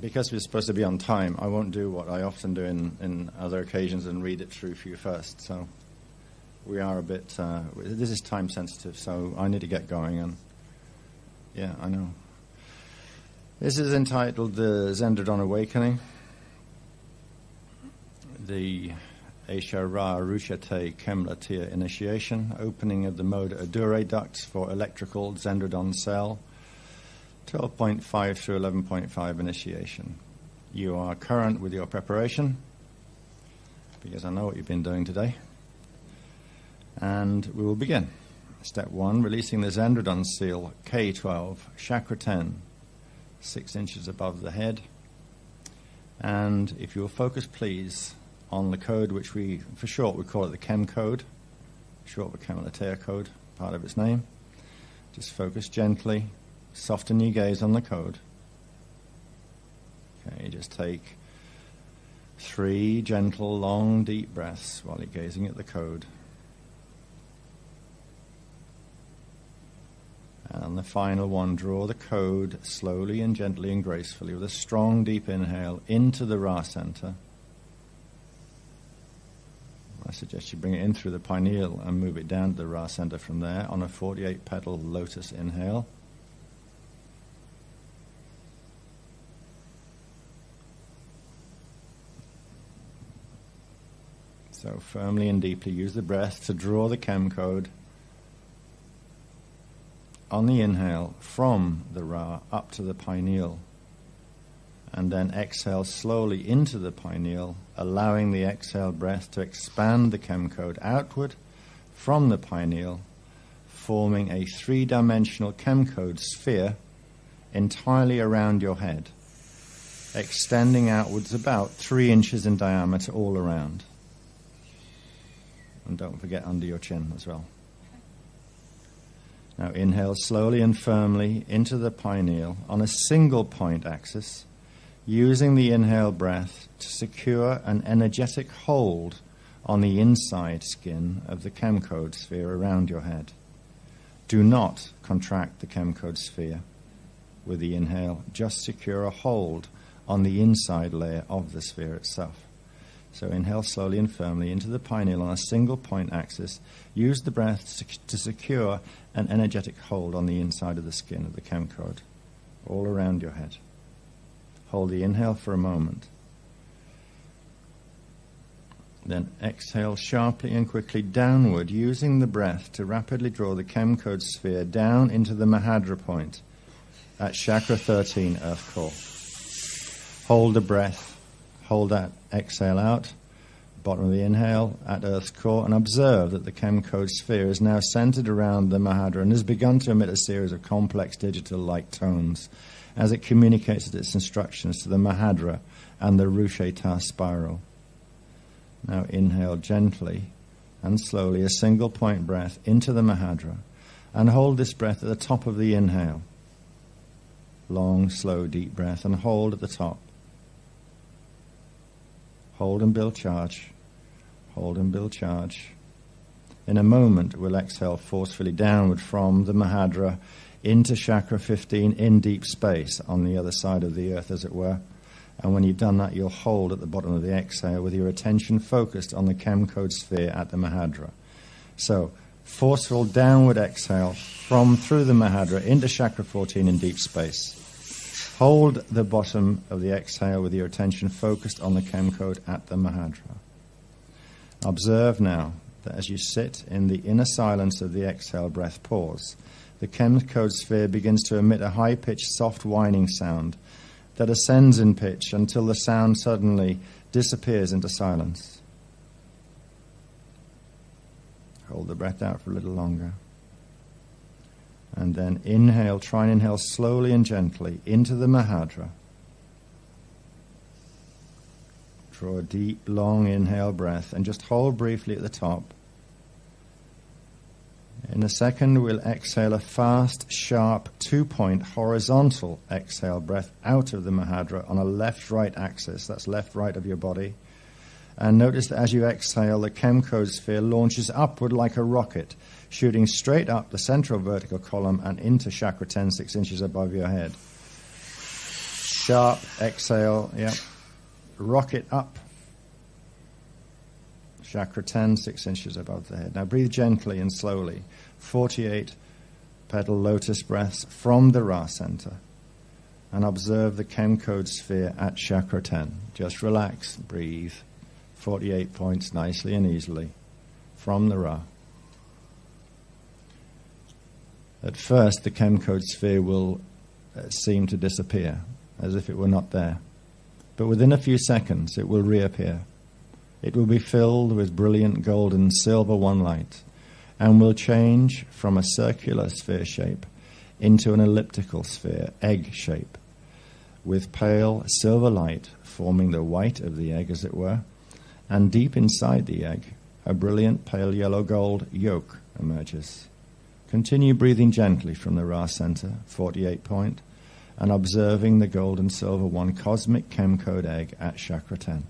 because we're supposed to be on time, I won't do what I often do in other occasions and read it through for you first. So we are a bit, this is time sensitive, so I need to get going. And yeah, I know. This is entitled The Zendradon Awakening. The Esha-Ra Rushate Kemlatir Initiation, opening of the Moda Adure ducts for electrical Zendradon cell, 12.5 through 11.5 initiation. You are current with your preparation, because I know what you've been doing today. And we will begin. Step 1, releasing the Zendradon seal, K12, chakra 10, 6 inches above the head. And if you'll focus, please, on the code, which we, for short, we call it the Chem code, short for Kemalatea code, part of its name. Just focus gently, soften your gaze on the code. Okay, just take 3 gentle, long, deep breaths while you're gazing at the code. And the final one, draw the code slowly and gently and gracefully with a strong, deep inhale into the Ra center. I suggest you bring it in through the pineal and move it down to the Ra center from there on a 48-petal lotus inhale. So firmly and deeply use the breath to draw the Chem code on the inhale from the Ra up to the pineal. And then exhale slowly into the pineal, allowing the exhale breath to expand the Chem code outward from the pineal, forming a 3-dimensional Chem code sphere entirely around your head, extending outwards about 3 inches in diameter all around. And don't forget under your chin as well. Now inhale slowly and firmly into the pineal on a single point axis, using the inhale breath to secure an energetic hold on the inside skin of the Chem code sphere around your head. Do not contract the Chem code sphere with the inhale, just secure a hold on the inside layer of the sphere itself. So inhale slowly and firmly into the pineal on a single point axis. Use the breath to secure an energetic hold on the inside of the skin of the Chem code, all around your head. Hold the inhale for a moment. Then exhale sharply and quickly downward, using the breath to rapidly draw the Chem code sphere down into the Mahadra point at chakra 13, earth core. Hold the breath. Hold that exhale out, bottom of the inhale at Earth's core, and observe that the Chem code sphere is now centered around the Mahadra and has begun to emit a series of complex digital light tones as it communicates its instructions to the Mahadra and the Rusheta spiral. Now inhale gently and slowly, a single point breath into the Mahadra, and hold this breath at the top of the inhale. Long, slow, deep breath, and hold at the top. Hold and build charge. Hold and build charge. In a moment, we'll exhale forcefully downward from the Mahadra into chakra 15 in deep space on the other side of the earth, as it were. And when you've done that, you'll hold at the bottom of the exhale with your attention focused on the Chem code sphere at the Mahadra. So, forceful downward exhale from through the Mahadra into chakra 14 in deep space. Hold the bottom of the exhale with your attention focused on the Chem code at the Mahadra. Observe now that as you sit in the inner silence of the exhale breath pause, the Chem code sphere begins to emit a high-pitched, soft whining sound that ascends in pitch until the sound suddenly disappears into silence. Hold the breath out for a little longer. And then inhale, try and inhale slowly and gently into the Mahadra. Draw a deep, long inhale breath and just hold briefly at the top. In a second, we'll exhale a fast, sharp, 2-point horizontal exhale breath out of the Mahadra on a left-right axis. That's left-right of your body. And notice that as you exhale, the Chem code sphere launches upward like a rocket, shooting straight up the central vertical column and into chakra 10, 6 inches above your head. Sharp exhale, yep. Rocket up. Chakra 10, 6 inches above the head. Now breathe gently and slowly. 48 petal lotus breaths from the Ra center. And observe the chem code sphere at chakra 10. Just relax, breathe. 48 points nicely and easily from the Ra. At first, the chem code sphere will seem to disappear, as if it were not there. But within a few seconds, it will reappear. It will be filled with brilliant golden silver one light and will change from a circular sphere shape into an elliptical sphere, egg shape, with pale silver light forming the white of the egg, as it were, and deep inside the egg, a brilliant pale yellow-gold yolk emerges. Continue breathing gently from the Ra center, 48 point, and observing the gold and silver one cosmic chem code egg at chakra 10.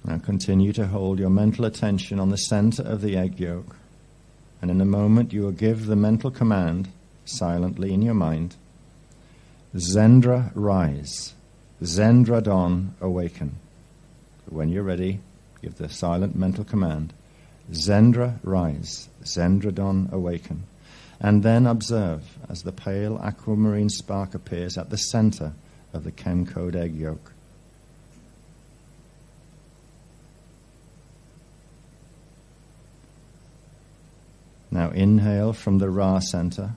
Now continue to hold your mental attention on the center of the egg yolk, and in a moment you will give the mental command, silently in your mind, Zendra, rise. Zendradon, awaken. When you're ready, give the silent mental command, Zendra, rise. Zendradon, awaken. And then observe as the pale aquamarine spark appears at the center of the chem code egg yolk. Now inhale from the Ra center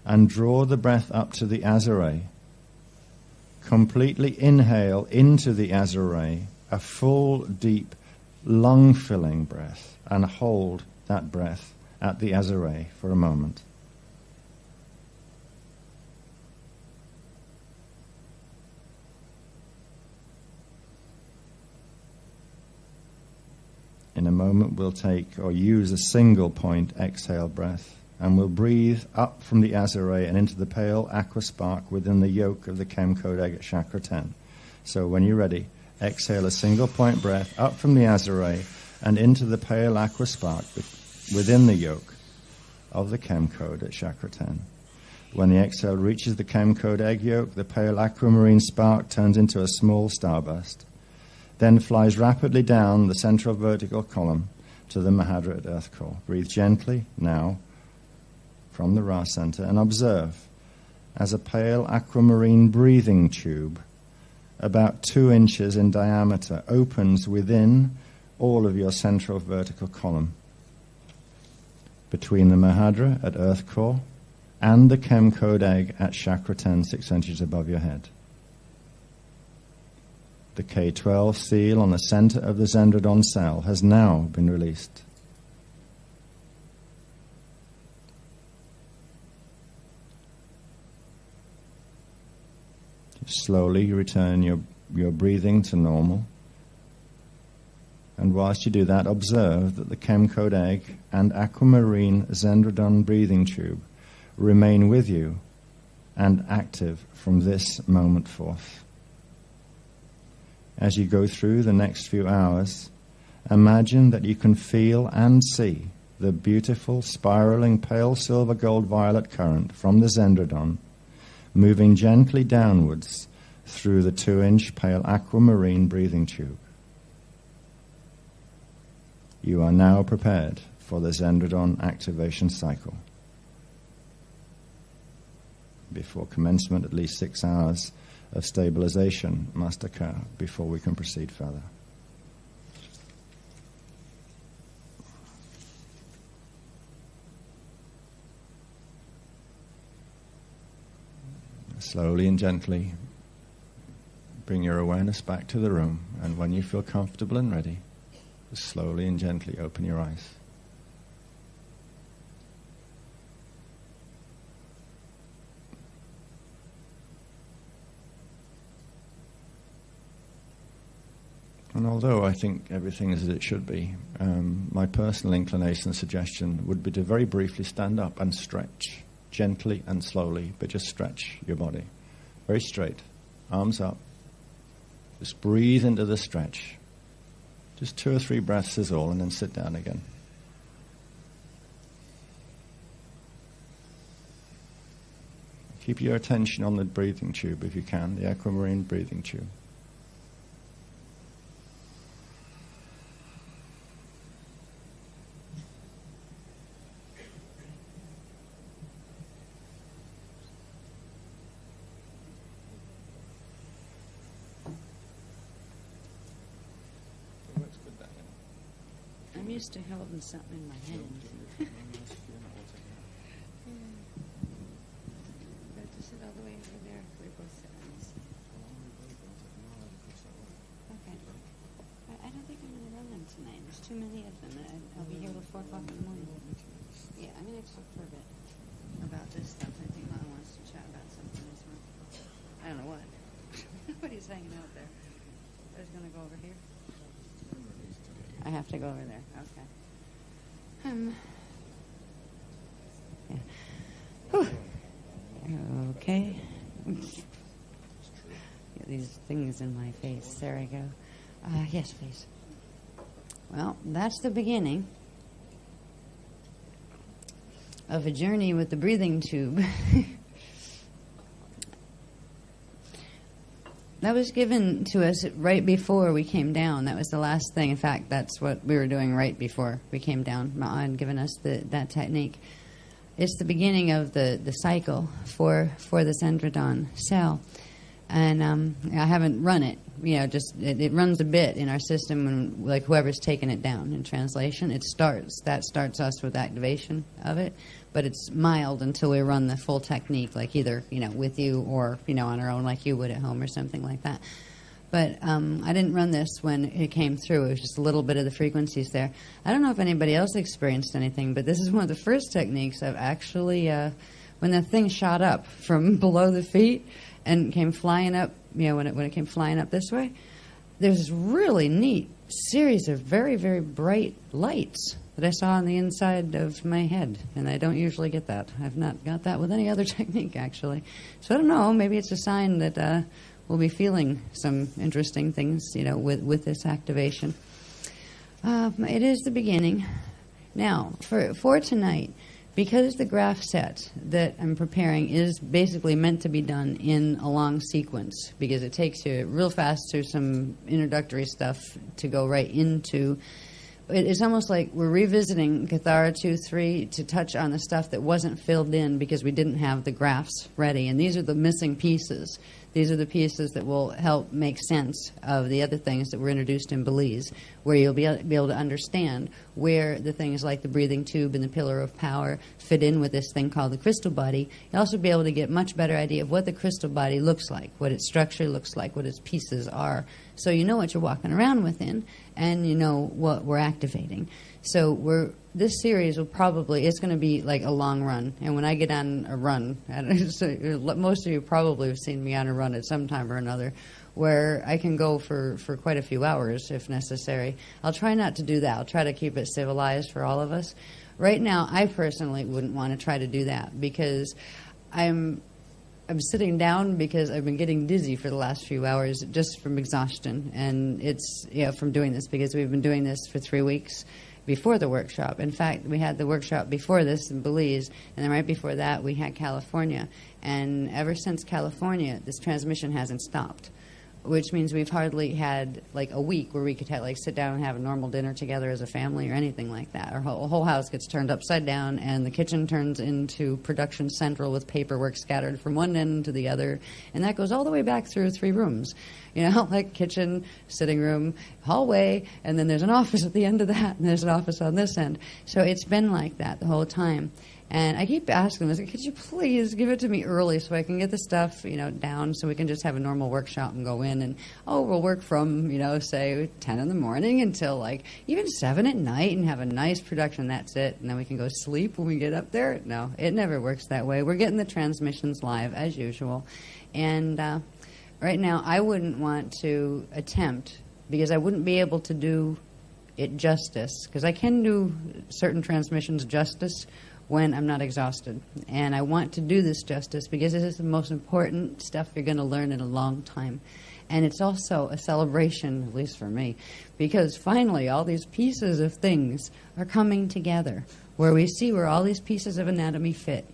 and draw the breath up to the Azure. Completely inhale into the Azure, a full, deep, lung-filling breath, and hold that breath at the Azure for a moment. In a moment, we'll take or use a single point exhale breath, and we'll breathe up from the Azure and into the pale aqua spark within the yolk of the chem code egg at chakra 10. So when you're ready, exhale a single point breath up from the Azure and into the pale aqua spark within the yolk of the chem code at chakra 10. When the exhale reaches the chem code egg yolk, the pale aquamarine spark turns into a small starburst, then flies rapidly down the central vertical column to the Mahadra at earth core. Breathe gently now from the Ra center and observe as a pale aquamarine breathing tube about 2 inches in diameter opens within all of your central vertical column between the Mahadra at earth core and the chem code egg at chakra 10, 6 inches above your head. The K12 seal on the center of the zendradon cell has now been released. Slowly return your breathing to normal. And whilst you do that, observe that the chem code egg and aquamarine zendradon breathing tube remain with you and active from this moment forth. As you go through the next few hours, imagine that you can feel and see the beautiful spiraling pale silver gold violet current from the zendradon moving gently downwards through the 2-inch pale aquamarine breathing tube. You are now prepared for the zendradon activation cycle. Before commencement, at least 6 hours of stabilization must occur before we can proceed further. Slowly and gently bring your awareness back to the room, and when you feel comfortable and ready, slowly and gently open your eyes. And although I think everything is as it should be, my personal inclination and suggestion would be to very briefly stand up and stretch gently and slowly, but just stretch your body. Very straight, arms up. Just breathe into the stretch. Just 2 or 3 breaths is all, and then sit down again. Keep your attention on the breathing tube if you can, the aquamarine breathing tube. I'm used to holding something in my hand. Sit all the way over there. We both sit on this. Okay. I don't think I'm going to run them tonight. There's too many of them. I'll be here till 4 o'clock in the morning. Yeah, I'm going to talk for a bit about this stuff. I think Mom wants to chat about something as well. I don't know what. Nobody's hanging out there. I was going to go over here. I have to go over there. Okay. Yeah. Whew. Okay. Get these things in my face. There I go. Yes, please. Well, that's the beginning of a journey with the breathing tube. That was given to us right before we came down. That was the last thing. In fact, that's what we were doing right before we came down. Ma had given us that technique. It's the beginning of the cycle for the zendradon cell. And I haven't run it. Just it runs a bit in our system when, like, whoever's taken it down in translation. That starts us with activation of it. But it's mild until we run the full technique, like either, with you or, on our own like you would at home or something like that. But I didn't run this when it came through. It was just a little bit of the frequencies there. I don't know if anybody else experienced anything, but this is one of the first techniques I've actually, when the thing shot up from below the feet and came flying up, when it came flying up this way, there's this really neat series of very, very bright lights that I saw on the inside of my head, and I don't usually get that. I've not got that with any other technique, actually. So I don't know, maybe it's a sign that we'll be feeling some interesting things, with this activation. It is the beginning. Now, for tonight, because the graph set that I'm preparing is basically meant to be done in a long sequence, because it takes you real fast through some introductory stuff to go right into. It's almost like we're revisiting Kathara 2-3 to touch on the stuff that wasn't filled in because we didn't have the graphs ready. And these are the missing pieces. These are the pieces that will help make sense of the other things that were introduced in Belize, where you'll be able to understand where the things like the breathing tube and the pillar of power fit in with this thing called the crystal body. You'll also be able to get much better idea of what the crystal body looks like, what its structure looks like, what its pieces are. So you know what you're walking around within, and you know what we're activating. So this series it's going to be like a long run. And when I get on a run, most of you probably have seen me on a run at some time or another, where I can go for quite a few hours if necessary. I'll try not to do that. I'll try to keep it civilized for all of us. Right now, I personally wouldn't want to try to do that because I'm sitting down because I've been getting dizzy for the last few hours just from exhaustion. And it's from doing this because we've been doing this for 3 weeks before the workshop. In fact, we had the workshop before this in Belize, and then right before that we had California. And ever since California, this transmission hasn't stopped, which means we've hardly had like a week where we could sit down and have a normal dinner together as a family or anything like that. Our whole house gets turned upside down, and the kitchen turns into production central with paperwork scattered from one end to the other, and that goes all the way back through 3 rooms. Like kitchen, sitting room, hallway, and then there's an office at the end of that, and there's an office on this end. So it's been like that the whole time. And I keep asking them, could you please give it to me early so I can get the stuff, down so we can just have a normal workshop and go in and, we'll work from, say 10 in the morning until even 7 at night and have a nice production. That's it. And then we can go sleep when we get up there. No, it never works that way. We're getting the transmissions live as usual. And right now I wouldn't want to attempt, because I wouldn't be able to do it justice, because I can do certain transmissions justice when I'm not exhausted. And I want to do this justice because this is the most important stuff you're going to learn in a long time. And it's also a celebration, at least for me, because finally all these pieces of things are coming together, where we see where all these pieces of anatomy fit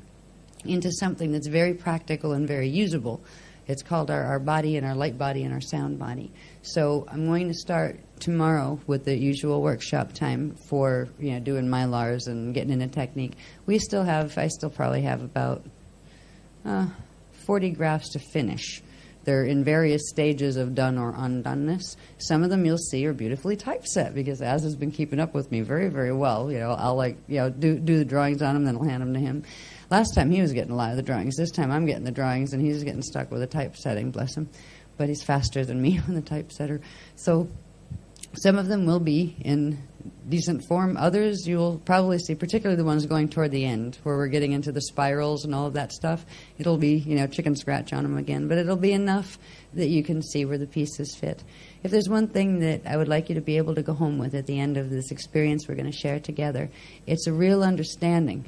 into something that's very practical and very usable. It's called our body and our light body and our sound body. So I'm going to start tomorrow with the usual workshop time for doing Mylars and getting into technique. I still probably have about 40 grafts to finish. They're in various stages of done or undoneness. Some of them you'll see are beautifully typeset because Az has been keeping up with me very, very well. I'll do the drawings on them, then I'll hand them to him. Last time he was getting a lot of the drawings. This time I'm getting the drawings, and he's getting stuck with the typesetting, bless him. But he's faster than me on the typesetter. So some of them will be in decent form. Others you'll probably see, particularly the ones going toward the end, where we're getting into the spirals and all of that stuff. It'll be, chicken scratch on them again. But it'll be enough that you can see where the pieces fit. If there's one thing that I would like you to be able to go home with at the end of this experience we're going to share together, it's a real understanding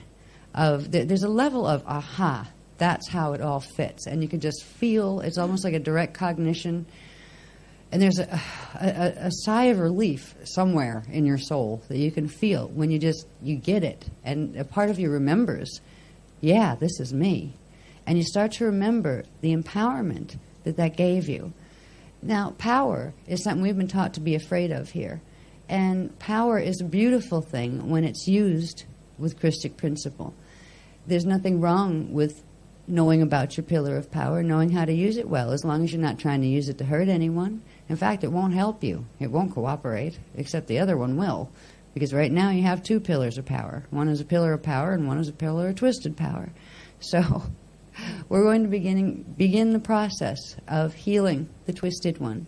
of, there's a level of, aha, that's how it all fits. And you can just feel, it's almost like a direct cognition. And there's a sigh of relief somewhere in your soul that you can feel when you get it. And a part of you remembers, yeah, this is me. And you start to remember the empowerment that gave you. Now, power is something we've been taught to be afraid of here. And power is a beautiful thing when it's used with Christic principle. There's nothing wrong with knowing about your pillar of power, knowing how to use it well, as long as you're not trying to use it to hurt anyone. In fact, it won't help you. It won't cooperate, except the other one will. Because right now you have two pillars of power. One is a pillar of power and one is a pillar of twisted power. So we're going to begin the process of healing the twisted one.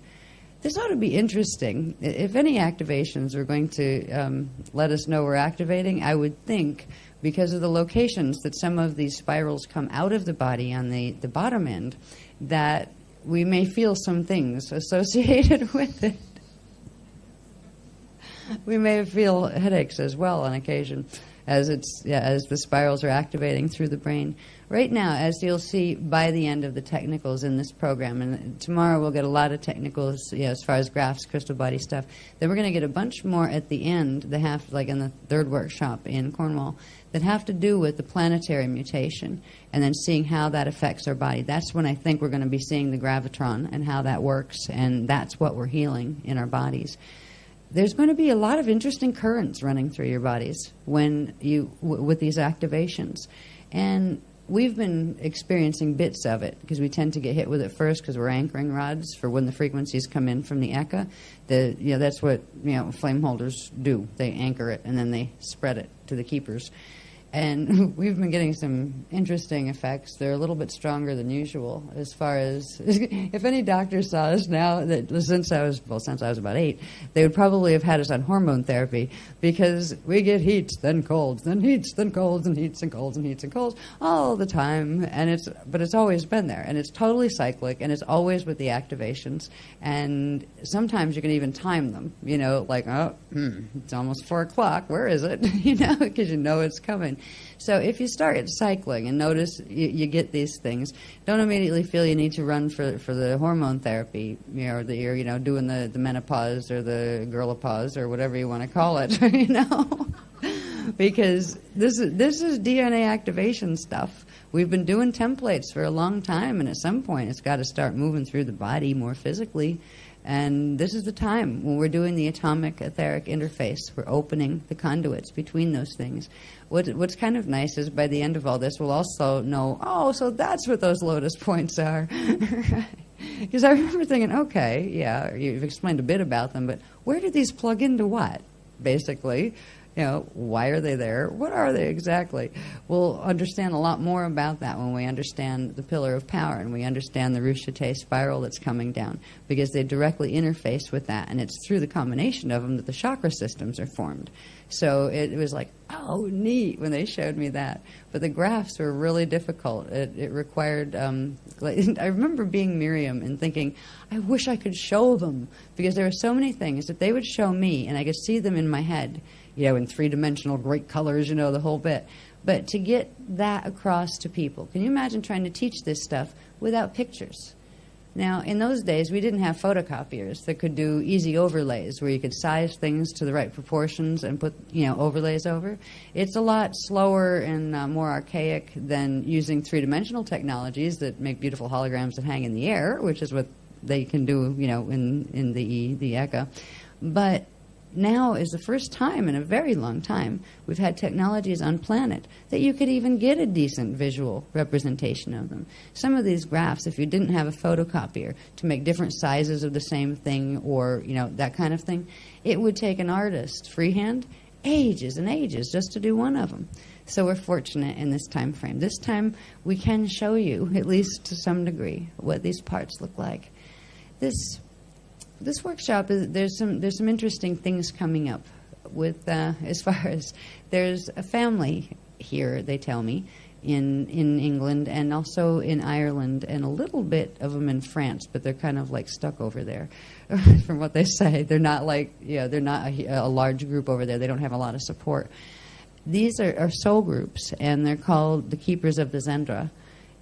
This ought to be interesting. If any activations are going to let us know we're activating, I would think, because of the locations that some of these spirals come out of the body on the bottom end, that we may feel some things associated with it. We may feel headaches as well on occasion as the spirals are activating through the brain. Right now, as you'll see by the end of the technicals in this program, and tomorrow we'll get a lot of technicals as far as graphs, crystal body stuff, then we're going to get a bunch more at the end, like in the third workshop in Cornwall, that have to do with the planetary mutation and then seeing how that affects our body. That's when I think we're going to be seeing the gravitron and how that works, and that's what we're healing in our bodies. There's going to be a lot of interesting currents running through your bodies with these activations. And we've been experiencing bits of it because we tend to get hit with it first because we're anchoring rods for when the frequencies come in from the Eka. That's what flame holders do. They anchor it and then they spread it to the keepers. And we've been getting some interesting effects. They're a little bit stronger than usual as far as, if any doctor saw us now, that since I was about 8, they would probably have had us on hormone therapy because we get heats, then colds, then heats, then colds, and heats and colds, and heats and colds all the time. But it's always been there, and it's totally cyclic, and it's always with the activations. And sometimes you can even time them, it's almost 4 o'clock, where is it? Because it's coming. So if you start cycling and notice you get these things, don't immediately feel you need to run for the hormone therapy, or that you're doing the menopause or the girlopause or whatever you want to call it, because this is DNA activation stuff. We've been doing templates for a long time, and at some point it's got to start moving through the body more physically. And this is the time when we're doing the atomic etheric interface. We're opening the conduits between those things. What's kind of nice is by the end of all this, we'll also know, so that's what those lotus points are. Because I remember thinking, okay, yeah, you've explained a bit about them, but where do these plug into what, basically? Why are they there? What are they exactly? We'll understand a lot more about that when we understand the pillar of power and we understand the Rushate spiral that's coming down, because they directly interface with that, and it's through the combination of them that the chakra systems are formed. So it was like, oh, neat, when they showed me that. But the graphs were really difficult. It required, I remember being Miriam and thinking, I wish I could show them, because there were so many things that they would show me, and I could see them in my head, in 3-dimensional great colors, the whole bit. But to get that across to people, can you imagine trying to teach this stuff without pictures? Now, in those days, we didn't have photocopiers that could do easy overlays where you could size things to the right proportions and put, overlays over. It's a lot slower and more archaic than using three-dimensional technologies that make beautiful holograms that hang in the air, which is what they can do, in the ECA. But now is the first time in a very long time we've had technologies on planet that you could even get a decent visual representation of them. Some of these graphs, if you didn't have a photocopier to make different sizes of the same thing or, that kind of thing, it would take an artist freehand ages and ages just to do one of them. So we're fortunate in this time frame. This time we can show you, at least to some degree, what these parts look like. This workshop there's some interesting things coming up with as far as there's a family here, they tell me, in England and also in Ireland and a little bit of them in France, but they're kind of like stuck over there from what they say. They're not they're not a large group over there. They don't have a lot of support. These are soul groups, and they're called the Keepers of the Zendra.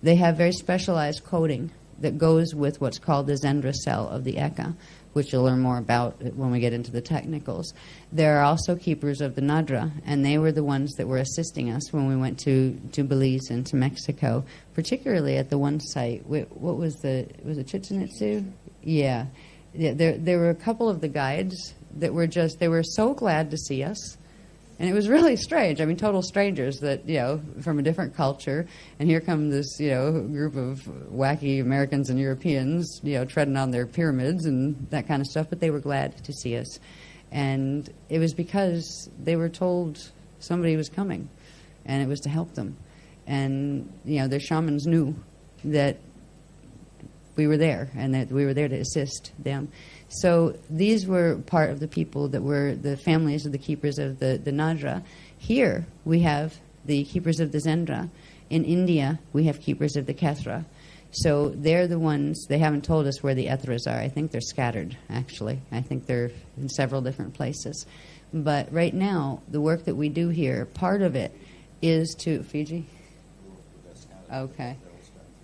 They have very specialized coding that goes with what's called the Zendra cell of the Eka, which you'll learn more about when we get into the technicals. There are also keepers of the Nadra, and they were the ones that were assisting us when we went to Belize and to Mexico, particularly at the one site. What was it Chichen Itza? Yeah. There were a couple of the guides that they were so glad to see us. And it was really strange. I mean, total strangers that, from a different culture. And here come this, group of wacky Americans and Europeans, treading on their pyramids and that kind of stuff. But they were glad to see us. And it was because they were told somebody was coming. And it was to help them. And, their shamans knew that we were there and that we were there to assist them. So these were part of the people that were the families of the keepers of the Nadra. Here we have the keepers of the Zendra. In India we have keepers of the Kethra. So they're the ones, they haven't told us where the Ethras are. I think they're scattered, actually. I think they're in several different places. But right now, the work that we do here, part of it is to... Fiji? Okay.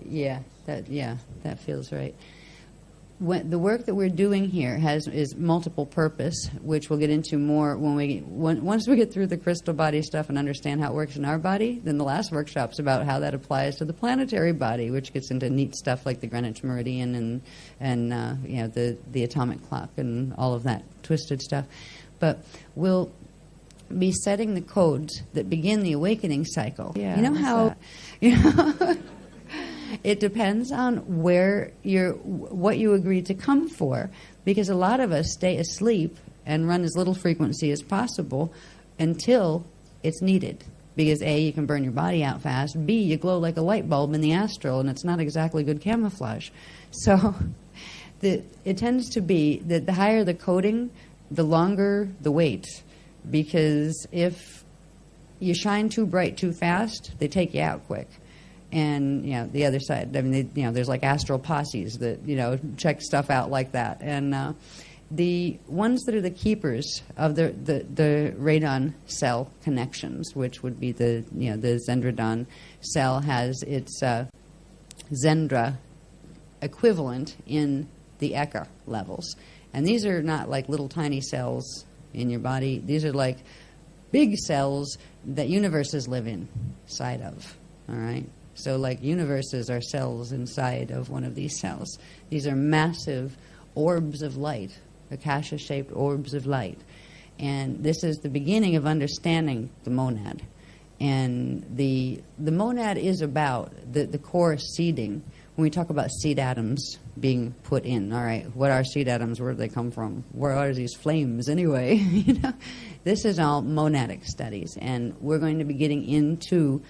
Yeah, that feels right. The work that we're doing here is multiple purpose, which we'll get into more once we get through the crystal body stuff and understand how it works in our body. Then the last workshop's about how that applies to the planetary body, which gets into neat stuff like the Greenwich Meridian and the atomic clock and all of that twisted stuff. But we'll be setting the codes that begin the awakening cycle. Yeah, it depends on what you agree to come for, because a lot of us stay asleep and run as little frequency as possible until it's needed. Because A, you can burn your body out fast. B, you glow like a light bulb in the astral, and it's not exactly good camouflage. So it tends to be that the higher the coding, the longer the wait. Because if you shine too bright too fast, they take you out quick. And, the other side, there's like astral posses that, check stuff out like that. And the ones that are the keepers of the radon cell connections, which would be the zendradon cell, has its Zendra equivalent in the Eka levels. And these are not like little tiny cells in your body. These are like big cells that universes live inside of, all right? So like universes are cells inside of one of these cells. These are massive orbs of light, Akasha-shaped orbs of light. And this is the beginning of understanding the monad. And the monad is about the core seeding. When we talk about seed atoms being put in, all right, what are seed atoms? Where do they come from? Where are these flames anyway? This is all monadic studies. And we're going to be getting into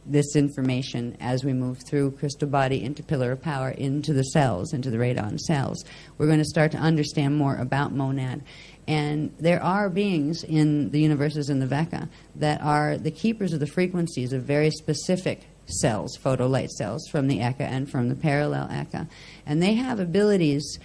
this information as we move through crystal body into pillar of power into the cells, into the radon cells. We're going to start to understand more about monad. And there are beings in the universes in the Veka that are the keepers of the frequencies of very specific cells, photolight cells, from the Eka and from the parallel Eka. And they have abilities,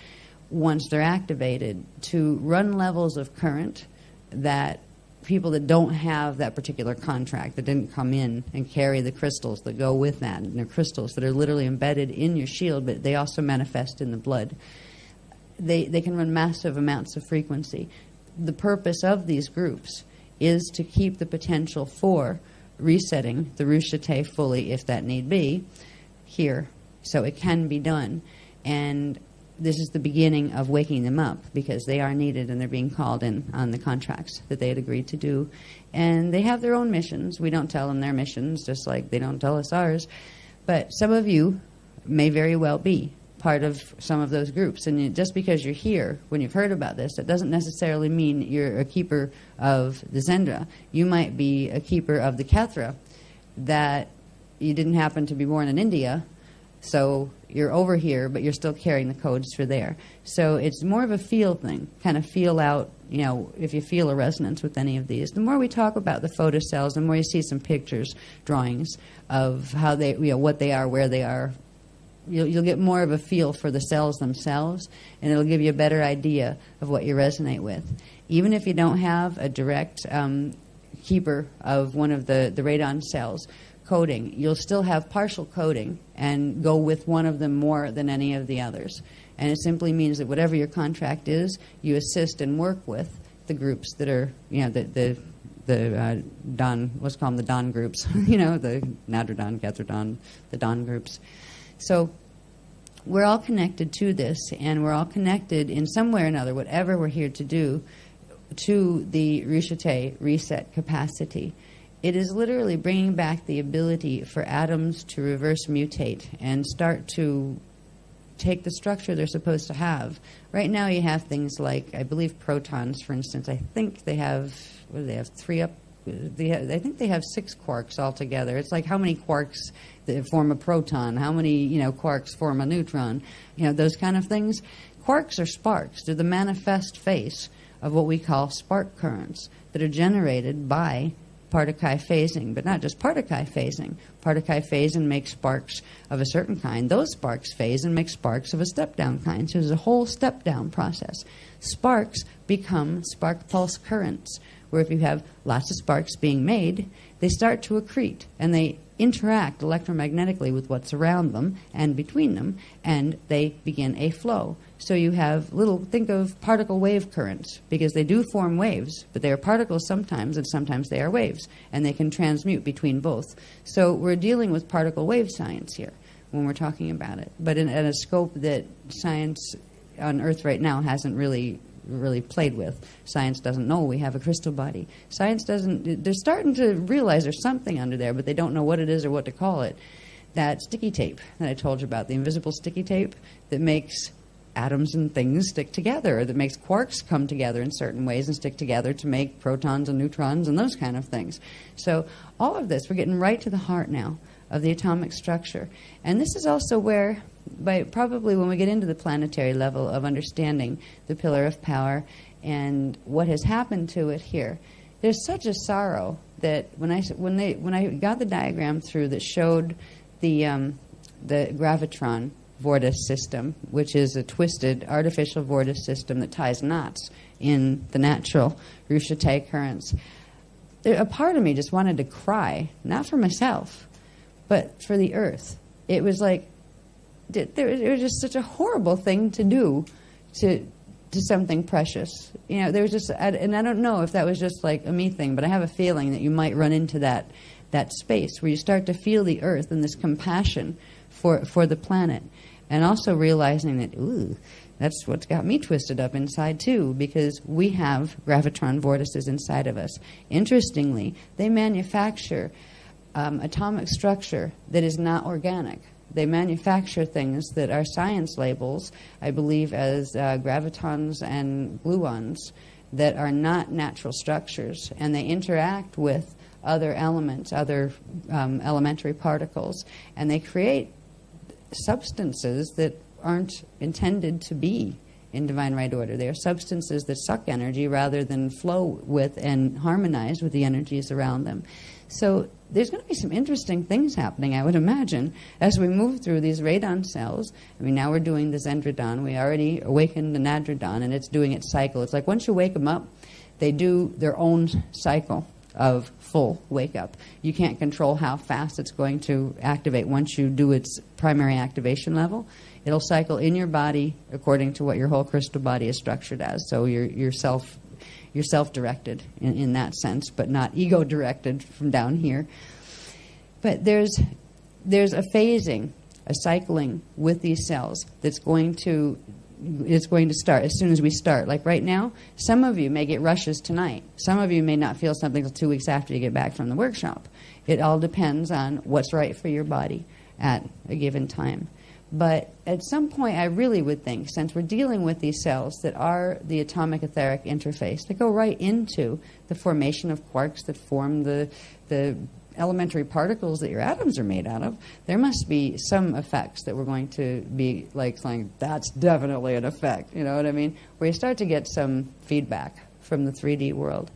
once they're activated, to run levels of current that people that don't have that particular contract, that didn't come in and carry the crystals that go with that, and they're crystals that are literally embedded in your shield, but they also manifest in the blood. They can run massive amounts of frequency. The purpose of these groups is to keep the potential for resetting the Rushate fully, if that need be, here. So it can be done. And this is the beginning of waking them up, because they are needed and they're being called in on the contracts that they had agreed to do. And they have their own missions. We don't tell them their missions, just like they don't tell us ours. But some of you may very well be part of some of those groups. And just because you're here, when you've heard about this, that doesn't necessarily mean you're a keeper of the Zendra. You might be a keeper of the Kethra, that you didn't happen to be born in India, so you're over here, but you're still carrying the codes for there. So it's more of a feel thing, kind of feel out, you know, if you feel a resonance with any of these. The more we talk about the photocells, the more you see some pictures, drawings of how they, you know, what they are, where they are. You'll get more of a feel for the cells themselves, and it'll give you a better idea of what you resonate with. Even if you don't have a direct keeper of one of the radon cells coding, you'll still have partial coding and go with one of them more than any of the others. And it simply means that whatever your contract is, you assist and work with the groups that are, you know, the Don, let's call them the Don groups, you know, the Nadradon, Gethradon, the Don groups. So we're all connected to this, and we're all connected in some way or another, whatever we're here to do, to the Rushate reset capacity. It is literally bringing back the ability for atoms to reverse mutate and start to take the structure they're supposed to have. Right now you have things like, I believe protons, for instance, I think they have, what do they have, I think they have 6 quarks altogether. It's like how many quarks that form a proton, how many, you know, quarks form a neutron, you know, those kind of things. Quarks are sparks. They're the manifest face of what we call spark currents that are generated by Partakai phasing, but not just Partakai phasing. Partakai phase and make sparks of a certain kind. Those sparks phase and make sparks of a step-down kind. So there's a whole step-down process. Sparks become spark pulse currents, where if you have lots of sparks being made, they start to accrete, and they interact electromagnetically with what's around them and between them, and they begin a flow. So you have think of particle wave currents, because they do form waves, but they are particles sometimes, and sometimes they are waves, and they can transmute between both. So we're dealing with particle wave science here when we're talking about it, but in a scope that science on Earth right now hasn't really played with. Science doesn't know we have a crystal body. Science doesn't, they're starting to realize there's something under there, but they don't know what it is or what to call it. That sticky tape that I told you about, the invisible sticky tape that makes atoms and things stick together, that makes quarks come together in certain ways and stick together to make protons and neutrons and those kind of things. So all of this, we're getting right to the heart now of the atomic structure. And this is also where, probably when we get into the planetary level of understanding the pillar of power and what has happened to it here, there's such a sorrow that when I got the diagram through that showed the gravitron vortex system, which is a twisted artificial vortex system that ties knots in the natural Rushate currents, a part of me just wanted to cry, not for myself, but for the Earth. It was like, it was just such a horrible thing to do to something precious. You know, there was just, and I don't know if that was just like a me thing, but I have a feeling that you might run into that space where you start to feel the Earth and this compassion for the planet, and also realizing that, ooh, that's what's got me twisted up inside too, because we have gravitron vortices inside of us. Interestingly, they manufacture atomic structure that is not organic. They manufacture things that are science labels, I believe, as gravitons and gluons, that are not natural structures, and they interact with other elements, other elementary particles, and they create substances that aren't intended to be in divine right order. They are substances that suck energy rather than flow with and harmonize with the energies around them. So there's going to be some interesting things happening, I would imagine, as we move through these radon cells. I mean, now we're doing the zendradon. We already awakened the nadradon, and it's doing its cycle. It's like once you wake them up, They do their own cycle of full wake-up. You can't control how fast it's going to activate once you do its primary activation level. It'll cycle in your body according to what your whole crystal body is structured as. So you're self-directed in that sense, but not ego-directed from down here. But there's a phasing, a cycling with these cells that's going to start as soon as we start. Like right now, some of you may get rushes tonight. Some of you may not feel something until 2 weeks after you get back from the workshop. It all depends on what's right for your body at a given time. But at some point, I really would think, since we're dealing with these cells that are the atomic etheric interface, that go right into the formation of quarks that form the elementary particles that your atoms are made out of, there must be some effects that we're going to be like saying, that's definitely an effect, you know what I mean? Where you start to get some feedback from the 3D world.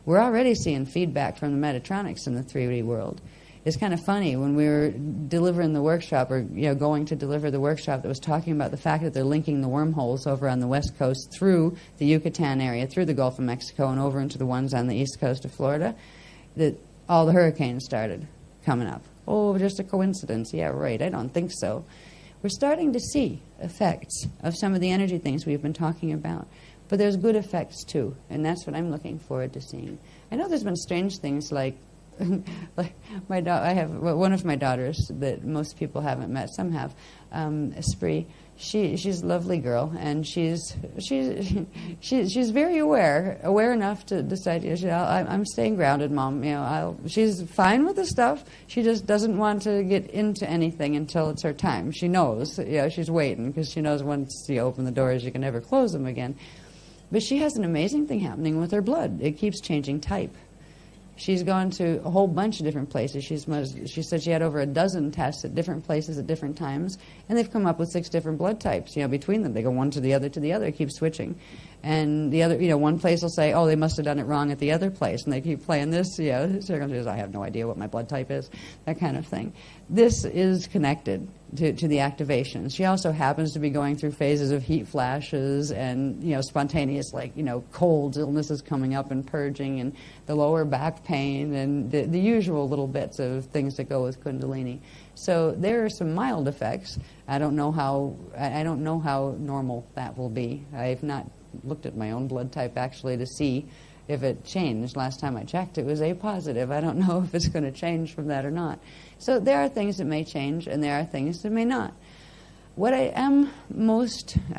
We're already seeing feedback from the Metatronics in the 3D world. It's kind of funny when we were delivering the workshop, or going to deliver the workshop that was talking about the fact that they're linking the wormholes over on the west coast through the Yucatan area, through the Gulf of Mexico, and over into the ones on the east coast of Florida, that all the hurricanes started coming up. Oh, just a coincidence. Yeah, right. I don't think so. We're starting to see effects of some of the energy things we've been talking about. But there's good effects, too, and that's what I'm looking forward to seeing. I know there's been strange things like I have one of my daughters that most people haven't met. Some have. Esprit. She's a lovely girl, and she's very aware enough to decide. I'm staying grounded, Mom. She's fine with the stuff. She just doesn't want to get into anything until it's her time. She knows. She's waiting because she knows once you open the doors, you can never close them again. But she has an amazing thing happening with her blood. It keeps changing type. She's gone to a whole bunch of different places. She said she had over a dozen tests at different places at different times, and they've come up with 6 different blood types. Between them, they go one to the other, keep switching. And the other, one place will say, oh, they must have done it wrong at the other place, and they keep playing this. Circumstances, I have no idea what my blood type is, that kind of thing. This is connected to the activation. She also happens to be going through phases of heat flashes and spontaneous colds, illnesses coming up and purging, and the lower back pain and the usual little bits of things that go with Kundalini. So there are some mild effects. I don't know how normal that will be. I've not looked at my own blood type actually to see if it changed. Last time I checked, it was A positive. I don't know if it's going to change from that or not. So there are things that may change, and there are things that may not. What I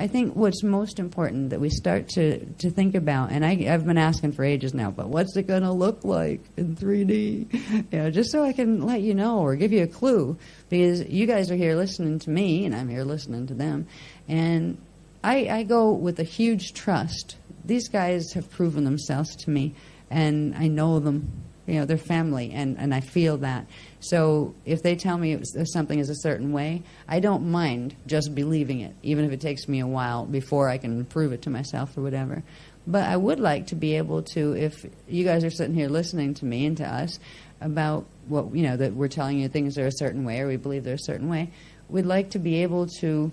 think what's most important that we start to think about, and I've been asking for ages now, but what's it going to look like in 3D? Just so I can let you know or give you a clue, because you guys are here listening to me, and I'm here listening to them. And I go with a huge trust. These guys have proven themselves to me, and I know them. They're family, and I feel that. So if they tell me something is a certain way, I don't mind just believing it, even if it takes me a while before I can prove it to myself or whatever. But I would like to be able to, if you guys are sitting here listening to me and to us about what, that we're telling you things are a certain way or we believe they're a certain way, we'd like to be able to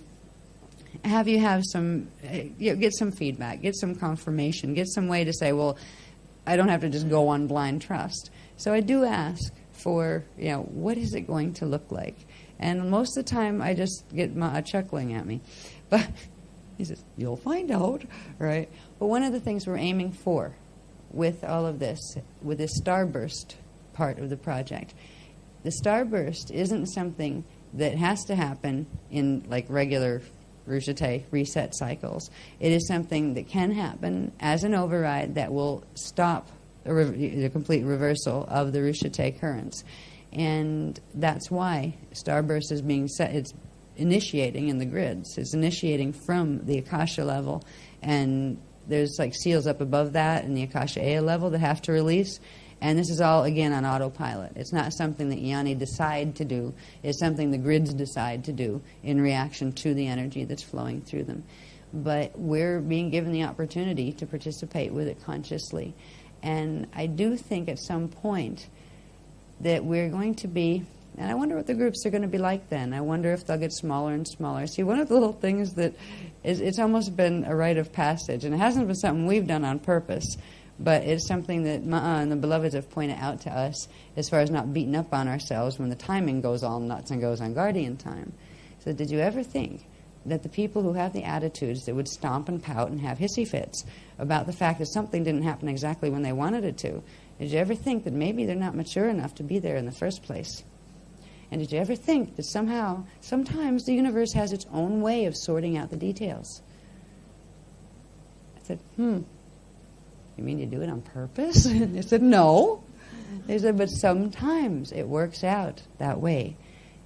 have you have some, get some feedback, get some confirmation, get some way to say, well, I don't have to just go on blind trust. So I do ask for, what is it going to look like? And most of the time I just get a chuckling at me. But he says, you'll find out, right? But one of the things we're aiming for with all of this, with this starburst part of the project, the starburst isn't something that has to happen in like regular reset cycles. It is something that can happen as an override that will stop the complete reversal of the Rushite currents. And that's why starburst is being set. It's initiating in the grids. It's initiating from the Akasha level, and there's like seals up above that in the Akasha Aya level that have to release. And this is all, again, on autopilot. It's not something that Yanni decide to do. It's something the grids decide to do in reaction to the energy that's flowing through them. But we're being given the opportunity to participate with it consciously. And I do think at some point that we're going to be, and I wonder what the groups are going to be like then. I wonder if they'll get smaller and smaller. See, one of the little things that it's almost been a rite of passage, and it hasn't been something we've done on purpose, But it's something that Ma'a and the beloveds have pointed out to us as far as not beating up on ourselves when the timing goes all nuts and goes on guardian time. So did you ever think that the people who have the attitudes that would stomp and pout and have hissy fits about the fact that something didn't happen exactly when they wanted it to, did you ever think that maybe they're not mature enough to be there in the first place? And did you ever think that somehow, sometimes the universe has its own way of sorting out the details? I said, you mean you do it on purpose? And they said, no. They said, but sometimes it works out that way,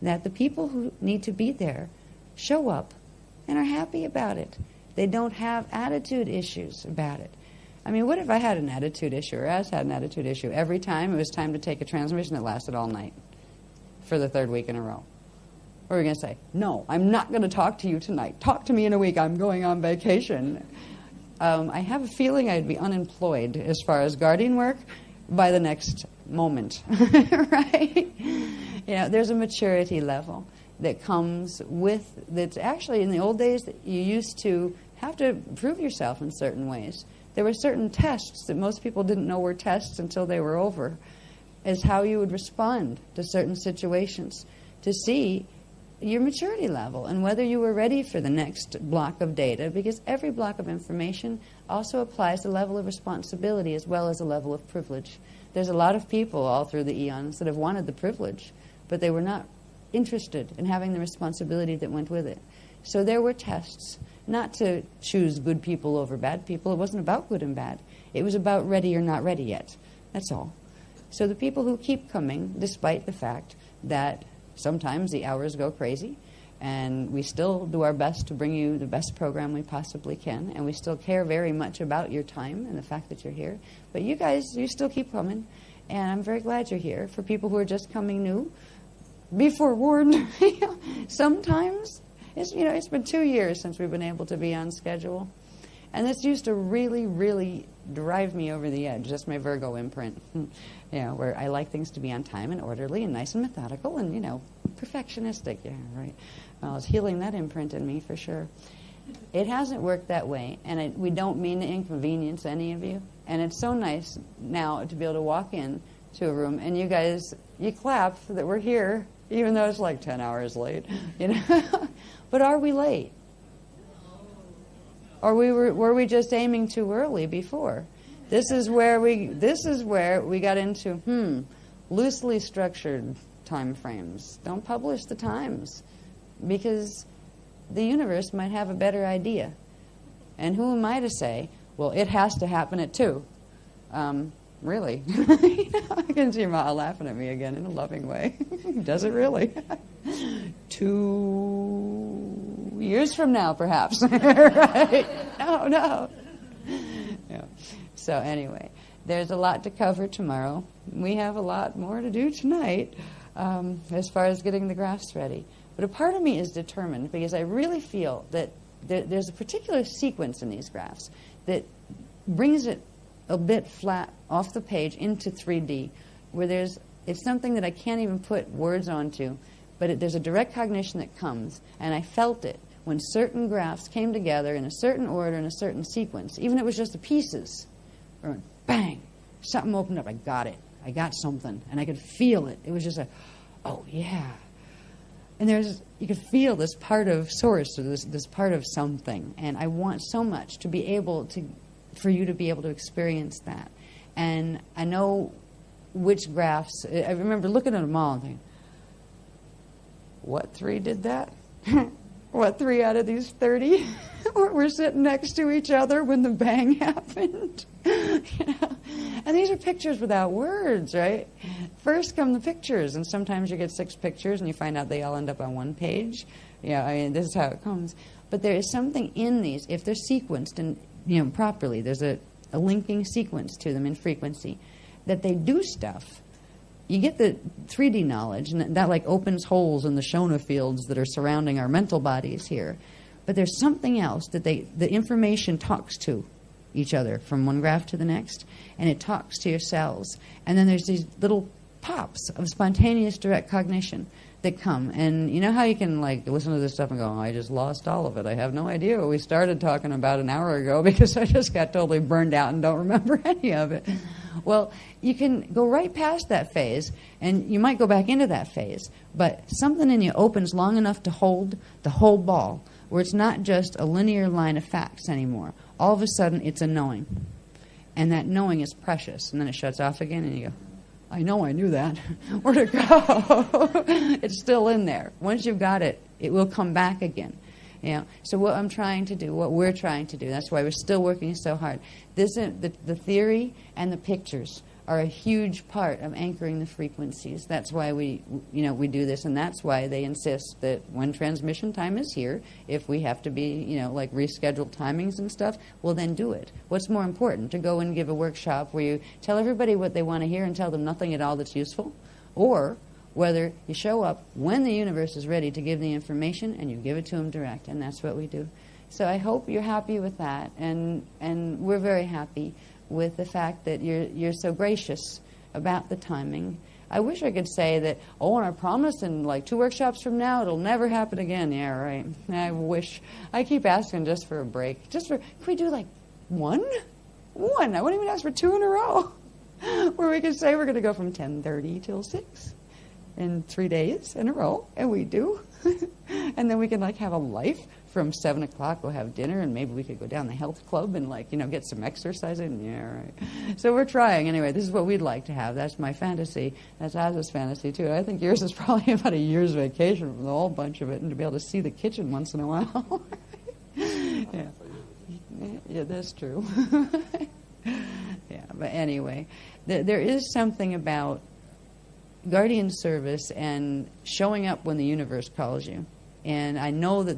that the people who need to be there show up and are happy about it. They don't have attitude issues about it. I mean, what if I had an attitude issue, or As had an attitude issue, every time it was time to take a transmission that lasted all night for the third week in a row? Or are we going to say, no, I'm not going to talk to you tonight. Talk to me in a week. I'm going on vacation. I have a feeling I'd be unemployed as far as guardian work by the next moment, right? You know, there's a maturity level that comes with, that's actually in the old days that you used to have to prove yourself in certain ways. There were certain tests that most people didn't know were tests until they were over, as how you would respond to certain situations to see your maturity level and whether you were ready for the next block of data, because every block of information also applies a level of responsibility as well as a level of privilege. There's a lot of people all through the eons that have wanted the privilege, but they were not interested in having the responsibility that went with it. So there were tests, not to choose good people over bad people. It wasn't about good and bad. It was about ready or not ready yet. That's all. So the people who keep coming, despite the fact that sometimes the hours go crazy, and we still do our best to bring you the best program we possibly can, and we still care very much about your time and the fact that you're here. But you guys, you still keep coming, and I'm very glad you're here. For people who are just coming new, be forewarned. Sometimes, it's been 2 years since we've been able to be on schedule, and this used to really, really drive me over the edge. That's my Virgo imprint, where I like things to be on time and orderly and nice and methodical and, perfectionistic. Yeah, right. Well, it's healing that imprint in me for sure. It hasn't worked that way, and we don't mean to inconvenience any of you. And it's so nice now to be able to walk in to a room and you guys, you clap that we're here, even though it's like 10 hours late, But are we late? Or were we just aiming too early before? This is where we got into loosely structured time frames. Don't publish the times, because the universe might have a better idea. And who am I to say, well, it has to happen at 2? Really? I can see Ma laughing at me again in a loving way. Does it really? 2 years from now, perhaps. Right? No. Yeah. So anyway, there's a lot to cover tomorrow. We have a lot more to do tonight as far as getting the graphs ready. But a part of me is determined, because I really feel that there's a particular sequence in these graphs that brings it a bit flat off the page into 3D, where it's something that I can't even put words onto, but there's a direct cognition that comes, and I felt it when certain graphs came together in a certain order, in a certain sequence, even if it was just the pieces. Or bang, something opened up. I got it. I got something, and I could feel it. It was just oh yeah. And you could feel this part of source, or this part of something, and I want so much to be able to, for you to be able to experience that. And I know which graphs. I remember looking at them all and thinking, what 3 did that? What 3 out of these 30 were sitting next to each other when the bang happened? And these are pictures without words, right? First come the pictures, and sometimes you get 6 pictures and you find out they all end up on 1 page. This is how it comes. But there is something in these, if they're sequenced and properly, there's a linking sequence to them in frequency, that they do stuff. You get the 3D knowledge, and that like opens holes in the Shona fields that are surrounding our mental bodies here. But there's something else that the information talks to each other from one graph to the next, and it talks to your cells. And then there's these little pops of spontaneous direct cognition that come. And you know how you can like listen to this stuff and go, oh, I just lost all of it. I have no idea what we started talking about an hour ago because I just got totally burned out and don't remember any of it. Well, you can go right past that phase, and you might go back into that phase, but something in you opens long enough to hold the whole ball, where it's not just a linear line of facts anymore. All of a sudden, it's a knowing. And that knowing is precious. And then it shuts off again, and you go, I know I knew that. Where'd it go? It's still in there. Once you've got it, it will come back again. You know, so what I'm trying to do, what we're trying to do, that's why we're still working so hard. The theory and the pictures are a huge part of anchoring the frequencies. That's why we do this, and that's why they insist that when transmission time is here, if we have to be, like rescheduled timings and stuff, we'll then do it. What's more important, to go and give a workshop where you tell everybody what they want to hear and tell them nothing at all that's useful, or whether you show up when the universe is ready to give the information and you give it to them direct, and that's what we do. So I hope you're happy with that, and we're very happy with the fact that you're so gracious about the timing. I wish I could say that, and I promise in like 2 workshops from now it'll never happen again. Yeah, right. I wish. I keep asking just for a break. Can we do like 1? I wouldn't even ask for 2 in a row. Where we could say we're going to go from 10:30 till 6 in 3 days in a row, and we do. And then we can like have a life from 7 o'clock, go have dinner, and maybe we could go down the health club and get some exercise in. Yeah, right. So we're trying. Anyway, this is what we'd like to have. That's my fantasy. That's Oz's fantasy, too. I think yours is probably about a year's vacation from the whole bunch of it, and to be able to see the kitchen once in a while. Yeah, that's true. Yeah, but anyway, there is something about guardian service and showing up when the universe calls you. And I know that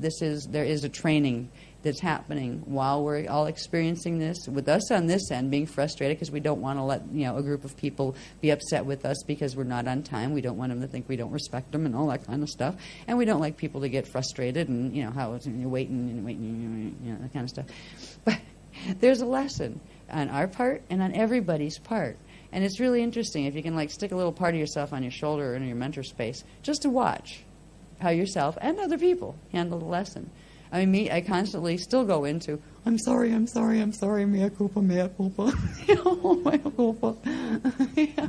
there is a training that's happening while we're all experiencing this, with us on this end being frustrated because we don't want to let a group of people be upset with us because we're not on time. We don't want them to think we don't respect them and all that kind of stuff. And we don't like people to get frustrated and how you're waiting, that kind of stuff. But there's a lesson on our part and on everybody's part. And it's really interesting if you can stick a little part of yourself on your shoulder or in your mentor space just to watch how yourself and other people handle the lesson. I mean, I constantly still go into, I'm sorry, mea culpa, mea culpa. Mea culpa. Yeah.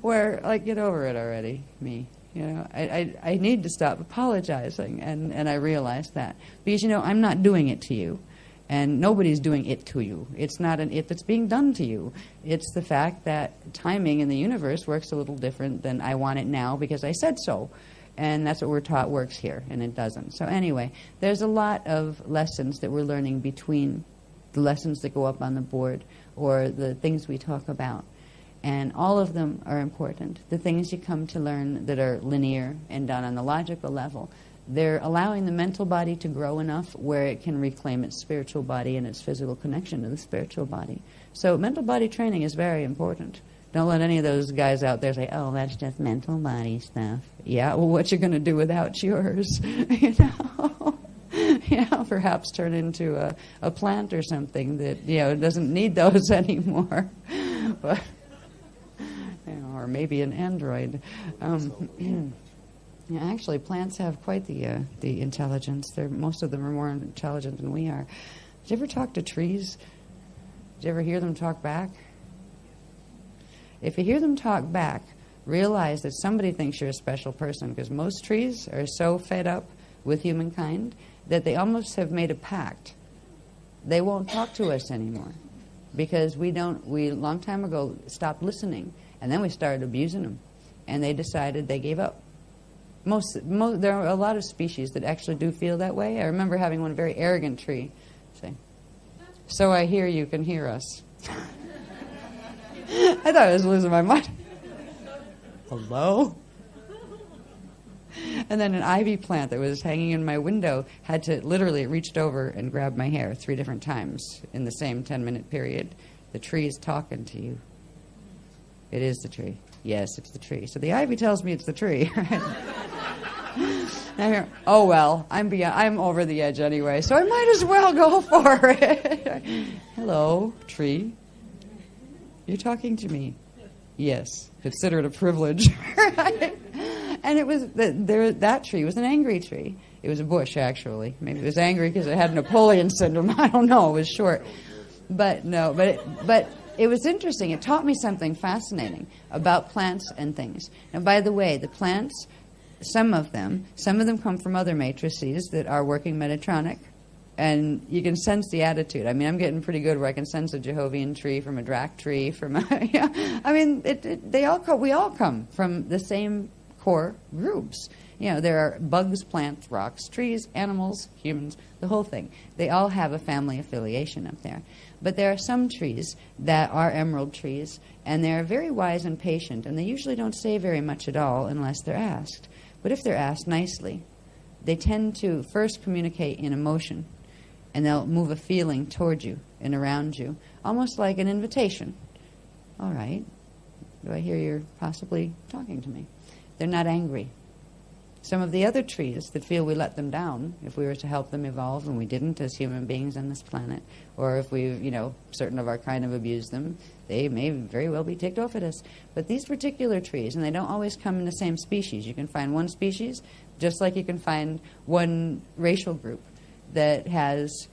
Where, get over it already, me. I need to stop apologizing, and I realize that. Because, I'm not doing it to you. And nobody's doing it to you. It's not an it that's being done to you. It's the fact that timing in the universe works a little different than I want it now because I said so. And that's what we're taught works here, and it doesn't. So anyway, there's a lot of lessons that we're learning between the lessons that go up on the board or the things we talk about. And all of them are important. The things you come to learn that are linear and done on the logical level, they're allowing the mental body to grow enough where it can reclaim its spiritual body and its physical connection to the spiritual body. So mental body training is very important. Don't let any of those guys out there say, oh, that's just mental body stuff. Yeah, well, what you going to do without yours? Perhaps turn into a plant or something that, doesn't need those anymore. But, or maybe an android. Actually, plants have quite the intelligence. Most of them are more intelligent than we are. Did you ever talk to trees? Did you ever hear them talk back? If you hear them talk back, realize that somebody thinks you're a special person, because most trees are so fed up with humankind that they almost have made a pact. They won't talk to us anymore because we a long time ago stopped listening, and then we started abusing them, and they decided they gave up. There are a lot of species that actually do feel that way. I remember having one very arrogant tree say, "So I hear you can hear us." I thought I was losing my mind. Hello? And then an ivy plant that was hanging in my window had to literally reached over and grab my hair 3 different times in the same 10-minute period. The tree is talking to you. It is the tree. Yes, it's the tree. So the ivy tells me it's the tree. I hear, oh well, I'm over the edge anyway, so I might as well go for it. Hello, tree. You're talking to me. Yes, consider it a privilege. Right? And it was that tree was an angry tree. It was a bush, actually. Maybe it was angry because it had Napoleon syndrome. I don't know. It was short. But it was interesting. It taught me something fascinating about plants and things. And by the way, the plants, some of them come from other matrices that are working Metatronic. And you can sense the attitude. I mean, I'm getting pretty good where I can sense a Jehovian tree from a Drac tree. From a, yeah. I mean, we all come from the same core groups. You know, there are bugs, plants, rocks, trees, animals, humans, the whole thing. They all have a family affiliation up there. But there are some trees that are emerald trees, and they're very wise and patient, and they usually don't say very much at all unless they're asked. But if they're asked nicely, they tend to first communicate in emotion, and they'll move a feeling toward you and around you, almost like an invitation. All right, do I hear you're possibly talking to me? They're not angry. Some of the other trees that feel we let them down, if we were to help them evolve, and we didn't as human beings on this planet, or if we, certain of our kind have abused them, they may very well be ticked off at us. But these particular trees, and they don't always come in the same species. You can find one species, just like you can find one racial group that has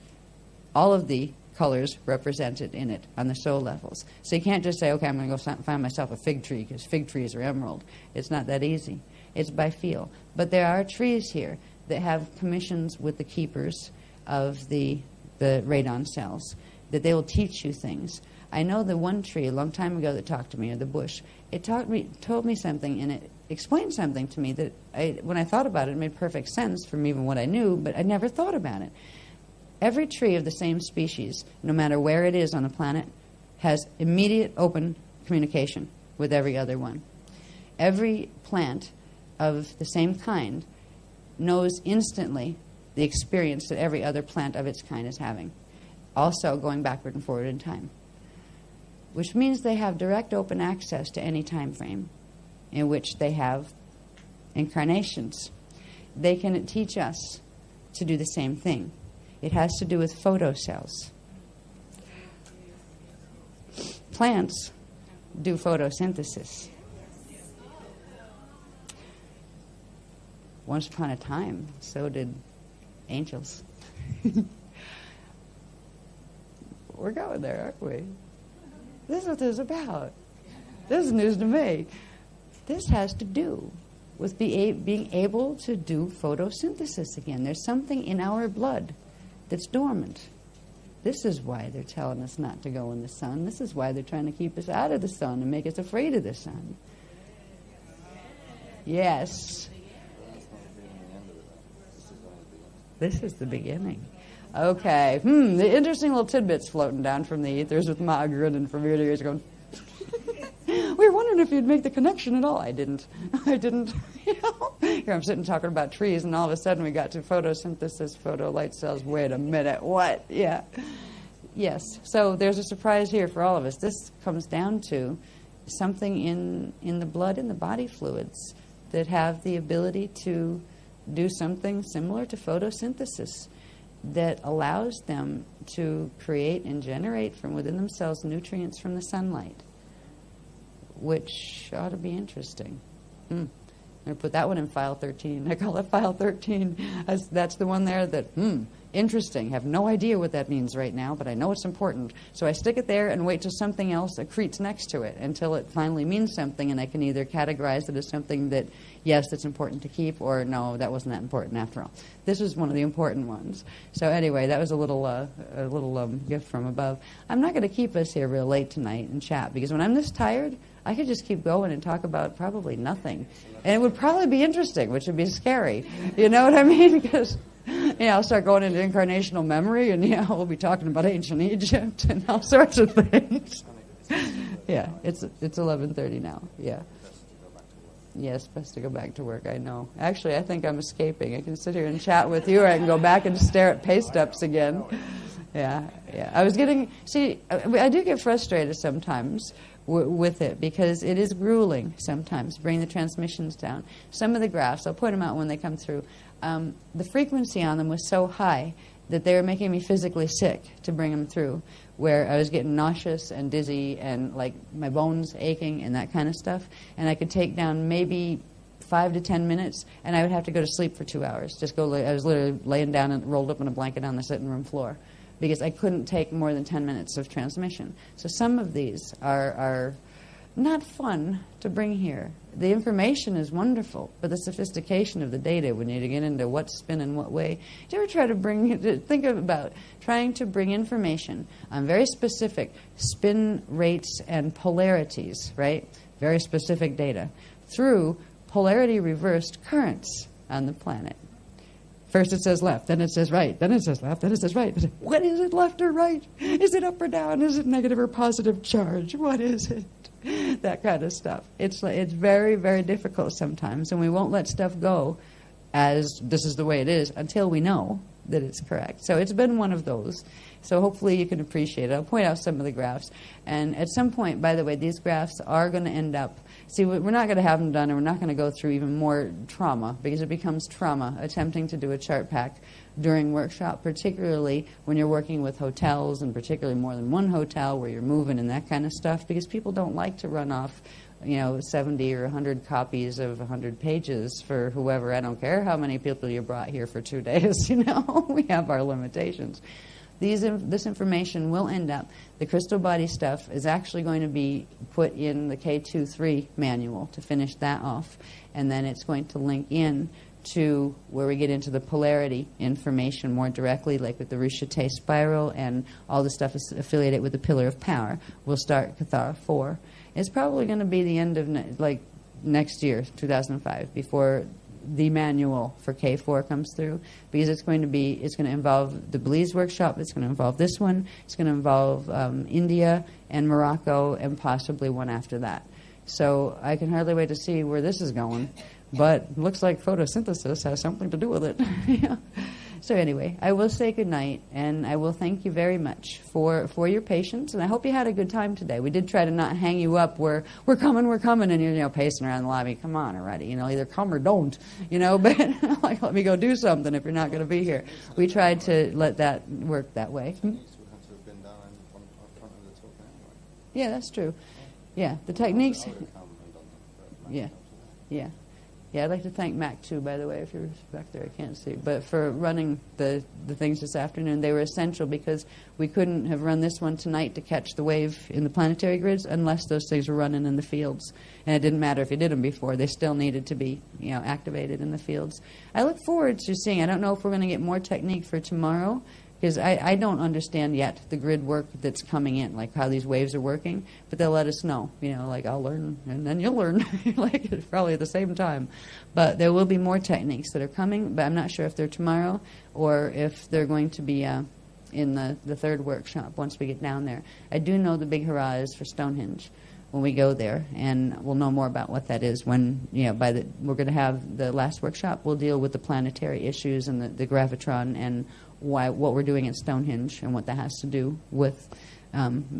all of the colors represented in it on the soul levels. So you can't just say, okay, I'm going to go find myself a fig tree because fig trees are emerald. It's not that easy. It's by feel. But there are trees here that have commissions with the keepers of the radon cells, that they will teach you things. I know the one tree a long time ago that talked to me, or the bush, it told me something, and it explained something to me that when I thought about it, it made perfect sense from even what I knew, but I never thought about it. Every tree of the same species, no matter where it is on the planet, has immediate open communication with every other one. Every plant of the same kind knows instantly the experience that every other plant of its kind is having, also going backward and forward in time, which means they have direct open access to any time frame in which they have incarnations. They can teach us to do the same thing. It has to do with photocells. Plants do photosynthesis. Once upon a time, so did angels. We're going there, aren't we? This is what this is about. This is news to me. This has to do with being able to do photosynthesis again. There's something in our blood that's dormant. This is why they're telling us not to go in the sun. This is why they're trying to keep us out of the sun and make us afraid of the sun. Yes. This is the beginning. Okay. The interesting little tidbits floating down from the ethers with Ma grinning from ear to ear going, we were wondering if you'd make the connection at all. I didn't. Here I'm sitting talking about trees, and all of a sudden we got to photosynthesis, photolight cells. Wait a minute. What? Yeah. Yes. So there's a surprise here for all of us. This comes down to something in the blood, in the body fluids, that have the ability to do something similar to photosynthesis that allows them to create and generate from within themselves nutrients from the sunlight, which ought to be interesting. I'm going to put that one in file 13. I call it file 13. That's the one there that, interesting. Have no idea what that means right now, but I know it's important. So I stick it there and wait till something else accretes next to it until it finally means something, and I can either categorize it as something that, yes, that's important to keep, or no, that wasn't that important after all. This was one of the important ones. So anyway, that was a little gift from above. I'm not going to keep us here real late tonight and chat, because when I'm this tired, I could just keep going and talk about probably nothing. And it would probably be interesting, which would be scary. You know what I mean? Because I'll start going into incarnational memory, and we'll be talking about ancient Egypt and all sorts of things. Yeah, it's 11:30 now. Yeah. Yes, best to go back to work, I know. Actually, I think I'm escaping. I can sit here and chat with you, or I can go back and stare at pay-stubs again. Yeah. I do get frustrated sometimes with it, because it is grueling sometimes, bring the transmissions down. Some of the graphs, I'll point them out when they come through, the frequency on them was so high that they were making me physically sick to bring them through, where I was getting nauseous and dizzy and like my bones aching and that kind of stuff, and I could take down maybe 5 to 10 minutes, and I would have to go to sleep for 2 hours. I was literally laying down and rolled up in a blanket on the sitting room floor because I couldn't take more than 10 minutes of transmission. So some of these are not fun to bring here. The information is wonderful, but the sophistication of the data, we need to get into what spin and what way. Do you ever try to think about trying to bring information on very specific spin rates and polarities, right? Very specific data, through polarity reversed currents on the planet. First it says left, then it says right, then it says left, then it says right. What is it, left or right? Is it up or down? Is it negative or positive charge? What is it? That kind of stuff. It's very, very difficult sometimes, and we won't let stuff go as this is the way it is until we know that it's correct. So it's been one of those. So hopefully you can appreciate it. I'll point out some of the graphs. And at some point, by the way, these graphs are going to end up, see, we're not going to have them done, and we're not going to go through even more trauma, because it becomes trauma attempting to do a chart pack during workshop, particularly when you're working with hotels, and particularly more than one hotel where you're moving and that kind of stuff, because people don't like to run off 70 or 100 copies of 100 pages for whoever. I don't care how many people you brought here for 2 days, we have our limitations. This information will end up, the crystal body stuff is actually going to be put in the K23 manual to finish that off, and then it's going to link in to where we get into the polarity information more directly, like with the Rishite spiral and all the stuff is affiliated with the pillar of power. We'll start Cathara 4. It's probably going to be the end of next year, 2005, before the manual for K4 comes through, because it's going to involve the Belize workshop, it's going to involve this one, it's going to involve India and Morocco and possibly one after that. So I can hardly wait to see where this is going, but looks like photosynthesis has something to do with it. Yeah. So anyway, I will say good night, and I will thank you very much for your patience, and I hope you had a good time today. We did try to not hang you up where we're coming, and you're pacing around the lobby. Come on already, either come or don't, but let me go do something if you're not going to be here. We tried to let that work that way. Yeah, that's true. Yeah, the techniques. Yeah. Yeah, I'd like to thank Mac, too, by the way, if you're back there, I can't see. But for running the things this afternoon, they were essential because we couldn't have run this one tonight to catch the wave in the planetary grids unless those things were running in the fields. And it didn't matter if you did them before. They still needed to be, activated in the fields. I look forward to seeing. I don't know if we're going to get more technique for tomorrow, because I don't understand yet the grid work that's coming in, like how these waves are working, but they'll let us know, I'll learn, and then you'll learn, probably at the same time. But there will be more techniques that are coming, but I'm not sure if they're tomorrow or if they're going to be in the third workshop once we get down there. I do know the big hurrah is for Stonehenge when we go there, and we'll know more about what that is when, we're going to have the last workshop. We'll deal with the planetary issues and the gravitron and what we're doing at Stonehenge and what that has to do with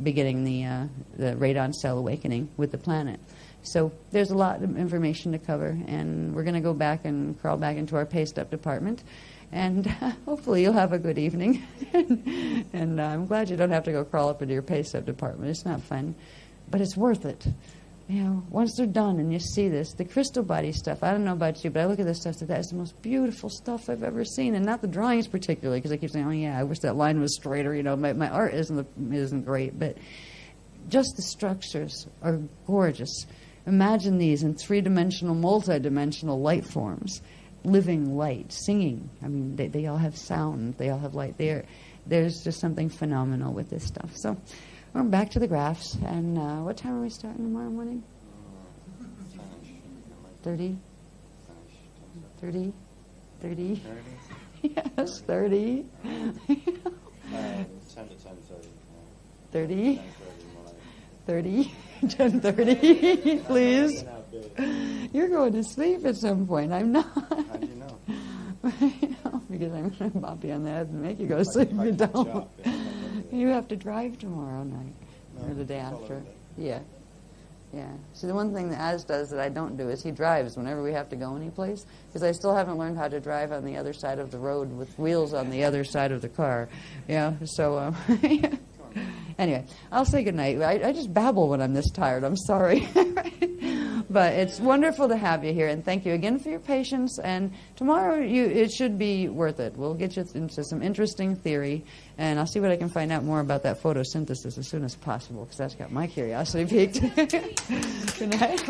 beginning the radon cell awakening with the planet. So there's a lot of information to cover, and we're going to go back and crawl back into our paste up department, and hopefully you'll have a good evening. And I'm glad you don't have to go crawl up into your paste up department. It's not fun, but it's worth it. Once they're done and you see this, the crystal body stuff, I don't know about you, but I look at this stuff, that is the most beautiful stuff I've ever seen, and not the drawings particularly, because I keep saying, oh yeah, I wish that line was straighter, my art isn't great, but just the structures are gorgeous. Imagine these in three-dimensional, multi-dimensional light forms, living light, singing. I mean, they all have sound, they all have light. There's just something phenomenal with this stuff. So we're back to the graphs, and what time are we starting tomorrow morning? 30? 30? 30? Yes, 30. 10 to 10:30. 30? 30? 10:30, please. You're going to sleep at some point. I'm not. How do you know? Because I'm going to bop you on the head and make you go to sleep if you don't. You have to drive tomorrow night or the day after. Yeah. So the one thing that Az does that I don't do is he drives whenever we have to go anyplace, because I still haven't learned how to drive on the other side of the road with wheels on the other side of the car. Yeah. So anyway, I'll say goodnight. I just babble when I'm this tired. I'm sorry. But it's wonderful to have you here, and thank you again for your patience. And tomorrow, it should be worth it. We'll get you into some interesting theory, and I'll see what I can find out more about that photosynthesis as soon as possible, because that's got my curiosity piqued. Good night.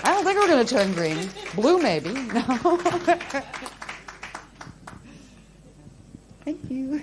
I don't think we're going to turn green. Blue, maybe. No. Thank you.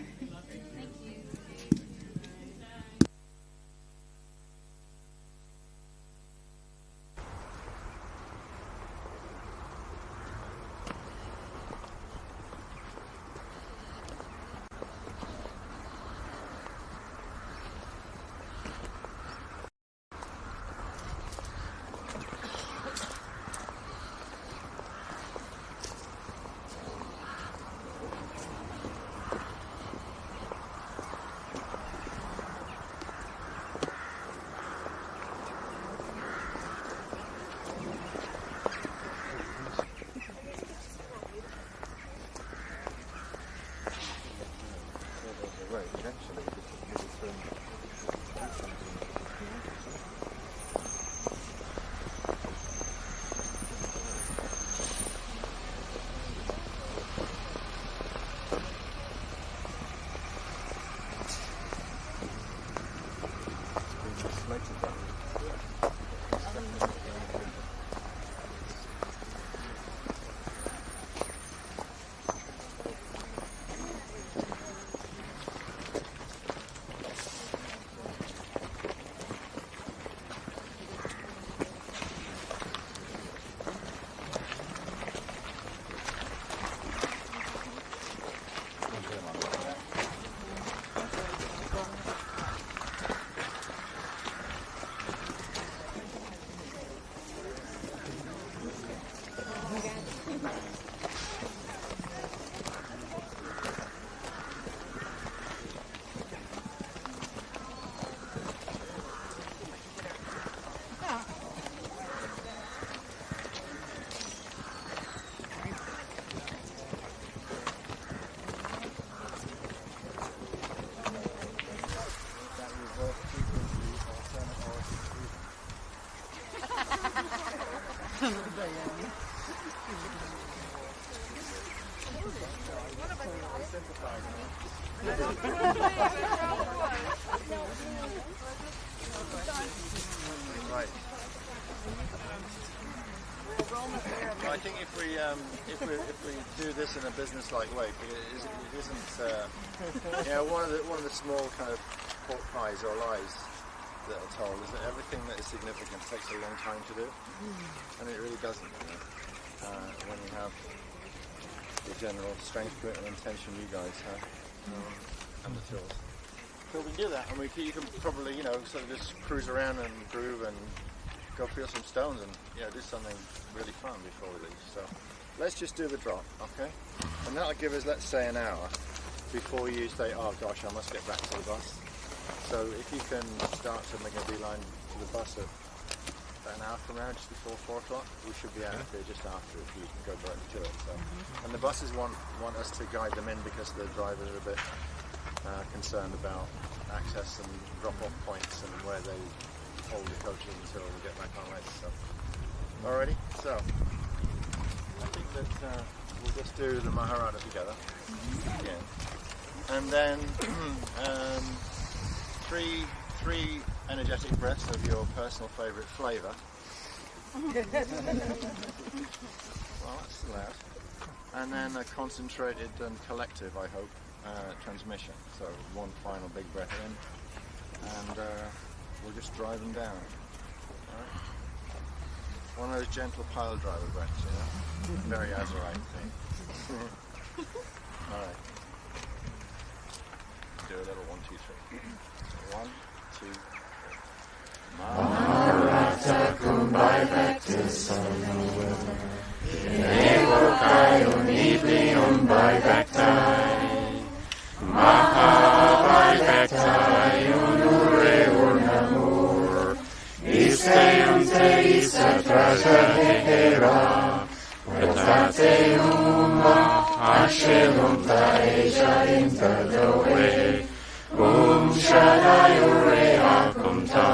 Right. I think if we do this in a business-like way, it isn't one of the small kind of pork pies or lies that are told is that everything that is significant takes a long time to do, and it really doesn't. When you have the general strength, grit, and intention you guys have, and the tools. So we can do that, and you can probably sort of just cruise around and groove and go feel some stones and do something really fun before we leave. So let's just do the drop, okay? And that'll give us, let's say, an hour before you say, oh gosh, I must get back to the bus. So if you can start to make a beeline to the bus at about an hour from now, just before 4 o'clock, we should be out of here just after if you can go directly to it. So, and the buses want us to guide them in because the drivers are a bit concerned about access and drop-off points and where they hold the coaches until we get back on later. So, alrighty, so I think that we'll just do the Maharada together again, and then three energetic breaths of your personal favourite flavour. Well, that's allowed. And then a concentrated and collective, I hope, transmission. So one final big breath in, and we'll just drive them down. All right? One of those gentle pile driver breaths, very Azurite thing. All right. Do a little 1, 2, 3. 1, 2, 3. Maharata kumbai vecta sonowil. Evo kayo nibli umbai vectai. Mahabai vectai unure urnamur. Isteum te isa traja hehera. Vetate umma ashelum ta eja inta doe. Shaddai Ure Akum Tan.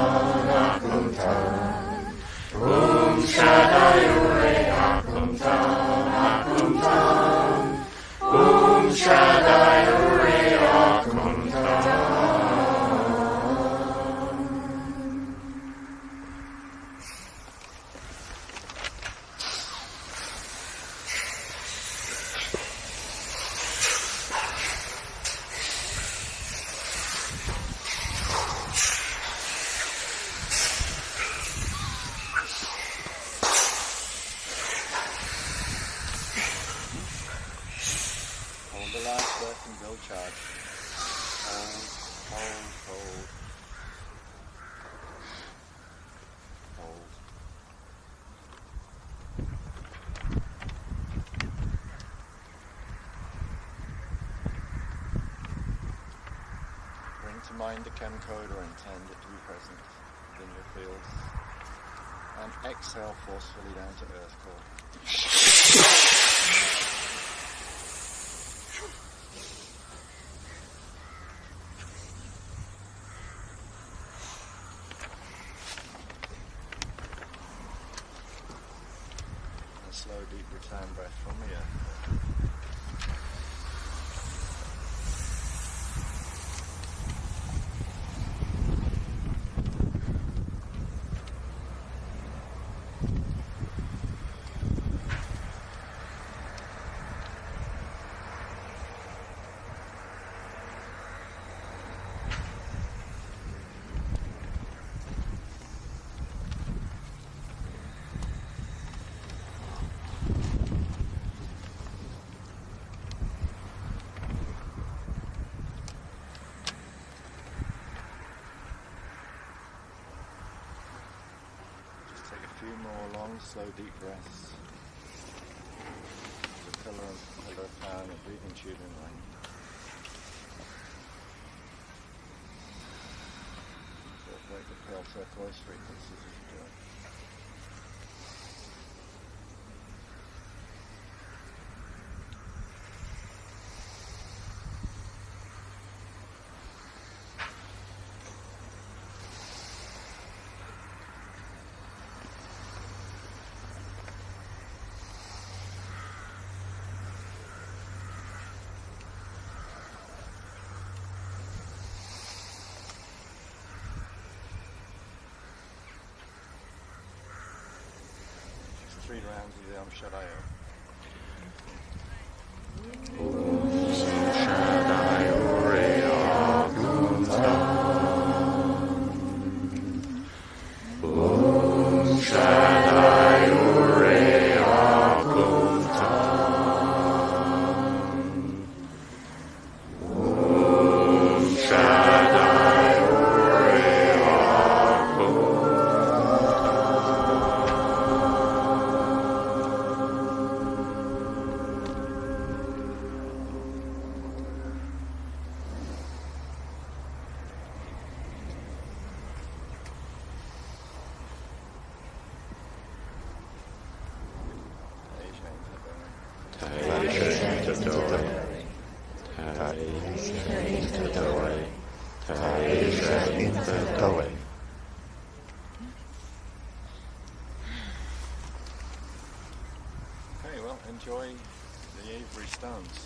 last breath and build charge. Hold. Bring to mind the chem code or intend it to be present within your fields. And exhale forcefully down to earth core. A slow, deep return breath from the earth core. Slow, deep breaths. There's a pillar of power and a breathing tube in line. Incorporate the pale turquoise frequencies as you do it. Three rounds of the Om Shaddai. Enjoy the Avery stones.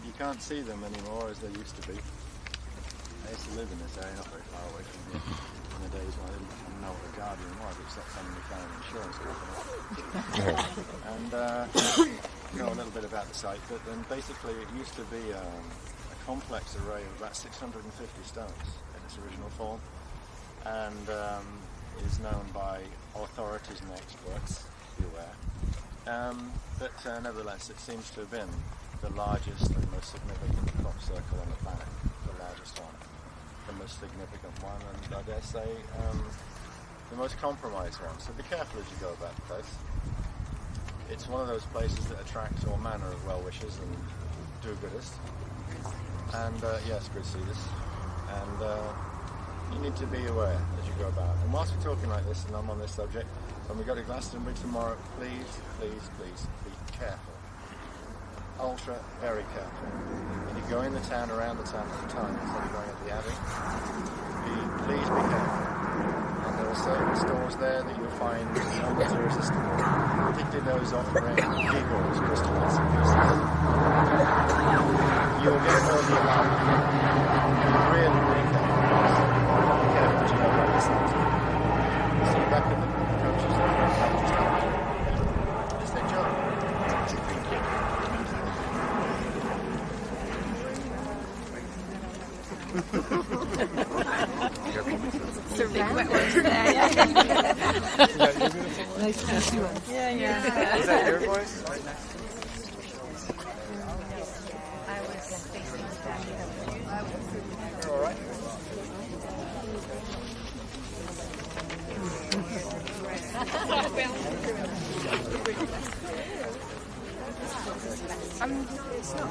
You can't see them anymore as they used to be. I used to live in this area, not very far away from here, in the days when I didn't even know what a guardian was, except suddenly found an insurance company. And you know a little bit about the site, but then basically it used to be a complex array of about 650 stones in its original form, and is known by authorities and experts, be aware. But nevertheless, it seems to have been the largest and most significant crop circle on the planet, the largest one, the most significant one, and I dare say the most compromised one. So be careful as you go about the place. It's one of those places that attracts all manner of well-wishers and do-gooders. And yes, good seeders. And you need to be aware as you go about. And whilst we're talking like this, and I'm on this subject, when we go to Glastonbury tomorrow, please, please, please be careful. Ultra, very careful. When you go in the town, around the town at the time, instead of going at the Abbey, please be careful. And there are certain stores there that you'll find almost irresistible, particularly those offering Igor's crystallizing pieces. You'll get more the alarm. Really, really careful. Be careful that you don't like this thing. See back in the coaches there. Just enjoy. Nice to meet you. Yeah. Is that your voice? It's not.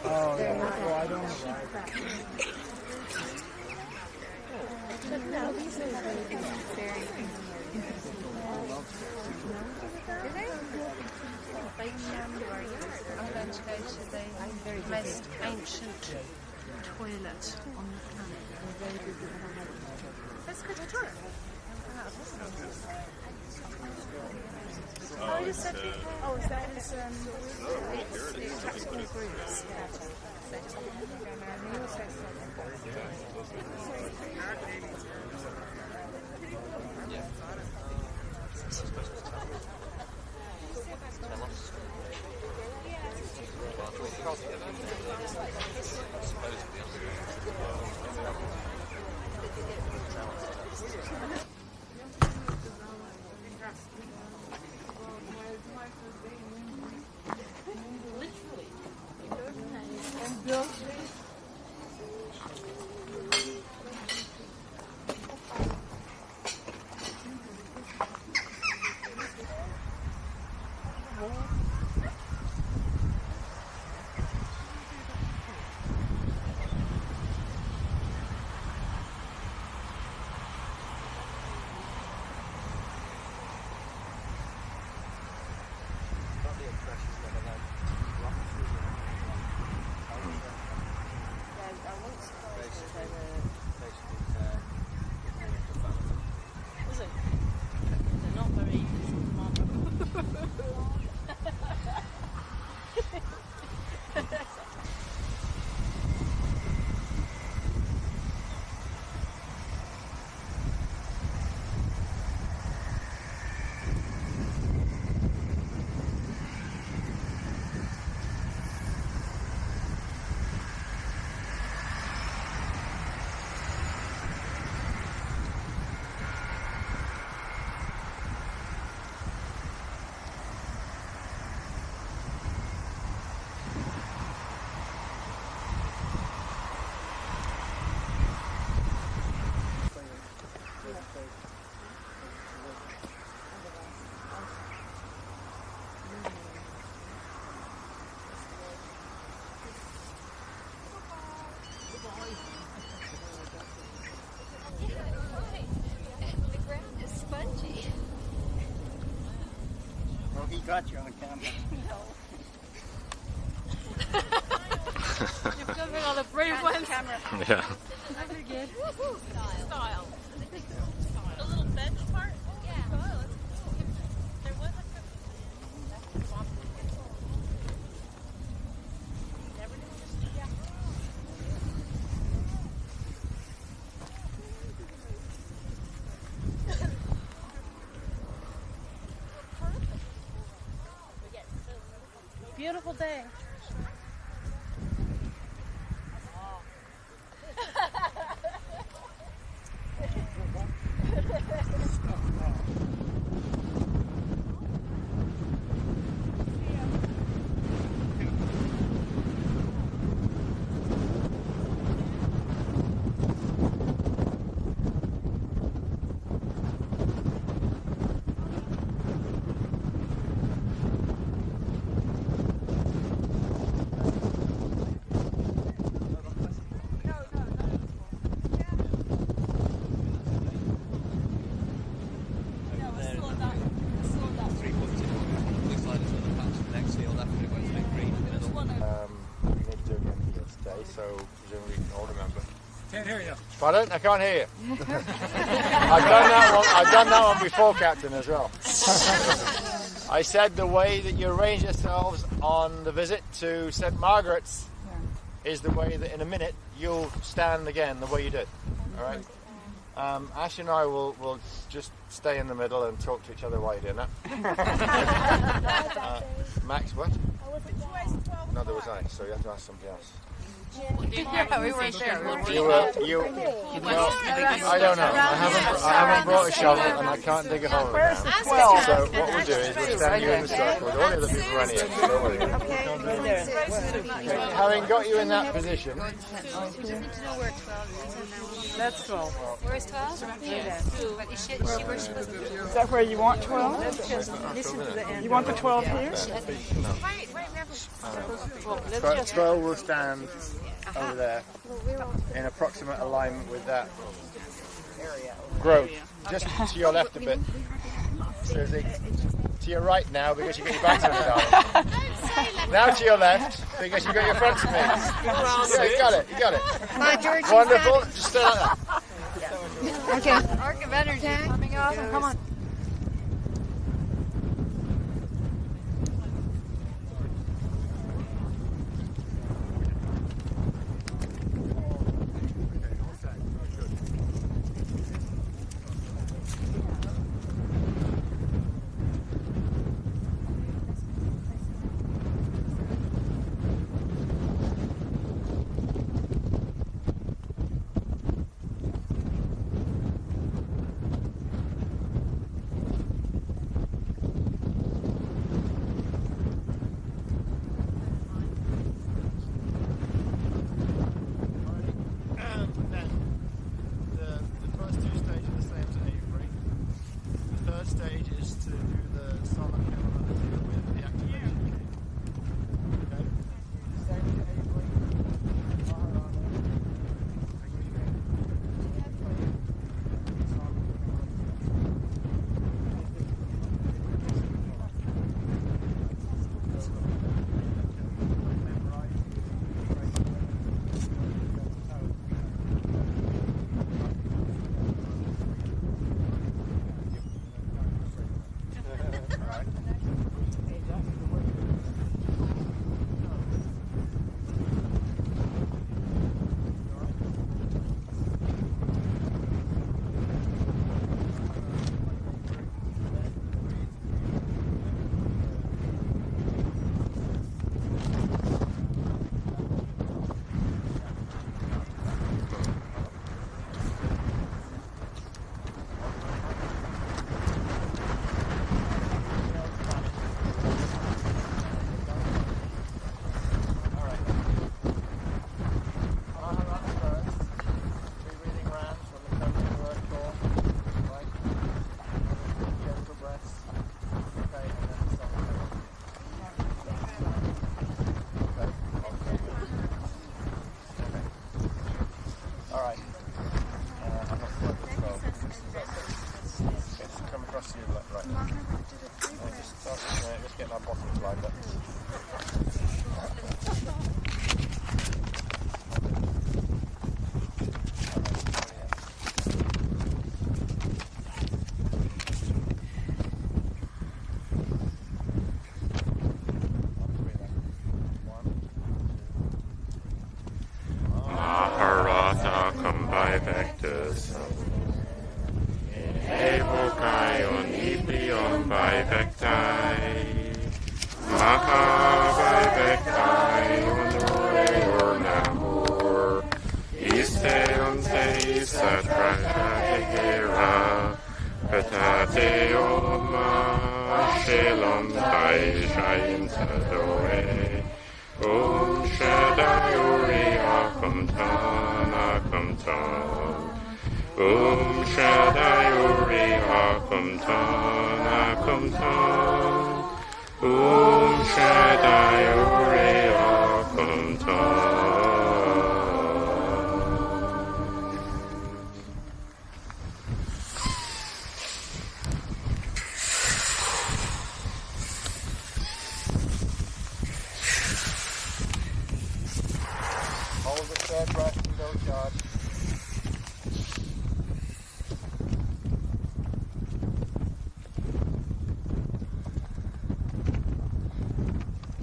Oh, yeah. Well, I don't. No, these are very I'm going to go to the most ancient toilet on the planet. Let's go to the toilet. Oh, you said oh, is that his it's all groups. He got you on camera. You've done all the brave ones. Yeah. Very good. Style. A little bench part? Yeah. Oh, that's cool. There was beautiful day. We need to do again for this day, so presumably you can all remember. Can't hear you. Pardon? I can't hear you. I've done that one before, Captain, as well. I said the way that you arrange yourselves on the visit to St. Margaret's is the way that in a minute you'll stand again the way you did. All right? Ash and I will just stay in the middle and talk to each other while you're doing that. Max, what? No, there was I, so you have to ask somebody else. Yeah, we weren't there. You I don't know. I haven't brought a shovel and I can't dig a hole now. So what we'll do is we'll stand you in the circle with all the other people running in. So don't worry. Having got you in that position. That's 12. Where's 12? Is that where you want 12? You want the 12 here? But 12 will stand over there in approximate alignment with that growth. Just to your left a bit. Susie. To your right now because you've got your back to me, darling. Now to your left because you've got your front to me. Yeah, you got it, you got it. Wonderful. Just stay like that. Okay. Arc of energy coming off. Come on.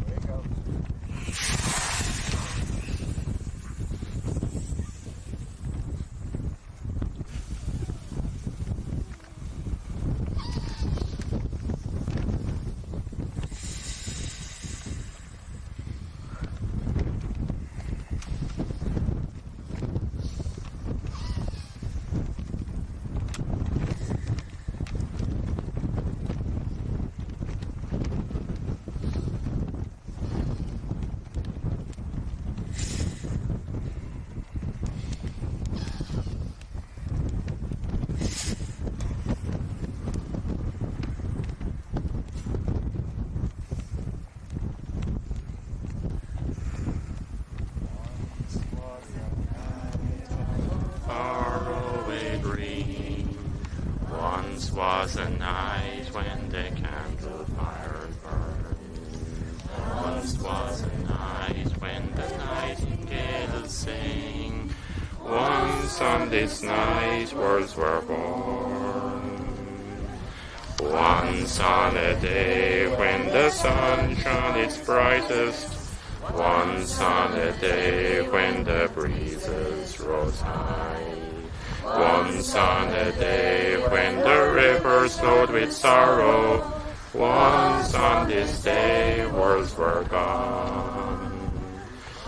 There you go. was a night when the candle fire burned. Once was a night when the nightingales sang. Once on this night worlds were born. Once on a day when the sun shone its brightest. Once on a day when the breezes rose high. Once on a day when the rivers flowed with sorrow. Once on this day worlds were gone.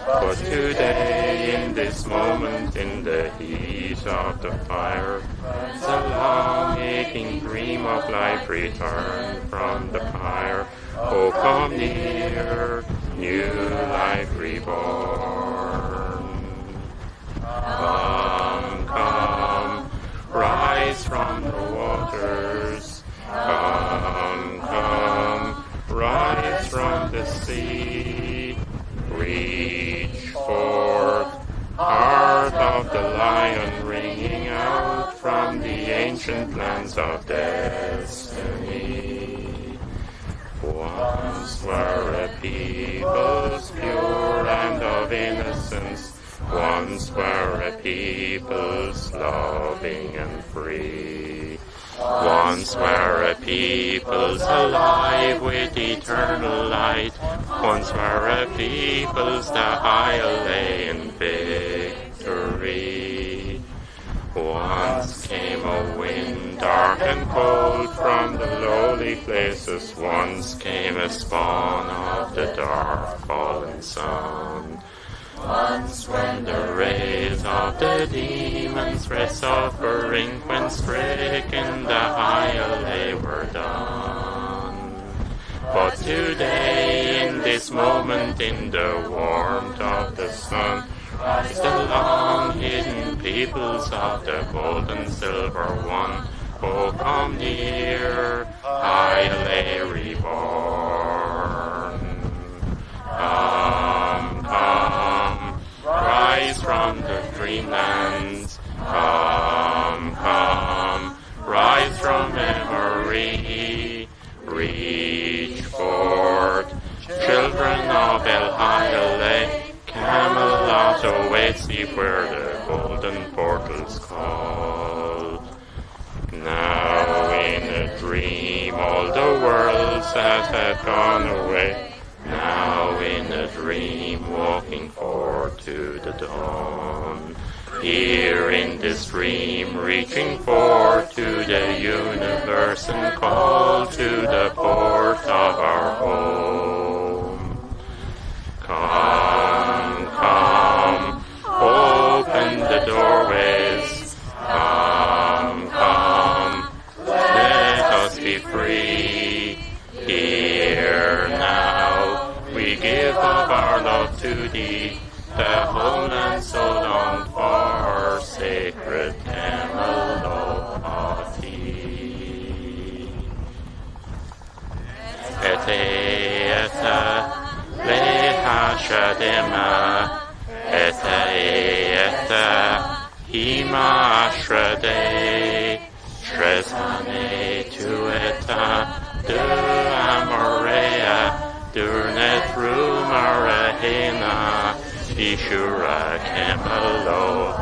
But today, in this moment, in the heat of the fire, the long aching dream of life returned from the pyre. Oh, come near, new life reborn. Come, come, rise from the waters. Come, come, rise from the sea. Reach forth, heart of the lion ringing out from the ancient lands of destiny. Once were a peoples pure and of innocence. Once were a peoples loving and free. Once were a peoples alive with eternal light. Once were a peoples that I'll lay in victory. Once came a wind dark and cold from the lowly places. Once came a spawn of the dark fallen sun. Once when the rays of the demons were suffering, when stricken the high were done. But today, in this moment, in the warmth of the sun, rise the long hidden peoples of the gold and silver one. Oh, come near, Haile reborn. Come, come, rise from the dreamlands. Come, come, rise from memory. Reach forth, children of El Haile. Camelot awaits thee where the golden portals call. Now in a dream all the worlds that had gone away. Now in a dream walking forth to the dawn. Here in this dream reaching forth to the universe and call to the port of our home. Come, come, open the doorways. Come, come, let us be free. Here now we give of our love to thee, the homeland so long for, sacred Camelot. Eta lehashadema, eta hima ashrade, shrezane tueta de amorea, durnet rumarahena, ishura Camelot.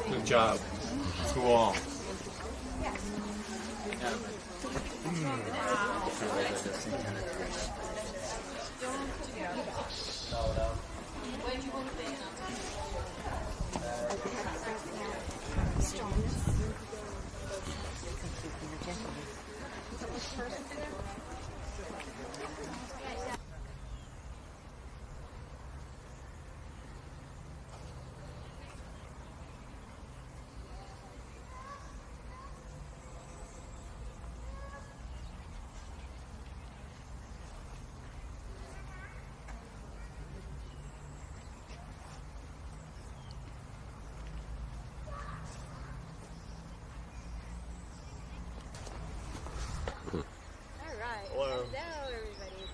Good job to all. All right. Hello. Hello, everybody.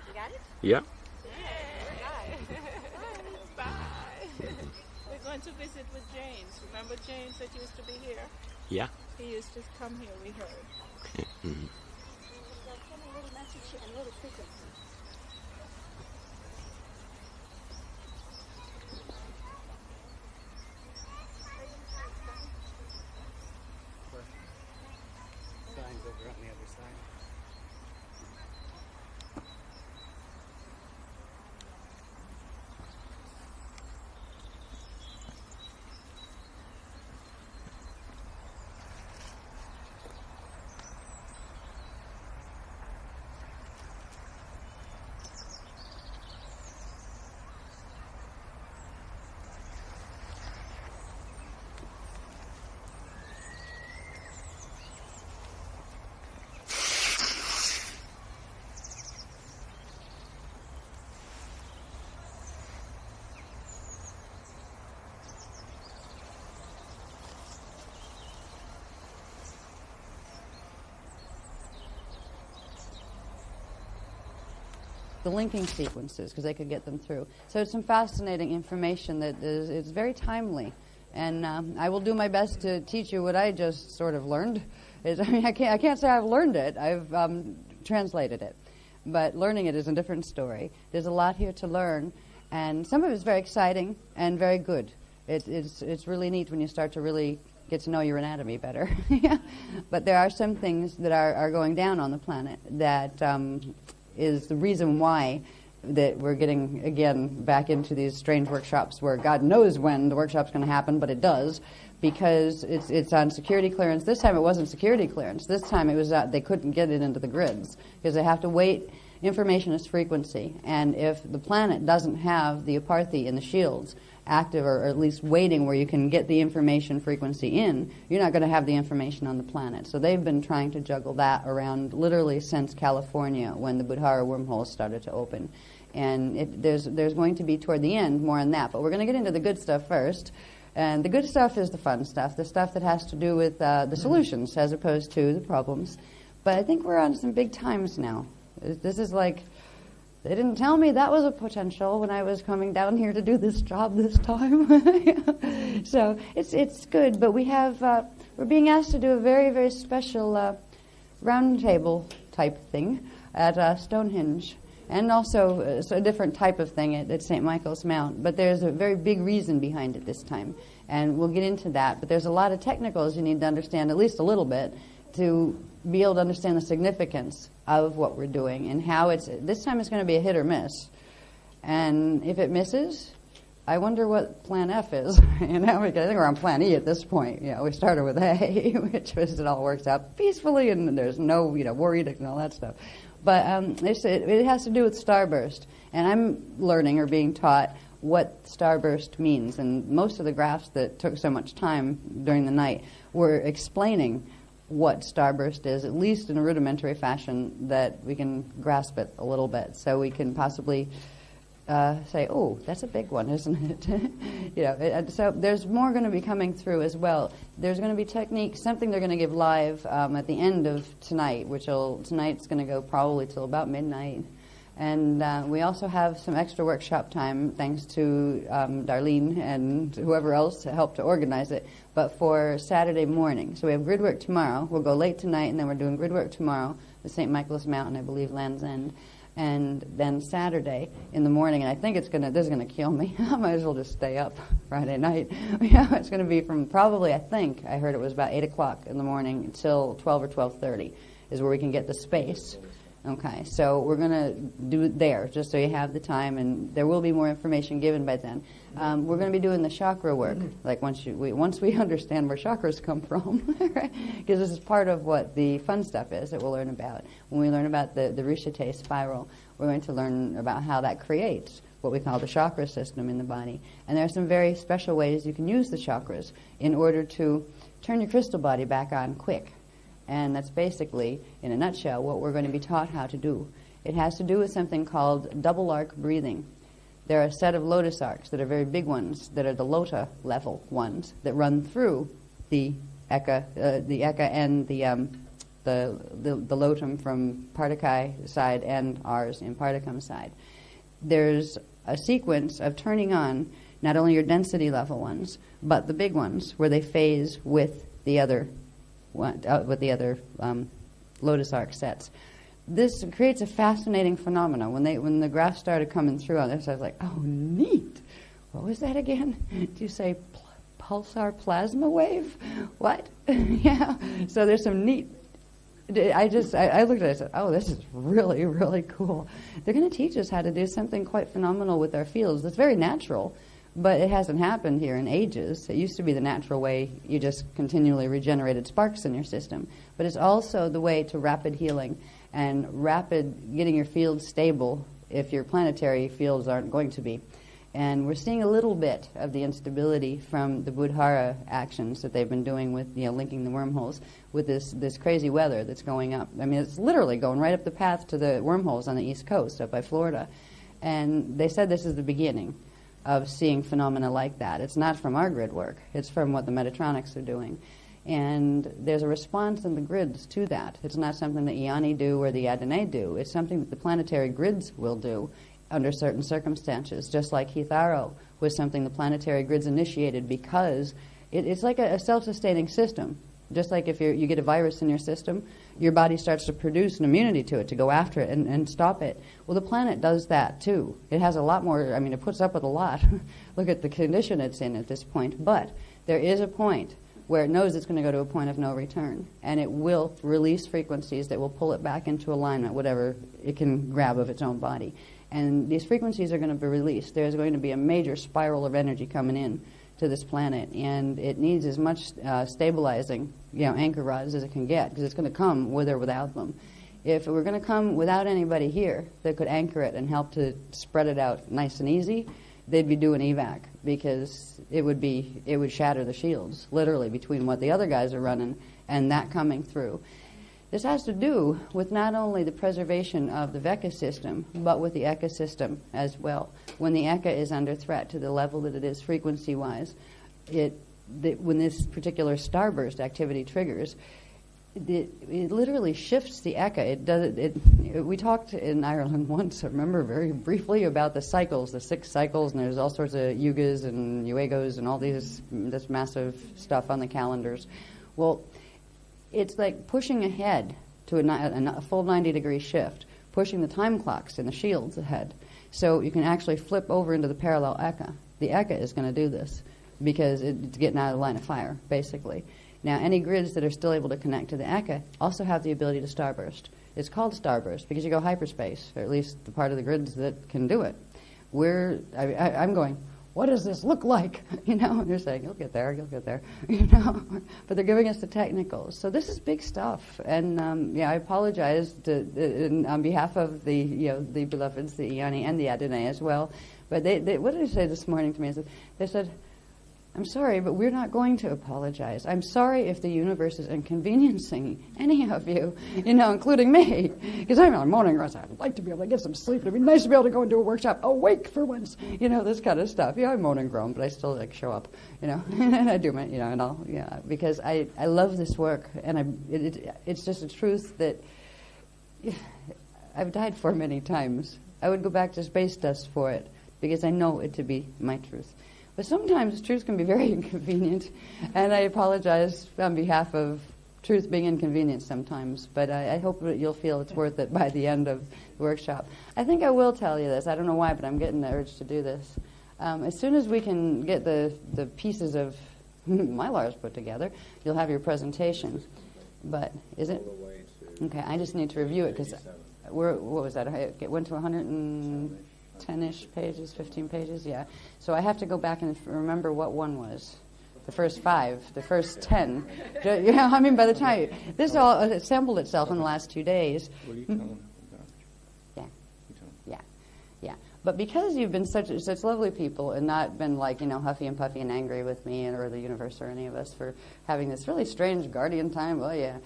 You got it? Yeah. Bye. We're going to visit with James. Remember James that used to be here? Yeah. He used to come here, we heard. Signs over on the other side. The linking sequences, because they could get them through. So it's some fascinating information that is it's very timely. And I will do my best to teach you what I just sort of learned. I can't say I've learned it. I've translated it. But learning it is a different story. There's a lot here to learn. And some of it is very exciting and very good. It's really neat when you start to really get to know your anatomy better. But there are some things that are going down on the planet that is the reason why that we're getting, again, back into these strange workshops where God knows when the workshop's going to happen, but it does, because it's on security clearance. This time it wasn't security clearance. This time it was they couldn't get it into the grids because they have to wait. Information is frequency, and if the planet doesn't have the apartheid in the shields active, or at least waiting where you can get the information frequency in, you're not going to have the information on the planet. So they've been trying to juggle that around literally since California, when the Budhara wormholes started to open. And there's going to be, toward the end, more on that. But we're going to get into the good stuff first. And the good stuff is the fun stuff, the stuff that has to do with the solutions as opposed to the problems. But I think we're on some big times now. This is like, they didn't tell me that was a potential when I was coming down here to do this job this time. So it's good, but we're being asked to do a very, very special roundtable type thing at Stonehenge, and also a different type of thing at St. Michael's Mount. But there's a very big reason behind it this time, and we'll get into that. But there's a lot of technicals you need to understand, at least a little bit, to be able to understand the significance of what we're doing and how this time it's going to be a hit or miss. And if it misses, I wonder what plan F is. Because I think we're on plan E at this point. We started with A, which was it all works out peacefully and there's no worried and all that stuff. But it has to do with starburst. And I'm learning or being taught what starburst means. And most of the graphs that took so much time during the night were explaining what starburst is, at least in a rudimentary fashion that we can grasp it a little bit. So we can possibly say, oh, that's a big one, isn't it? So there's more going to be coming through as well. There's going to be techniques, something they're going to give live at the end of tonight, tonight's going to go probably till about midnight. And we also have some extra workshop time, thanks to Darlene and whoever else helped to organize it, but for Saturday morning. So we have grid work tomorrow. We'll go late tonight, and then we're doing grid work tomorrow, the St. Michael's Mountain, I believe, Land's End. And then Saturday in the morning, and I think this is going to kill me. I might as well just stay up Friday night. It's going to be from probably, I heard it was about 8 o'clock in the morning until 12 or 12:30 is where we can get the space. Okay, so we're going to do it there, just so you have the time, and there will be more information given by then. We're going to be doing the chakra work, like once we understand where chakras come from, right? Because this is part of what the fun stuff is that we'll learn about. When we learn about the Rishite spiral, we're going to learn about how that creates what we call the chakra system in the body. And there are some very special ways you can use the chakras in order to turn your crystal body back on quick. And that's basically, in a nutshell, what we're going to be taught how to do. It has to do with something called double arc breathing. There are a set of lotus arcs that are very big ones, that are the lota level ones, that run through the eka and the lotum from Partakai side and ours in Partakam side. There's a sequence of turning on not only your density level ones, but the big ones, where they phase with the other lotus arc sets. This creates a fascinating phenomena. When the graphs started coming through on this, I was like, oh, neat. What was that again? Did you say pulsar plasma wave? What? Yeah. So there's some neat. I looked at it and said, oh, this is really, really cool. They're going to teach us how to do something quite phenomenal with our fields. That's very natural. But it hasn't happened here in ages. It used to be the natural way. You just continually regenerated sparks in your system. But it's also the way to rapid healing and rapid getting your fields stable if your planetary fields aren't going to be. And we're seeing a little bit of the instability from the Budhara actions that they've been doing with linking the wormholes with this crazy weather that's going up. I mean, it's literally going right up the path to the wormholes on the East Coast up by Florida. And they said this is the beginning of seeing phenomena like that. It's not from our grid work. It's from what the Metatronics are doing. And there's a response in the grids to that. It's not something that Iani do or the Adonai do. It's something that the planetary grids will do under certain circumstances, just like Hitharo was something the planetary grids initiated because it's like a self-sustaining system. Just like if you get a virus in your system, your body starts to produce an immunity to it, to go after it and stop it. Well, the planet does that too. It has a lot more, it puts up with a lot. Look at the condition it's in at this point. But there is a point where it knows it's going to go to a point of no return, and it will release frequencies that will pull it back into alignment, whatever it can grab of its own body. And these frequencies are going to be released. There's going to be a major spiral of energy coming in to this planet, and it needs as much stabilizing, anchor rods as it can get, because it's going to come with or without them. If it were going to come without anybody here that could anchor it and help to spread it out nice and easy, they'd be doing evac, because it would shatter the shields, literally, between what the other guys are running and that coming through. This has to do with not only the preservation of the Veka system, but with the Eka system as well. When the Eka is under threat to the level that it is frequency-wise, when this particular starburst activity triggers, it literally shifts the Eka. We talked in Ireland once, I remember very briefly, about the cycles, the 6 cycles, and there's all sorts of yugas and yuegos and all this massive stuff on the calendars. Well, it's like pushing ahead to a full 90-degree shift, pushing the time clocks and the shields ahead. So you can actually flip over into the parallel Eka. The Eka is going to do this because it's getting out of the line of fire, basically. Now, any grids that are still able to connect to the ECHA also have the ability to starburst. It's called starburst because you go hyperspace, or at least the part of the grids that can do it. I'm going, what does this look like? You know, and they're saying, you'll get there, you know. But they're giving us the technicals. So this is big stuff. And, I apologize on behalf of the beloveds, the Iani and the Adonai as well. But they what did they say this morning to me? They said, I'm sorry, but we're not going to apologize. I'm sorry if the universe is inconveniencing any of you, you know, including me. Because I'm a morning rest. I'd like to be able to get some sleep. It'd be nice to be able to go and do a workshop awake for once. You know, this kind of stuff. Yeah, I moan and groan, but I still show up, you know. And I do my, and I'll, because I love this work. And it's just a truth that I've died for many times. I would go back to space dust for it because I know it to be my truth. But sometimes truth can be very inconvenient, and I apologize on behalf of truth being inconvenient sometimes, but I hope that you'll feel it's worth it by the end of the workshop. I think I will tell you this. I don't know why, but I'm getting the urge to do this. As soon as we can get the pieces of Mylars put together, you'll have your presentation. But is it? Okay, I just need to review it because what was that? It went to 110-ish pages, 15 pages, yeah. So I have to go back and remember what one was. The first 5, the first 10. Yeah, I mean, by the time this all assembled itself in the last 2 days. Will you tell them? Yeah. But because you've been such lovely people and not been like, huffy and puffy and angry with me or the universe or any of us for having this really strange guardian time, well, yeah.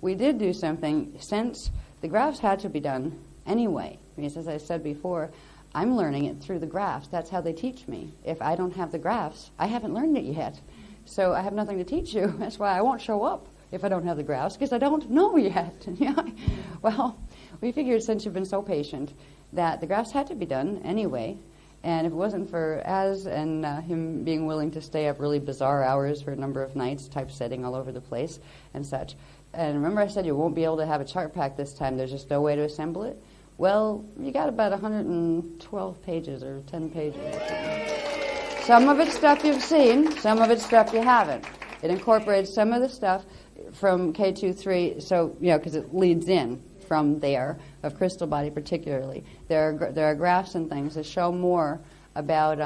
We did do something since the graphs had to be done anyway. Because as I said before, I'm learning it through the graphs. That's how they teach me. If I don't have the graphs, I haven't learned it yet. So I have nothing to teach you. That's why I won't show up if I don't have the graphs, because I don't know yet. Well, we figured since you've been so patient that the graphs had to be done anyway. And if it wasn't for Az and him being willing to stay up really bizarre hours for a number of nights, typesetting all over the place and such. And remember I said you won't be able to have a chart pack this time. There's just no way to assemble it. Well, you got about 112 pages or 10 pages. Some of it's stuff you've seen, some of it's stuff you haven't. It incorporates some of the stuff from K23, so, because it leads in from there, of crystal body particularly. There are graphs and things that show more about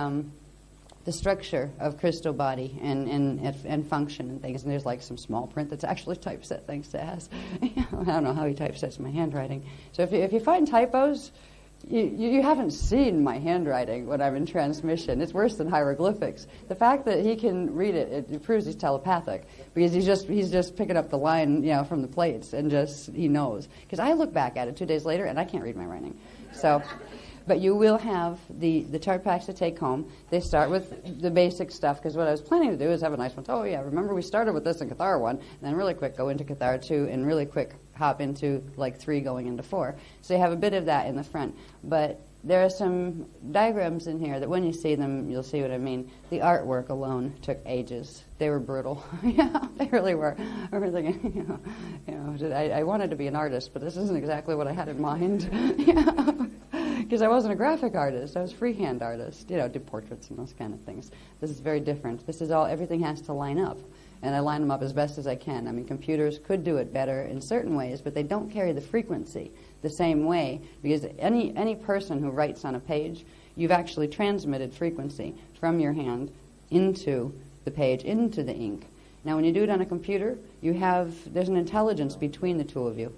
the structure of crystal body and function and things. And there's like some small print that's actually typeset thanks to Az. I don't know how he typesets my handwriting. So if you find typos, you haven't seen my handwriting when I'm in transmission. It's worse than hieroglyphics. The fact that he can read it proves he's telepathic, because he's just picking up the line, from the plates, and he knows. Because I look back at it 2 days later and I can't read my writing. So. But you will have the chart packs to take home. They start with the basic stuff, because what I was planning to do is have a nice one. Oh, yeah, remember we started with this in Cathar 1, and then really quick go into Cathar 2, and really quick hop into, 3 going into 4. So you have a bit of that in the front. But there are some diagrams in here that when you see them, you'll see what I mean. The artwork alone took ages. They were brutal. Yeah, they really were. I remember thinking, I wanted to be an artist, but this isn't exactly what I had in mind. Because I wasn't a graphic artist. I was a freehand artist. Did portraits and those kind of things. This is very different. This is everything has to line up. And I line them up as best as I can. I mean, computers could do it better in certain ways, but they don't carry the frequency the same way, because any person who writes on a page, you've actually transmitted frequency from your hand into the page, into the ink. Now, when you do it on a computer, there's an intelligence between the two of you.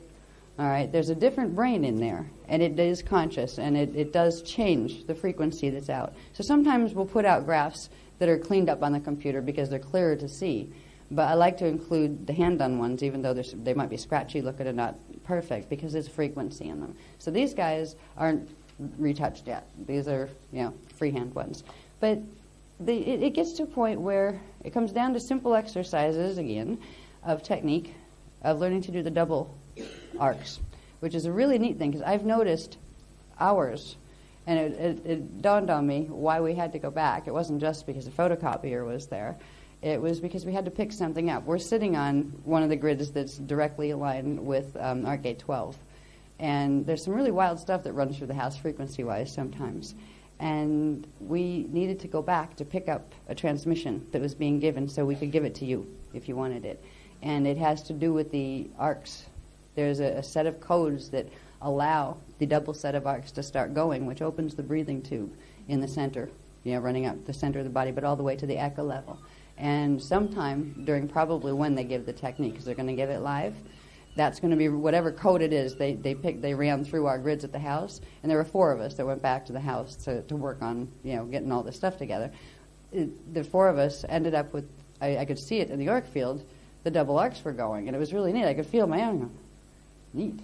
All right, there's a different brain in there, and it is conscious, and it does change the frequency that's out. So sometimes we'll put out graphs that are cleaned up on the computer because they're clearer to see. But I like to include the hand-done ones, even though they might be scratchy looking and not perfect, because there's frequency in them. So these guys aren't retouched yet. These are, freehand ones. But it gets to a point where it comes down to simple exercises, again, of technique, of learning to do the double arcs, which is a really neat thing, because I've noticed hours, and it dawned on me why we had to go back. It wasn't just because the photocopier was there. It was because we had to pick something up. We're sitting on one of the grids that's directly aligned with ArcGate 12. And there's some really wild stuff that runs through the house frequency-wise sometimes. and we needed to go back to pick up a transmission that was being given so we could give it to you if you wanted it. And it has to do with the arcs. There's a set of codes that allow the double set of arcs to start going, which opens the breathing tube in the center, running up the center of the body, but all the way to the echo level. And sometime during probably when they give the technique, because they're going to give it live, that's going to be whatever code it is. They ran through our grids at the house, and there were 4 of us that went back to the house to work on getting all this stuff together. The 4 of us ended up with, I could see it in the arc field, the double arcs were going, and it was really neat. I could feel my own. Neat.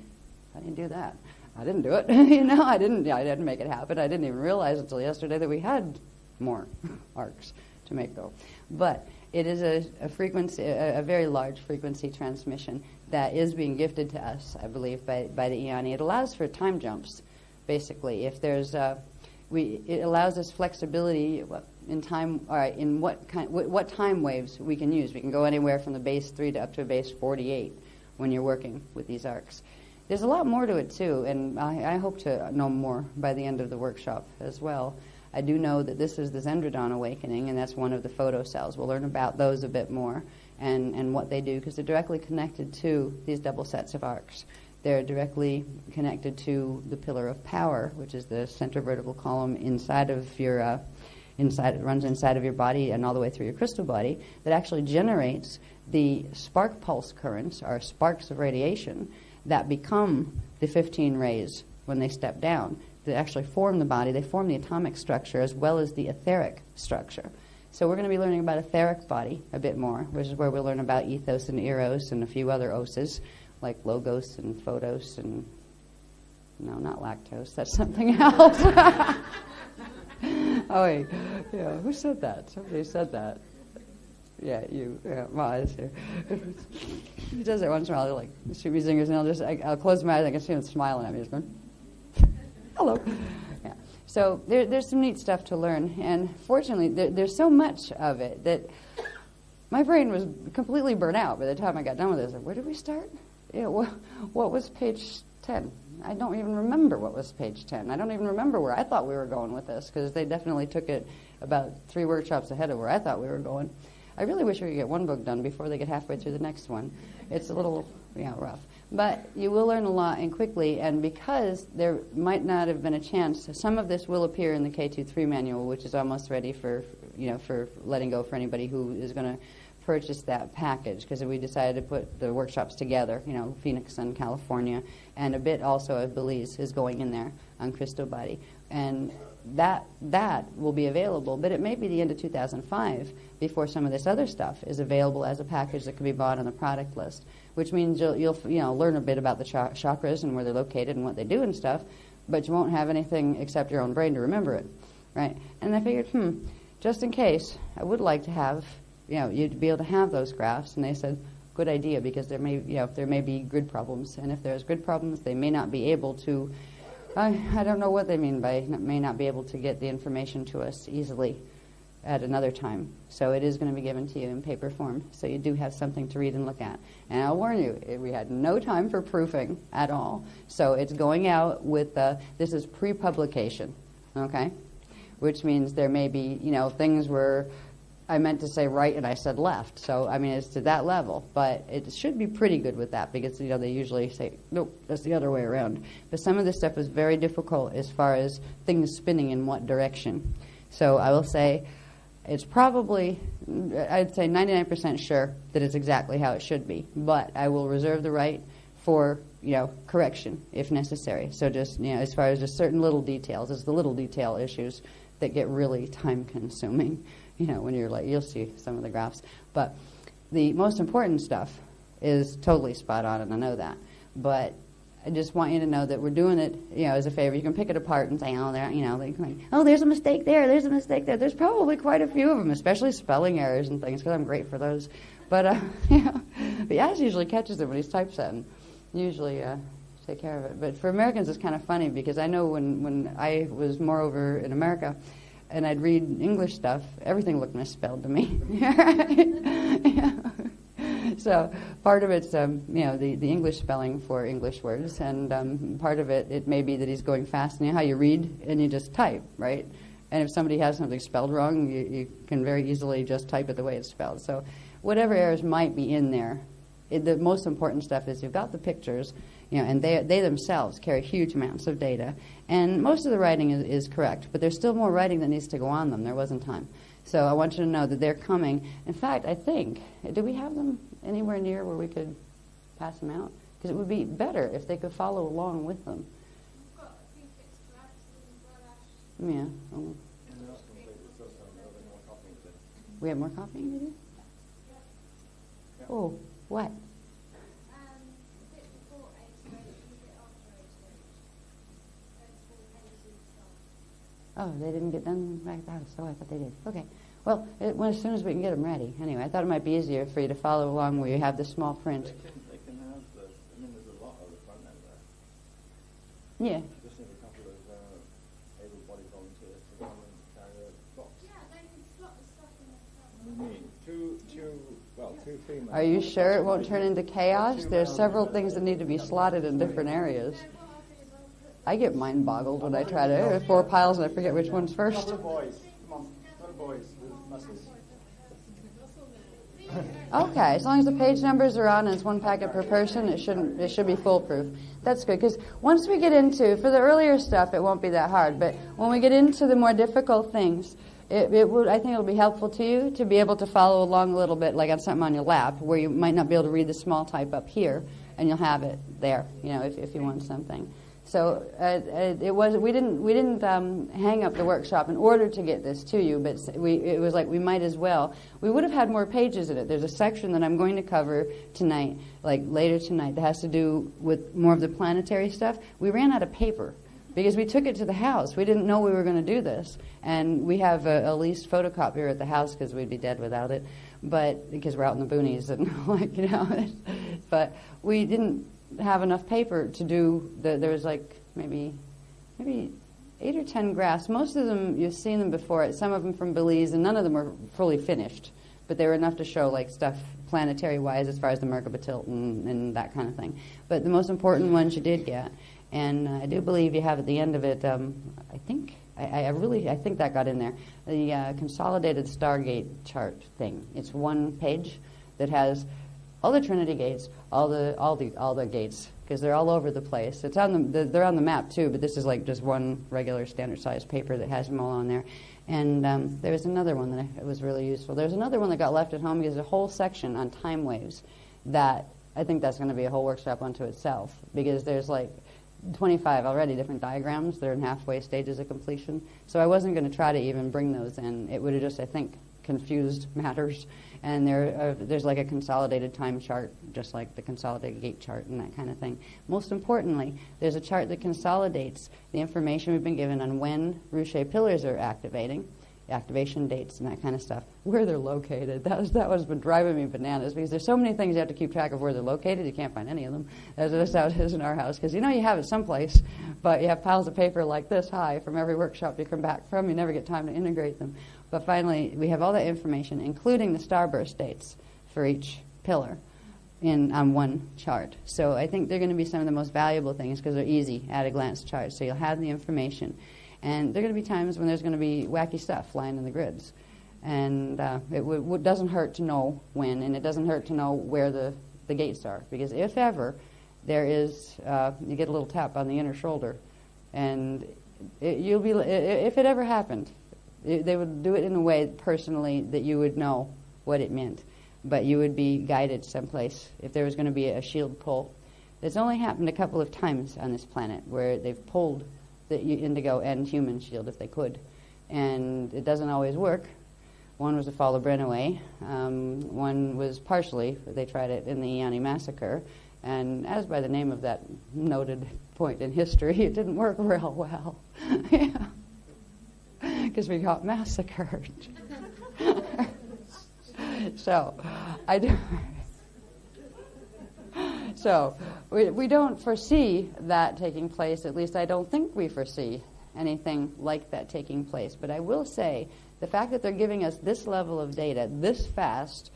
I didn't do that. I didn't do it. I didn't make it happen. I didn't even realize until yesterday that we had more arcs to make go. But it is a frequency, a very large frequency transmission that is being gifted to us, I believe, by the Eoni. It allows for time jumps, basically. If there's it allows us flexibility in time, or in what time waves we can use. We can go anywhere from the base 3 to up to a base 48 when you're working with these arcs. There's a lot more to it too, and I hope to know more by the end of the workshop as well. I do know that this is the zendradon awakening, and that's one of the photocells. We'll learn about those a bit more and what they do, because they're directly connected to these double sets of arcs. They're directly connected to the pillar of power, which is the center vertical column inside of your it runs inside of your body and all the way through your crystal body, that actually generates the spark pulse currents, or sparks of radiation, that become the 15 rays when they step down. They actually form the body. They form the atomic structure as well as the etheric structure. So we're going to be learning about etheric body a bit more, which is where we'll learn about ethos and eros and a few other oses, like logos and photos and, no, not lactose. That's something else. Oh, wait. Yeah, who said that? Somebody said that. Yeah, you. Yeah, Maz here. He does it once in a while. They're like, shoot me zingers, and I'll close my eyes and I can see him smiling at me. He's going, hello. Yeah. So there's some neat stuff to learn, and fortunately, there's so much of it that my brain was completely burnt out by the time I got done with it. I was like, where did we start? Yeah, what was page 10? I don't even remember what was page 10. I don't even remember where I thought we were going with this, because they definitely took it about 3 workshops ahead of where I thought we were going. I really wish we could get one book done before they get halfway through the next one. It's a little, rough. But you will learn a lot and quickly, and because there might not have been a chance, some of this will appear in the K23 manual, which is almost ready for letting go for anybody who is going to purchase that package, because we decided to put the workshops together, Phoenix and California, and a bit also of Belize is going in there on Crystal Body. And that will be available, but it may be the end of 2005 before some of this other stuff is available as a package that can be bought on the product list, which means you'll learn a bit about the chakras and where they're located and what they do and stuff, but you won't have anything except your own brain to remember it, right? And I figured, just in case, I would like to have, you'd be able to have those graphs, and they said, good idea, because there may be grid problems, and if there's grid problems, they may not be able to, I don't know what they mean by may not be able to get the information to us easily at another time. So it is going to be given to you in paper form, so you do have something to read and look at. And I'll warn you, we had no time for proofing at all. So it's going out with, this is pre-publication, okay? Which means there may be, things where I meant to say right and I said left. So, it's to that level. But it should be pretty good with that, because, they usually say, nope, that's the other way around. But some of this stuff is very difficult as far as things spinning in what direction. So I will say it's probably, I'd say 99% sure that it's exactly how it should be. But I will reserve the right for, correction if necessary. So just, as far as just certain little details, it's the little detail issues that get really time consuming. When you're like, you'll see some of the graphs. But the most important stuff is totally spot on, and I know that. But I just want you to know that we're doing it, as a favor. You can pick it apart and say, there's a mistake there, there's a mistake there. There's probably quite a few of them, especially spelling errors and things, because I'm great for those. But, but Yaz usually catches them when he's typesetting. Usually take care of it. But for Americans, it's kind of funny, because I know when I was more over in America, and I'd read English stuff, everything looked misspelled to me. So part of it's, the English spelling for English words, and part of it may be that he's going fast. And how you read and you just type, right? And if somebody has something spelled wrong, you can very easily just type it the way it's spelled. So whatever errors might be in there, the most important stuff is you've got the pictures, and they themselves carry huge amounts of data. And most of the writing is correct, but there's still more writing that needs to go on them. There wasn't time. So I want you to know that they're coming. In fact, I think, do we have them anywhere near where we could pass them out? Because it would be better if they could follow along with them. Yeah. Oh. We have more copying to do? Oh, what? Oh, they didn't get done right now, so I thought they did. Okay. Well, as soon as we can get them ready. Anyway, I thought it might be easier for you to follow along where you have the small print. They can have there's a lot of the front end there. Yeah. Just need a couple of able-bodied volunteers to go and carry a box. Yeah, they can slot the stuff in the front. I mean, two females. Are you sure it won't turn into chaos? There's several things that need to be slotted in different areas. I get mind boggled when I try to. There are 4 piles and I forget which one's first. Little boys. Come on, little boys with muscles. Okay, as long as the page numbers are on and it's 1 packet per person, it should be foolproof. That's good, because once we get into, for the earlier stuff, it won't be that hard, but when we get into the more difficult things, I think it'll be helpful to you to be able to follow along a little bit, like on something on your lap, where you might not be able to read the small type up here, and you'll have it there, if you want something. So we didn't hang up the workshop in order to get this to you, but it was like we might as well. We would have had more pages in it. There's a section that I'm going to cover tonight, like later tonight, that has to do with more of the planetary stuff. We ran out of paper because we took it to the house. We didn't know we were going to do this, and we have a leased photocopier at the house because we'd be dead without it, but because we're out in the boonies and but we didn't have enough paper to do there was maybe 8 or 10 graphs. Most of them you've seen them before, some of them from Belize, and none of them were fully finished, but they were enough to show stuff planetary wise as far as the Merkaba tilt and that kind of thing. But the most important ones you did get, and I do believe you have at the end of it, I think that got in there, the consolidated Stargate chart thing. It's 1 page that has all the Trinity gates, all the gates, because they're all over the place. It's on they're on the map too, but this is just 1 regular standard size paper that has them all on there. And there was another one that was really useful. There's another one that got left at home because there's a whole section on time waves that I think that's going to be a whole workshop unto itself, because there's 25 already different diagrams. They're in halfway stages of completion. So I wasn't going to try to even bring those in. It would have just, I think, confused matters. And there's a consolidated time chart, just like the consolidated gate chart and that kind of thing. Most importantly, there's a chart that consolidates the information we've been given on when Rouchet pillars are activating, activation dates and that kind of stuff, where they're located. That was been driving me bananas, because there's so many things you have to keep track of where they're located. You can't find any of them. That's how it is in our house, because you have it someplace, but you have piles of paper like this high from every workshop you come back from. You never get time to integrate them. But finally, we have all that information, including the starburst dates for each pillar on 1 chart. So I think they're going to be some of the most valuable things because they're easy at-a-glance charts. So you'll have the information. And there are going to be times when there's going to be wacky stuff flying in the grids. And it doesn't hurt to know when, and it doesn't hurt to know where the gates are. Because if ever there is, you get a little tap on the inner shoulder, and if it ever happened, they would do it in a way personally that you would know what it meant, but you would be guided someplace if there was going to be a shield pull. It's only happened a couple of times on this planet where they've pulled the indigo and human shield if they could, and it doesn't always work. One was the fall of Brennaway. One was partially, they tried it in the Iani massacre, and as by the name of that noted point in history, it didn't work real well. Yeah. Because we got massacred. So we don't foresee that taking place. At least I don't think we foresee anything like that taking place. But I will say the fact that they're giving us this level of data this fast,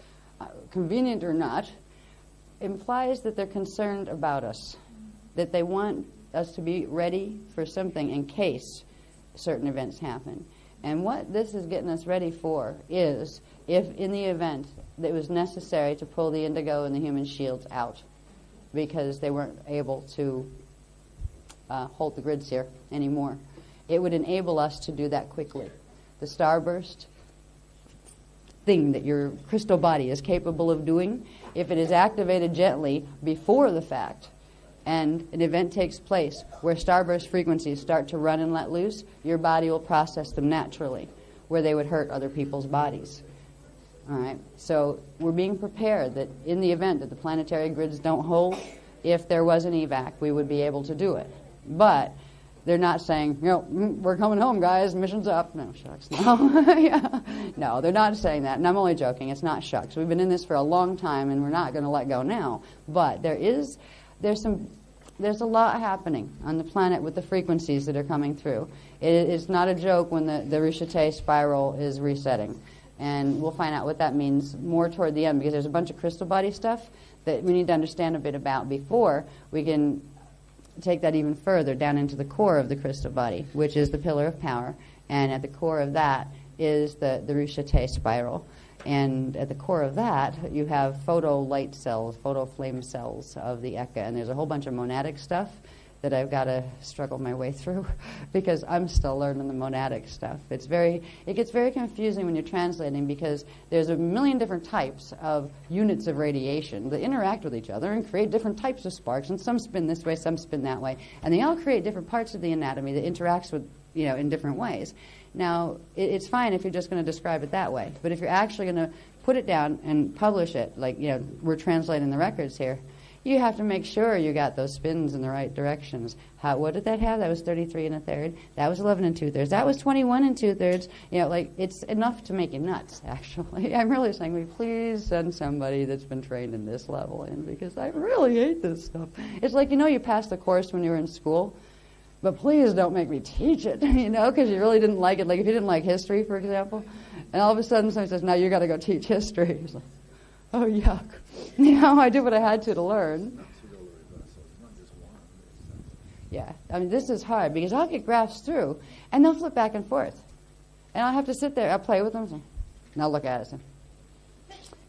convenient or not, implies that they're concerned about us, that they want us to be ready for something in case certain events happen. And what this is getting us ready for is, if in the event that it was necessary to pull the indigo and the human shields out because they weren't able to hold the grids here anymore, it would enable us to do that quickly. The starburst thing that your crystal body is capable of doing, if it is activated gently before the fact, and an event takes place where starburst frequencies start to run and let loose, your body will process them naturally, where they would hurt other people's bodies. All right. So we're being prepared that in the event that the planetary grids don't hold, if there was an evac, we would be able to do it. But they're not saying, we're coming home, guys, mission's up. No, shucks. No. Yeah. No, they're not saying that. And I'm only joking. It's not shucks. We've been in this for a long time, and we're not going to let go now. But there's a lot happening on the planet with the frequencies that are coming through. It's not a joke when the Rishite spiral is resetting. And we'll find out what that means more toward the end, because there's a bunch of crystal body stuff that we need to understand a bit about before we can take that even further down into the core of the crystal body, which is the pillar of power. And at the core of that is the Rishite spiral. And at the core of that, you have photo light cells, photo flame cells of the Eka. And there's a whole bunch of monadic stuff that I've got to struggle my way through because I'm still learning the monadic stuff. It gets very confusing when you're translating, because there's a million different types of units of radiation that interact with each other and create different types of sparks, and some spin this way, some spin that way, and they all create different parts of the anatomy that interacts with, in different ways. Now, it's fine if you're just going to describe it that way, but if you're actually going to put it down and publish it, like, we're translating the records here, you have to make sure you got those spins in the right directions. What did that have? That was 33 1/3. That was 11 2/3. That was 21 2/3. It's enough to make you nuts, actually. I'm really saying, please send somebody that's been trained in this level in, because I really hate this stuff. It's like, you passed the course when you were in school, but please don't make me teach it, because you really didn't like it. Like if you didn't like history, for example, and all of a sudden somebody says, now you got to go teach history. It's like, oh, yuck. I did what I had to learn. Yeah, this is hard, because I'll get graphs through, and they'll flip back and forth. And I'll have to sit there, I'll play with them, and I'll look at it.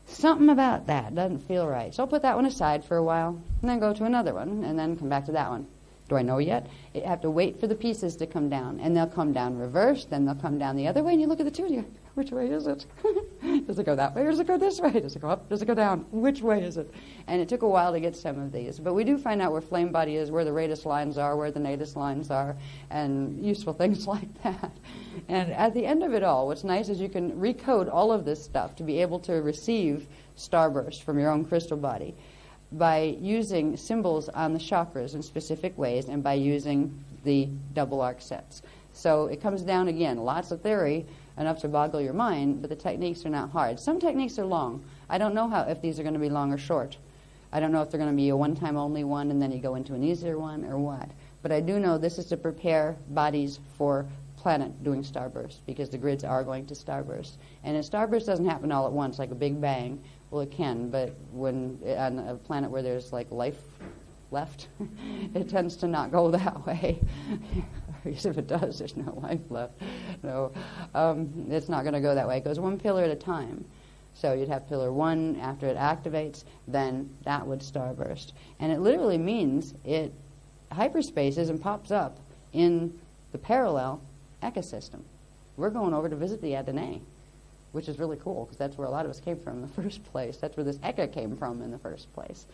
Something about that doesn't feel right. So I'll put that one aside for a while, and then go to another one, and then come back to that one. Do I know yet? I have to wait for the pieces to come down, and they'll come down reversed, then they'll come down the other way, and you look at the two, and you go, which way is it? Does it go that way, or does it go this way? Does it go up? Does it go down? Which way is it? And it took a while to get some of these. But we do find out where flame body is, where the radius lines are, where the natus lines are, and useful things like that. And at the end of it all, what's nice is you can recode all of this stuff to be able to receive starburst from your own crystal body by using symbols on the chakras in specific ways, and by using the double arc sets. So it comes down again, lots of theory, enough to boggle your mind, but the techniques are not hard. Some techniques are long. I don't know if these are going to be long or short. I don't know if they're going to be a one-time only one and then you go into an easier one or what. But I do know this is to prepare bodies for planet doing starburst, because the grids are going to starburst. And a starburst doesn't happen all at once, like a big bang. Well, it can, but when on a planet where there's like life left, it tends to not go that way. Because if it does, there's no life left. No, it's not going to go that way. It goes one pillar at a time. So you'd have pillar 1 after it activates, then that would starburst. And it literally means it hyperspaces and pops up in the parallel ecosystem. We're going over to visit the Adonai, which is really cool, because that's where a lot of us came from in the first place. That's where this Eka came from in the first place.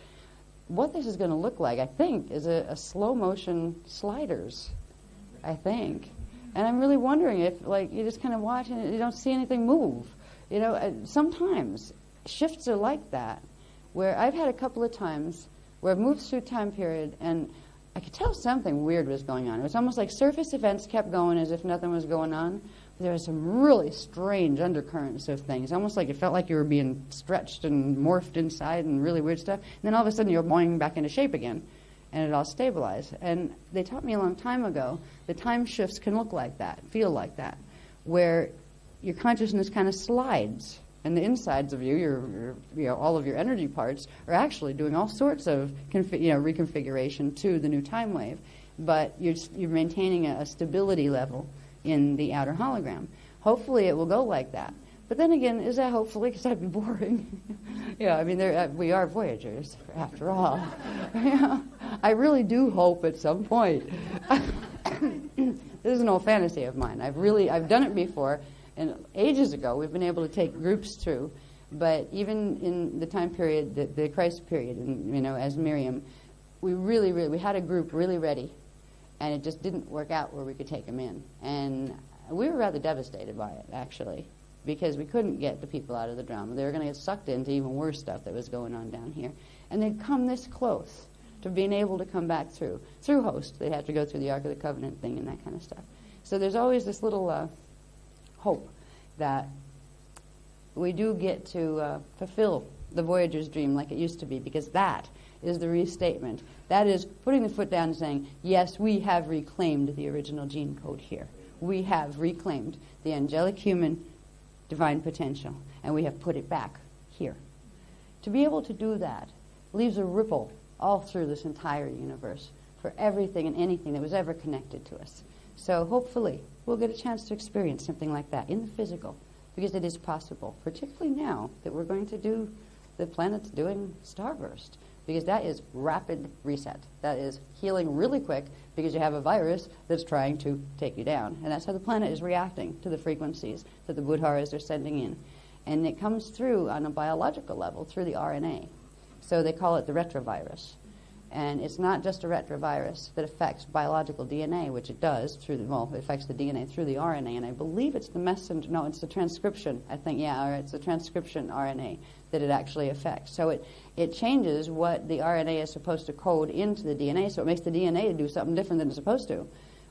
What this is going to look like, I think, is a slow motion sliders, I think. And I'm really wondering if, you just kind of watch and you don't see anything move. Sometimes shifts are like that, where I've had a couple of times where I've moved through time period and I could tell something weird was going on. It was almost like surface events kept going as if nothing was going on. There was some really strange undercurrents of things, almost like it felt like you were being stretched and morphed inside and really weird stuff. And then all of a sudden you're boing back into shape again, and it all stabilized. And they taught me a long time ago that time shifts can look like that, feel like that, where your consciousness kind of slides, and the insides of you, all of your energy parts, are actually doing all sorts of reconfiguration to the new time wave, but you're maintaining a stability level in the outer hologram. hopefully it will go like that. But then again, is that hopefully? Because that'd be boring. Yeah, I mean, we are voyagers, after all. Yeah, I really do hope at some point. This is no fantasy of mine. I've done it before, and ages ago we've been able to take groups through. But even in the time period, the Christ period, and as Miriam, we had a group really ready, and it just didn't work out where we could take them in, and we were rather devastated by it, actually, because we couldn't get the people out of the drama. They were going to get sucked into even worse stuff that was going on down here, and they'd come this close to being able to come back through host. They had to go through the Ark of the Covenant thing and that kind of stuff. So there's always this little hope that we do get to fulfill the Voyager's dream like it used to be, because that is the restatement. That is putting the foot down and saying, yes, we have reclaimed the original gene code here. We have reclaimed the angelic human divine potential, and we have put it back here. To be able to do that leaves a ripple all through this entire universe for everything and anything that was ever connected to us. So hopefully we'll get a chance to experience something like that in the physical, because it is possible, particularly now that we're going to do, the planet's doing starburst, because that is rapid reset. That is healing really quick because you have a virus that's trying to take you down. And that's how the planet is reacting to the frequencies that the Budharas are sending in. And it comes through on a biological level through the RNA. So they call it the retrovirus. And it's not just a retrovirus that affects biological DNA, which it does it affects the DNA through the RNA. And I believe it's the messenger, no, it's the transcription, I think, or it's the transcription RNA that it actually affects. So it changes what the RNA is supposed to code into the DNA, so it makes the DNA do something different than it's supposed to,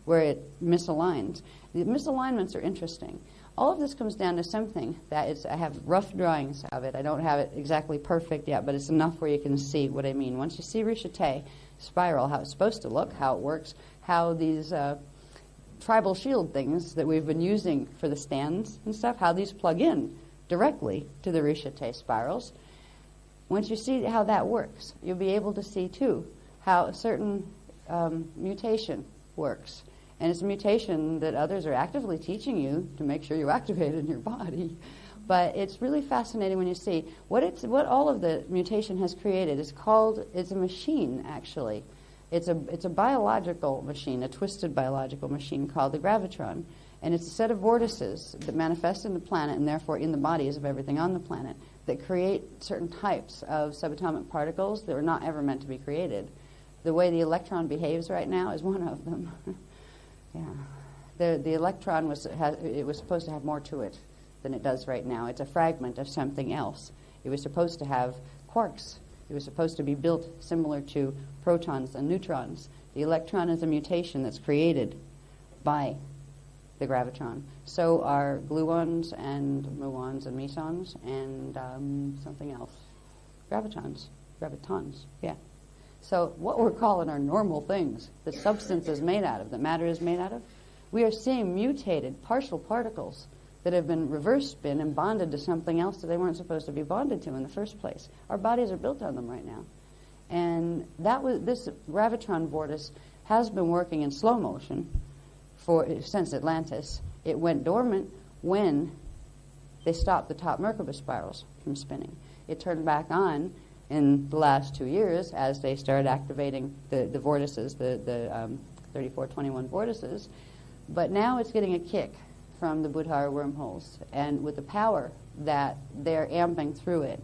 where it misaligns. The misalignments are interesting. All of this comes down to something that I have rough drawings of it. I don't have it exactly perfect yet, but it's enough where you can see what I mean. Once you see Rishaté spiral, how it's supposed to look, how it works, how these tribal shield things that we've been using for the stands and stuff, how these plug in directly to the Rishaté spirals. Once you see how that works, you'll be able to see, too, how a certain mutation works. And it's a mutation that others are actively teaching you to make sure you activate it in your body. But it's really fascinating when you see what all of the mutation has created. It's a machine, actually. It's a biological machine, a twisted biological machine called the gravitron. And it's a set of vortices that manifest in the planet and therefore in the bodies of everything on the planet that create certain types of subatomic particles that were not ever meant to be created. The way the electron behaves right now is one of them. Yeah, the electron was supposed to have more to it than it does right now. It's a fragment of something else. It was supposed to have quarks. It was supposed to be built similar to protons and neutrons. The electron is a mutation that's created by the gravitron. So are gluons and muons and mesons and something else. Gravitons, yeah. So what we're calling our normal things, that substance is made out of, that matter is made out of, we are seeing mutated partial particles that have been reverse spin and bonded to something else that they weren't supposed to be bonded to in the first place. Our bodies are built on them right now. And this gravitron vortice has been working in slow motion since Atlantis. It went dormant when they stopped the top Merkaba spirals from spinning. It turned back on in the last 2 years as they started activating the vortices, the 3421 vortices. But now it's getting a kick from the Budhara wormholes. And with the power that they're amping through it,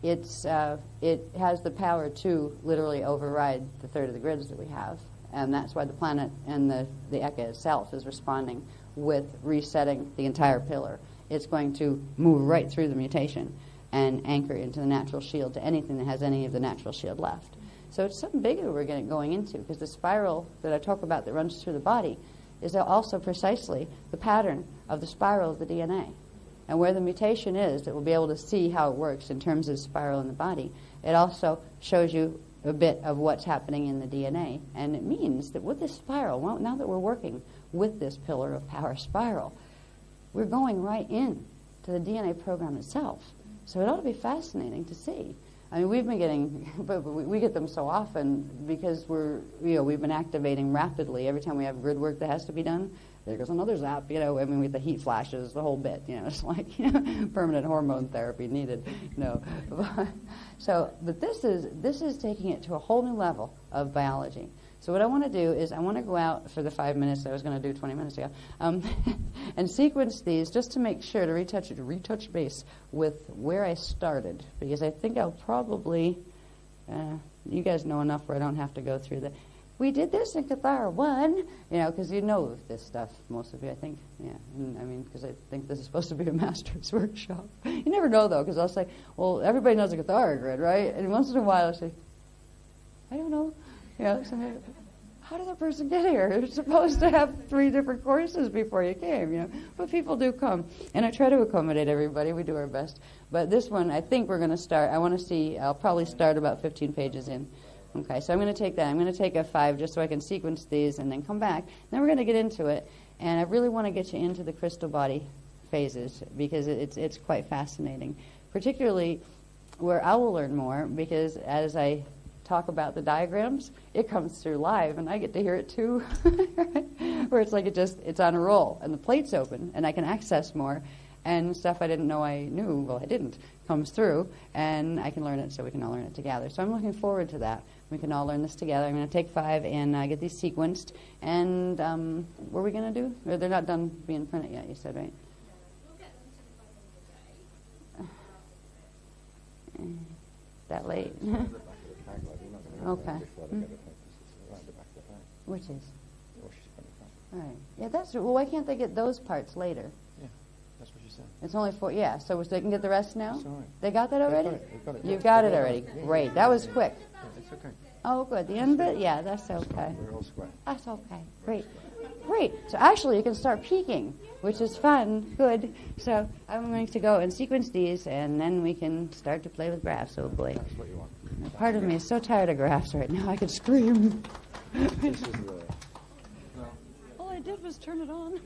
it has the power to literally override the third of the grids that we have. And that's why the planet and the Eka itself is responding with resetting the entire pillar. It's going to move right through the mutation and anchor into the natural shield to anything that has any of the natural shield left. So it's something bigger we're going into, because the spiral that I talk about that runs through the body is also precisely the pattern of the spiral of the DNA. And where the mutation is, that we'll be able to see how it works in terms of spiral in the body. It also shows you a bit of what's happening in the DNA. And it means that with this spiral, well, now that we're working with this pillar of power spiral, we're going right in to the DNA program itself. So it ought to be fascinating to see I mean, we've been getting, but we get them so often because we've been activating rapidly. Every time we have grid work that has to be done, there goes another zap, I mean, with the heat flashes, the whole bit, it's like, permanent hormone therapy needed, but this is taking it to a whole new level of biology. So what I want to do is I want to go out for the 5 minutes that I was going to do 20 minutes ago, and sequence these just to make sure to retouch base with where I started, because I think I'll probably, you guys know enough where I don't have to go through the. We did this in Cathar 1, because you know this stuff, most of you, I think. Yeah, and, I mean, because I think this is supposed to be a master's workshop. You never know, though, because I'll say, well, everybody knows the Cathar grid, right? And once in a while I'll say, I don't know. So, how did that person get here? You're supposed to have 3 different courses before you came, But people do come. And I try to accommodate everybody. We do our best. But this one, I think we're going to start. I'll probably start about 15 pages in. Okay, so I'm going to take that. I'm going to take a 5 just so I can sequence these and then come back. Then we're going to get into it. And I really want to get you into the crystal body phases because it's quite fascinating, particularly where I will learn more because as I talk about the diagrams, it comes through live and I get to hear it too, where it's like it's on a roll and the plate's open and I can access more and stuff I didn't know I knew, well I didn't, comes through and I can learn it so we can all learn it together. So I'm looking forward to that. We can all learn this together. I'm going to take 5 and get these sequenced. And what are we going to do? Or they're not done being printed yet, you said, right? That late? Okay. Which is? All right. Yeah, that's well. Why can't they get those parts later? Yeah, that's what she said. It's only 4. Yeah, so they can get the rest now. That's all right. They got that already. They've got it. You've got it already. Great. That was quick. Yeah, it's okay. Oh, good. The end bit. Yeah, that's okay. We're all square. That's okay. Great. Great. So actually, you can start peeking, which is fun. Good. So I'm going to go and sequence these, and then we can start to play with graphs. Oh boy. That's what you want. Part of me is so tired of graphs right now. I could scream. This is the. All I did was turn it on.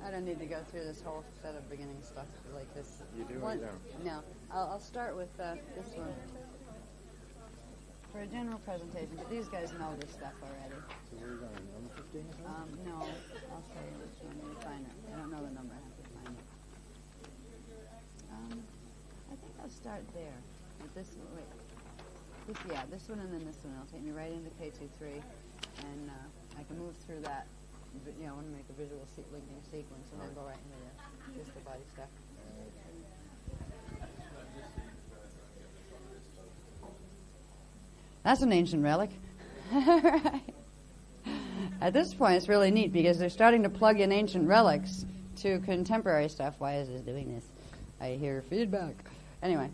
I don't need to go through this whole set of beginning stuff like this. You do or you don't? No. I'll start with this one. For a general presentation, but these guys know this stuff already. So where are you going? Number 15 or something? No. I'll show you which one. Let me find it. I don't know the number. I have to find it. I think I'll start there. With this one. Wait. This one and then this one. It'll take me right into K23. And I can move through that. I want to make a visual linking sequence and then go right into the crystal body stuff. That's an ancient relic. Right. At this point, it's really neat because they're starting to plug in ancient relics to contemporary stuff. Why is this doing this? I hear feedback. Anyway.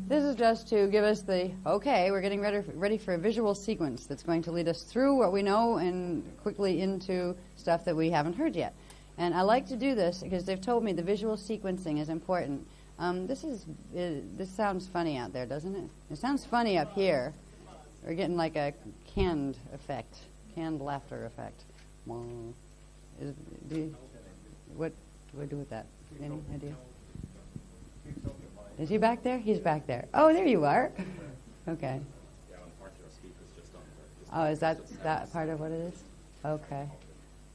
This is just to give us we're getting ready for a visual sequence that's going to lead us through what we know and quickly into stuff that we haven't heard yet. And I like to do this because they've told me the visual sequencing is important. This sounds funny out there, doesn't it? It sounds funny up here. We're getting like a canned laughter effect. What do I do with that? Any idea? Is he back there? He's back there. Oh, there you are. Okay. Oh, is that part of what it is? Okay.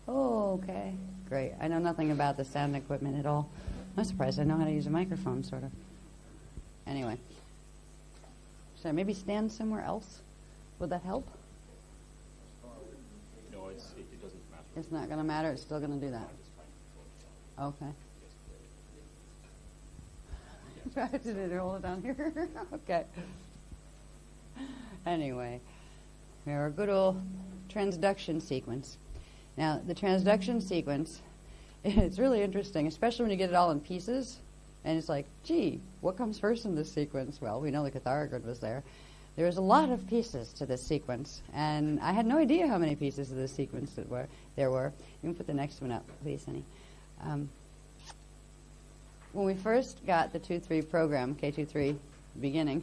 Oh, okay. Great. I know nothing about the sound equipment at all. I'm surprised I know how to use a microphone, sort of. Anyway. So maybe stand somewhere else? Would that help? No, it doesn't matter. It's not going to matter. It's still going to do that. Okay. Did it roll it down here? Okay. Anyway, we have our good old transduction sequence. Now, the transduction sequence, it's really interesting, especially when you get it all in pieces. And it's like, gee, what comes first in this sequence? Well, we know the Cathar grid was there. There's a lot of pieces to this sequence. And I had no idea how many pieces of this sequence there were. You can put the next one up, please, honey. When we first got the 2-3 program, K23 beginning,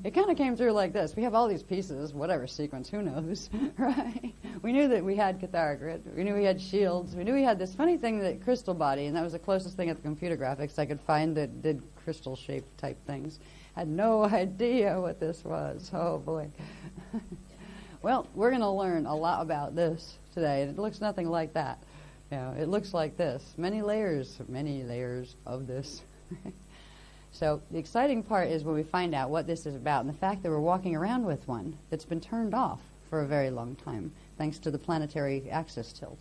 It kind of came through like this. We have all these pieces, whatever sequence, who knows, right? We knew that we had cathara grid. We knew we had shields. We knew we had this funny thing, that crystal body, and that was the closest thing at the computer graphics I could find that did crystal-shaped type things. Had no idea what this was. Oh, boy. Well, we're going to learn a lot about this today, and it looks nothing like that. You know, it looks like this. Many layers of this. So the exciting part is when we find out what this is about, and the fact that we're walking around with one that's been turned off for a very long time, thanks to the planetary axis tilt.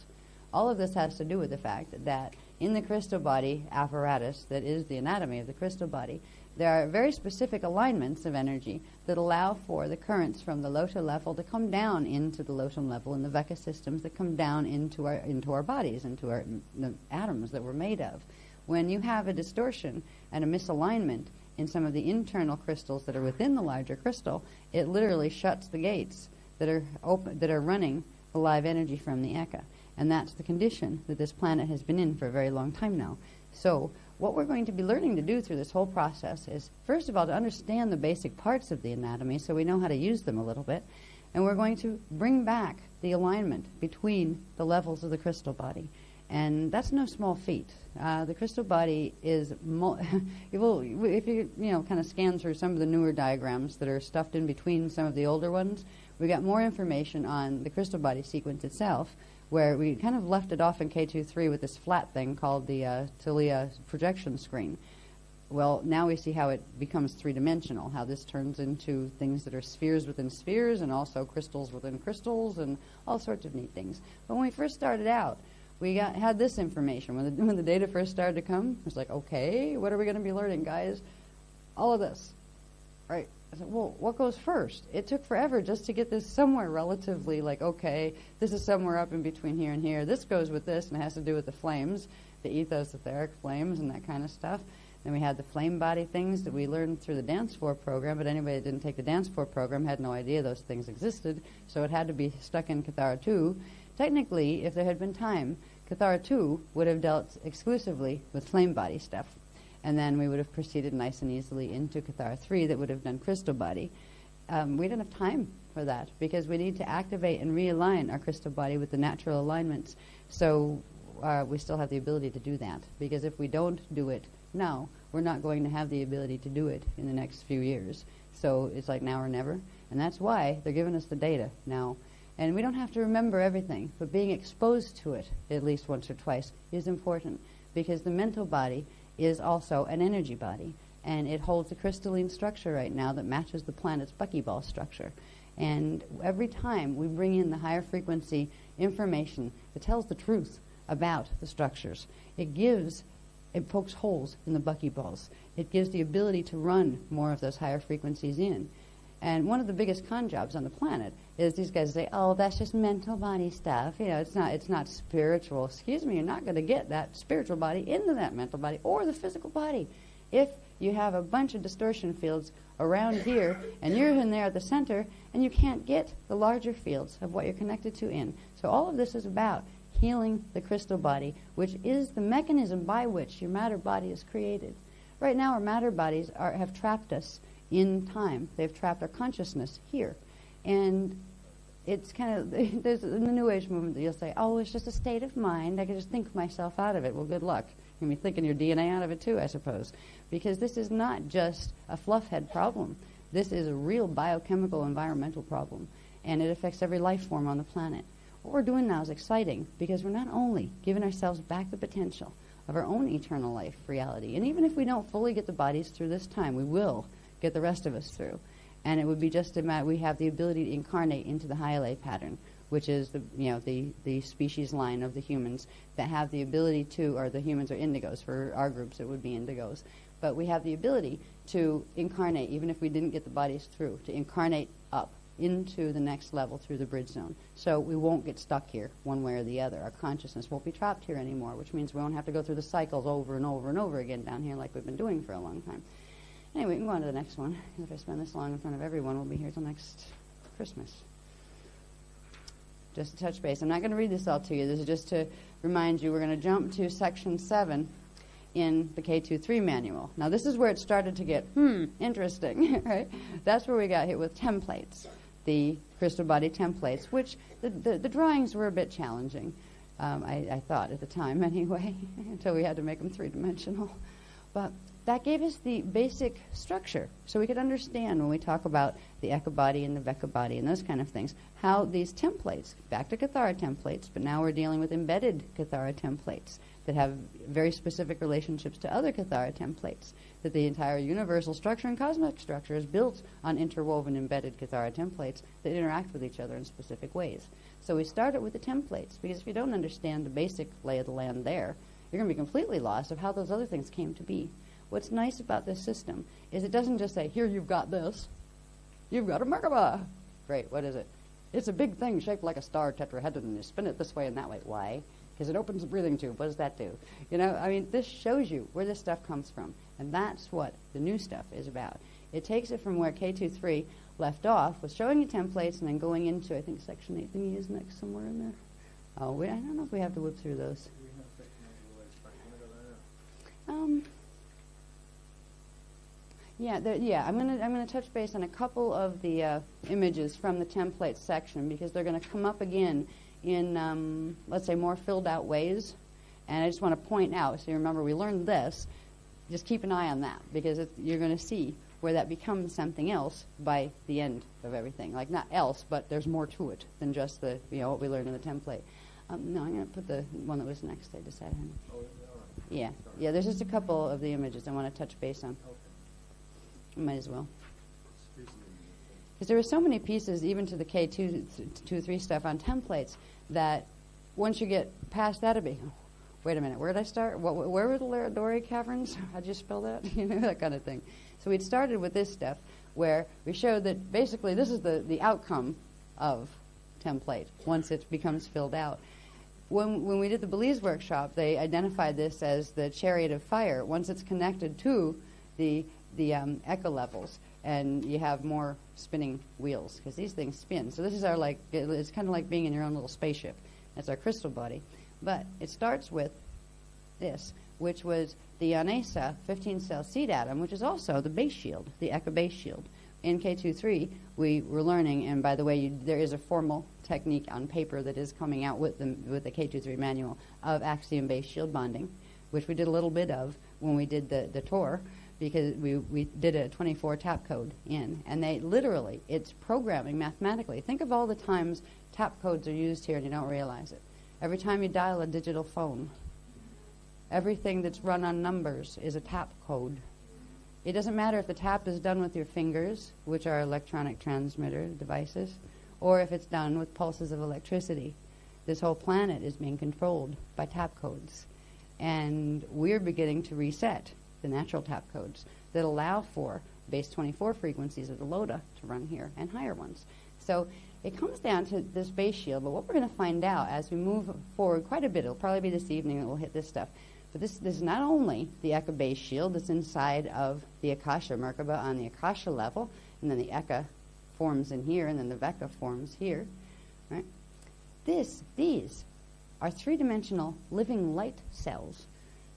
All of this has to do with the fact that in the crystal body apparatus that is the anatomy of the crystal body, there are very specific alignments of energy that allow for the currents from the lota level to come down into the lotum level in the Veka systems, that come down into our bodies, into the atoms that we're made of. When you have a distortion and a misalignment in some of the internal crystals that are within the larger crystal, it literally shuts the gates that are open, that are running the live energy from the Eka. And that's the condition that this planet has been in for a very long time now. So what we're going to be learning to do through this whole process is, first of all, to understand the basic parts of the anatomy so we know how to use them a little bit. And we're going to bring back the alignment between the levels of the crystal body. And that's no small feat. The crystal body is, if you kind of scan through some of the newer diagrams that are stuffed in between some of the older ones, we got more information on the crystal body sequence itself, where we kind of left it off in K23 with this flat thing called the Tilia projection screen. Well, now we see how it becomes three-dimensional, how this turns into things that are spheres within spheres and also crystals within crystals and all sorts of neat things. But when we first started out, we had this information. When the data first started to come, it was like, okay, what are we going to be learning, guys? All of this, right? I said, well, what goes first? It took forever just to get this somewhere relatively like, okay, this is somewhere up in between here and here. This goes with this, and it has to do with the flames, the ethos etheric flames and that kind of stuff. Then we had the flame body things that we learned through the Dance 4 program, but anybody that didn't take the Dance 4 program had no idea those things existed, so it had to be stuck in Cathara 2. Technically, if there had been time, Cathara 2 would have dealt exclusively with flame body stuff. And then we would have proceeded nice and easily into Cathara 3 that would have done crystal body. We didn't have time for that because we need to activate and realign our crystal body with the natural alignments. So we still have the ability to do that, because if we don't do it now, we're not going to have the ability to do it in the next few years. So it's like now or never. And that's why they're giving us the data now. And we don't have to remember everything, but being exposed to it at least once or twice is important, because the mental body is also an energy body, and it holds a crystalline structure right now that matches the planet's buckyball structure. And every time we bring in the higher frequency information that tells the truth about the structures, it pokes holes in the buckyballs. It gives the ability to run more of those higher frequencies in. And one of the biggest con jobs on the planet is these guys say, oh, that's just mental body stuff. You know, it's not spiritual. Excuse me, you're not going to get that spiritual body into that mental body or the physical body. If you have a bunch of distortion fields around here and you're in there at the center and you can't get the larger fields of what you're connected to in. So all of this is about healing the crystal body, which is the mechanism by which your matter body is created. Right now our matter bodies have trapped us in time. They've trapped our consciousness here. And it's kind of, there's in the New Age movement that you'll say, oh, it's just a state of mind. I can just think myself out of it. Well, good luck. You're going to be thinking your DNA out of it too, I suppose. Because this is not just a fluff head problem. This is a real biochemical environmental problem. And it affects every life form on the planet. What we're doing now is exciting, because we're not only giving ourselves back the potential of our own eternal life reality. And even if we don't fully get the bodies through this time, we will get the rest of us through. And it would be just a matter, we have the ability to incarnate into the Hyalay pattern, which is the species line of the humans that have the ability to, or the humans are indigos. For our groups, it would be indigos. But we have the ability to incarnate, even if we didn't get the bodies through, to incarnate up into the next level through the bridge zone. So we won't get stuck here one way or the other. Our consciousness won't be trapped here anymore, which means we won't have to go through the cycles over and over and over again down here like we've been doing for a long time. Anyway, we can go on to the next one. If I spend this long in front of everyone, we'll be here till next Christmas. Just to touch base. I'm not going to read this all to you. This is just to remind you we're going to jump to section 7. in the K23 manual. Now this is where it started to get, interesting, right? That's where we got hit with templates, the crystal body templates, which the drawings were a bit challenging, I thought at the time anyway, until we had to make them three-dimensional. But that gave us the basic structure, so we could understand when we talk about the Eka body and the Veka body and those kind of things, how these templates, back to Kathara templates, but now we're dealing with embedded Kathara templates that have very specific relationships to other Kathara templates, that the entire universal structure and cosmic structure is built on interwoven embedded Kathara templates that interact with each other in specific ways. So we started with the templates, because if you don't understand the basic lay of the land there, you're going to be completely lost of how those other things came to be. What's nice about this system is it doesn't just say, here, you've got this. You've got a Merkaba. Great, what is it? It's a big thing shaped like a star tetrahedron, and you spin it this way and that way. Why? Because it opens a breathing tube. What does that do? You know, I mean, this shows you where this stuff comes from, and that's what the new stuff is about. It takes it from where K23 left off, with showing you templates and then going into, I think, Section 8 thingy is next somewhere in there. Oh, I don't know if we have to whip through those. Yeah, I'm gonna touch base on a couple of the images from the templates section, because they're going to come up again in, let's say, more filled out ways. And I just want to point out, so you remember we learned this, just keep an eye on that, because you're going to see where that becomes something else by the end of everything. Like, not else, but there's more to it than just the, what we learned in the template. No, I'm going to put the one that was next, I decided. Yeah, there's just a couple of the images I want to touch base on. Might as well. Because there were so many pieces, even to the K2-3 stuff on templates, that once you get past that, it'd be, wait a minute, where did I start? Where were the Laradori caverns? How'd you spell that? That kind of thing. So we'd started with this stuff, where we showed that basically this is the outcome of template once it becomes filled out. When we did the Belize workshop, they identified this as the chariot of fire. Once it's connected to the Eka levels, and you have more spinning wheels, because these things spin. So this is our, it's kind of like being in your own little spaceship. That's our crystal body. But it starts with this, which was the Anesa 15-cell seed atom, which is also the base shield, the Eka base shield. In K23, we were learning, and by the way, there is a formal technique on paper that is coming out with the K23 manual of axiom-based shield bonding, which we did a little bit of when we did the tour, because we did a 24 tap code in, and they literally, it's programming mathematically. Think of all the times tap codes are used here and you don't realize it. Every time you dial a digital phone, everything that's run on numbers is a tap code. It doesn't matter if the tap is done with your fingers, which are electronic transmitter devices, or if it's done with pulses of electricity. This whole planet is being controlled by tap codes. And we're beginning to reset the natural tap codes that allow for base 24 frequencies of the LODA to run here and higher ones. So it comes down to this base shield, but what we're going to find out as we move forward quite a bit, it'll probably be this evening that we'll hit this stuff, but this is not only the Eka base shield that's inside of the Akasha Merkaba on the Akasha level, and then the Eka forms in here, and then the Veka forms here, right? These are three-dimensional living light cells.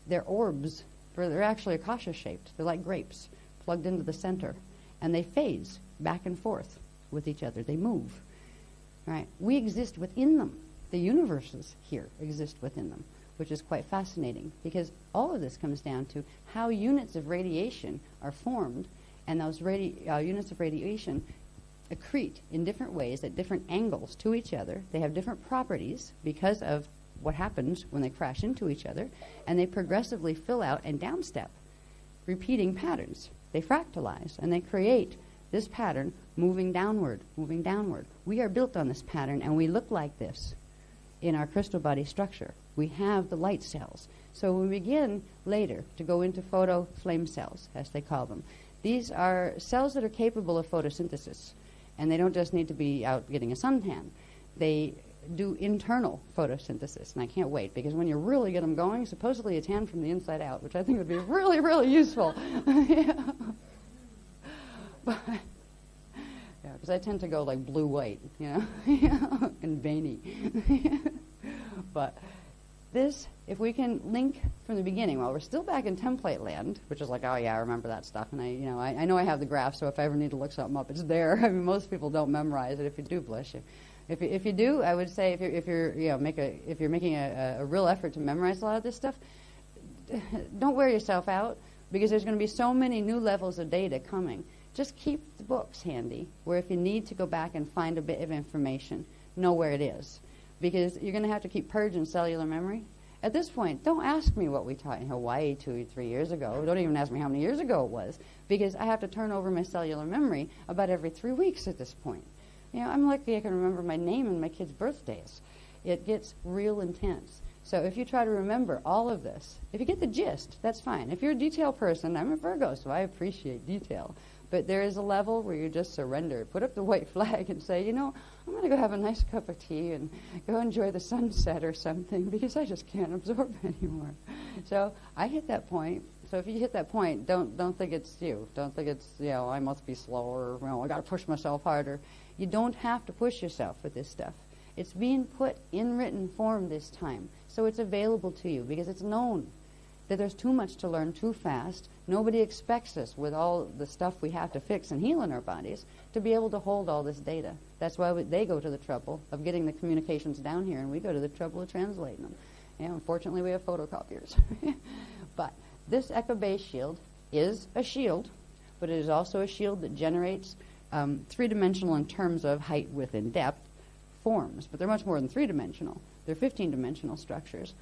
They're orbs. They're actually Akasha-shaped. They're like grapes plugged into the center. And they phase back and forth with each other. They move. Right? We exist within them. The universes here exist within them, which is quite fascinating, because all of this comes down to how units of radiation are formed, and those units of radiation accrete in different ways at different angles to each other. They have different properties because of what happens when they crash into each other, and they progressively fill out and downstep, repeating patterns. They fractalize, and they create this pattern moving downward, moving downward. We are built on this pattern, and we look like this in our crystal body structure. We have the light cells. So we begin later to go into photo flame cells, as they call them. These are cells that are capable of photosynthesis, and they don't just need to be out getting a suntan. They do internal photosynthesis, and I can't wait, because when you really get them going, supposedly you tan from the inside out, which I think would be really, really useful. Yeah. But, yeah, because I tend to go like blue-white, and veiny. But This, if we can link from the beginning, while we're still back in template land, which is like, oh yeah, I remember that stuff, and I know I have the graph, so if I ever need to look something up, it's there. I mean, most people don't memorize it. If you do, bless you. If you do, I would say if you're making a real effort to memorize a lot of this stuff, don't wear yourself out, because there's going to be so many new levels of data coming. Just keep the books handy, where if you need to go back and find a bit of information, know where it is. Because you're going to have to keep purging cellular memory. At this point, don't ask me what we taught in Hawaii 2 or 3 years ago. Don't even ask me how many years ago it was, because I have to turn over my cellular memory about every 3 weeks at this point. I'm lucky I can remember my name and my kids' birthdays. It gets real intense. So if you try to remember all of this, if you get the gist, that's fine. If you're a detail person, I'm a Virgo, so I appreciate detail. But there is a level where you just surrender. Put up the white flag and say, I'm going to go have a nice cup of tea and go enjoy the sunset or something, because I just can't absorb anymore. So I hit that point. So if you hit that point, don't think it's you. Don't think it's, I must be slower, I got to push myself harder. You don't have to push yourself with this stuff. It's being put in written form this time, so it's available to you, because it's known that there's too much to learn too fast. Nobody expects us, with all the stuff we have to fix and heal in our bodies, to be able to hold all this data. That's why they go to the trouble of getting the communications down here, and we go to the trouble of translating them. Unfortunately, we have photocopiers. But this Echo base shield is a shield, but it is also a shield that generates three-dimensional, in terms of height, width, and depth, forms. But they're much more than three-dimensional. They're 15-dimensional structures.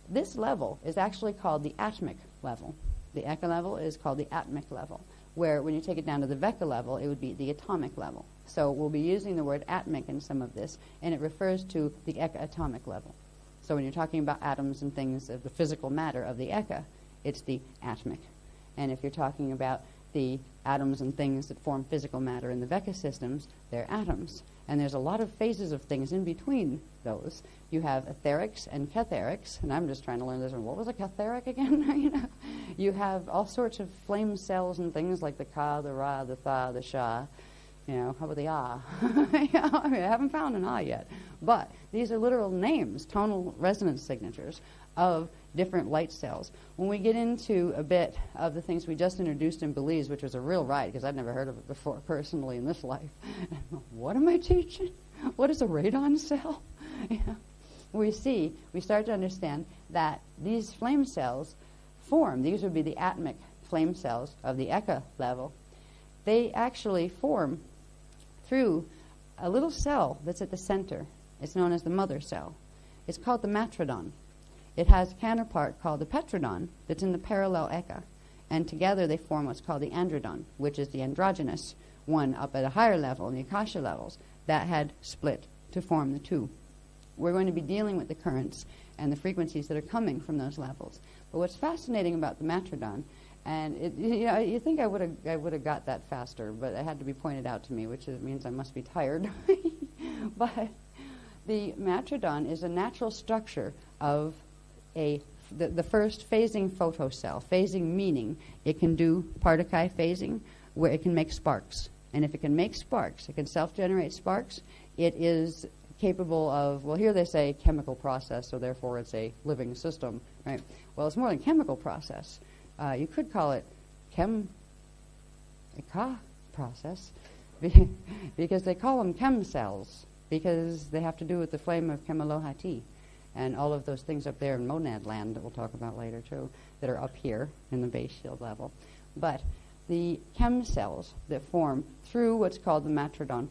This level is actually called the atomic level. The Echo level is called the atomic level, where when you take it down to the Vecca level, it would be the atomic level. So we'll be using the word atomic in some of this, and it refers to the Echo atomic level. So when you're talking about atoms and things of the physical matter of the Echo, it's the atomic. And if you're talking about the atoms and things that form physical matter in the Vecca systems, they're atoms. And there's a lot of phases of things in between those. You have etherics and catherics, and I'm just trying to learn this one. What was a catheric again? You have all sorts of flame cells and things like the Ka, the Ra, the Tha, the Sha. How about the Ah? I haven't found an Ah yet. But these are literal names, tonal resonance signatures of different light cells. When we get into a bit of the things we just introduced in Belize, which was a real ride, because I'd never heard of it before personally in this life. What am I teaching? What is a radon cell? We start to understand that these flame cells form. These would be the atomic flame cells of the Echo level. They actually form through a little cell that's at the center. It's known as the mother cell. It's called the matrodon. It has a counterpart called the petrodon that's in the parallel Echo. And together they form what's called the androdon, which is the androgynous one up at a higher level, in the Akasha levels, that had split to form the two. We're going to be dealing with the currents and the frequencies that are coming from those levels. But what's fascinating about the matrodon, and you think I would have got that faster, but it had to be pointed out to me, which means I must be tired. But the matrodon is a natural structure of the first phasing photocell. Phasing meaning it can do Partakai phasing, where it can make sparks. And if it can make sparks, it can self-generate sparks, it is capable of, well, here they say chemical process, so therefore it's a living system, right? Well, it's more than chemical process. You could call it process, because they call them chem cells, because they have to do with the flame of Kemelohati and all of those things up there in monad land that we'll talk about later too, that are up here in the base shield level. But the chem cells that form through what's called the matrodon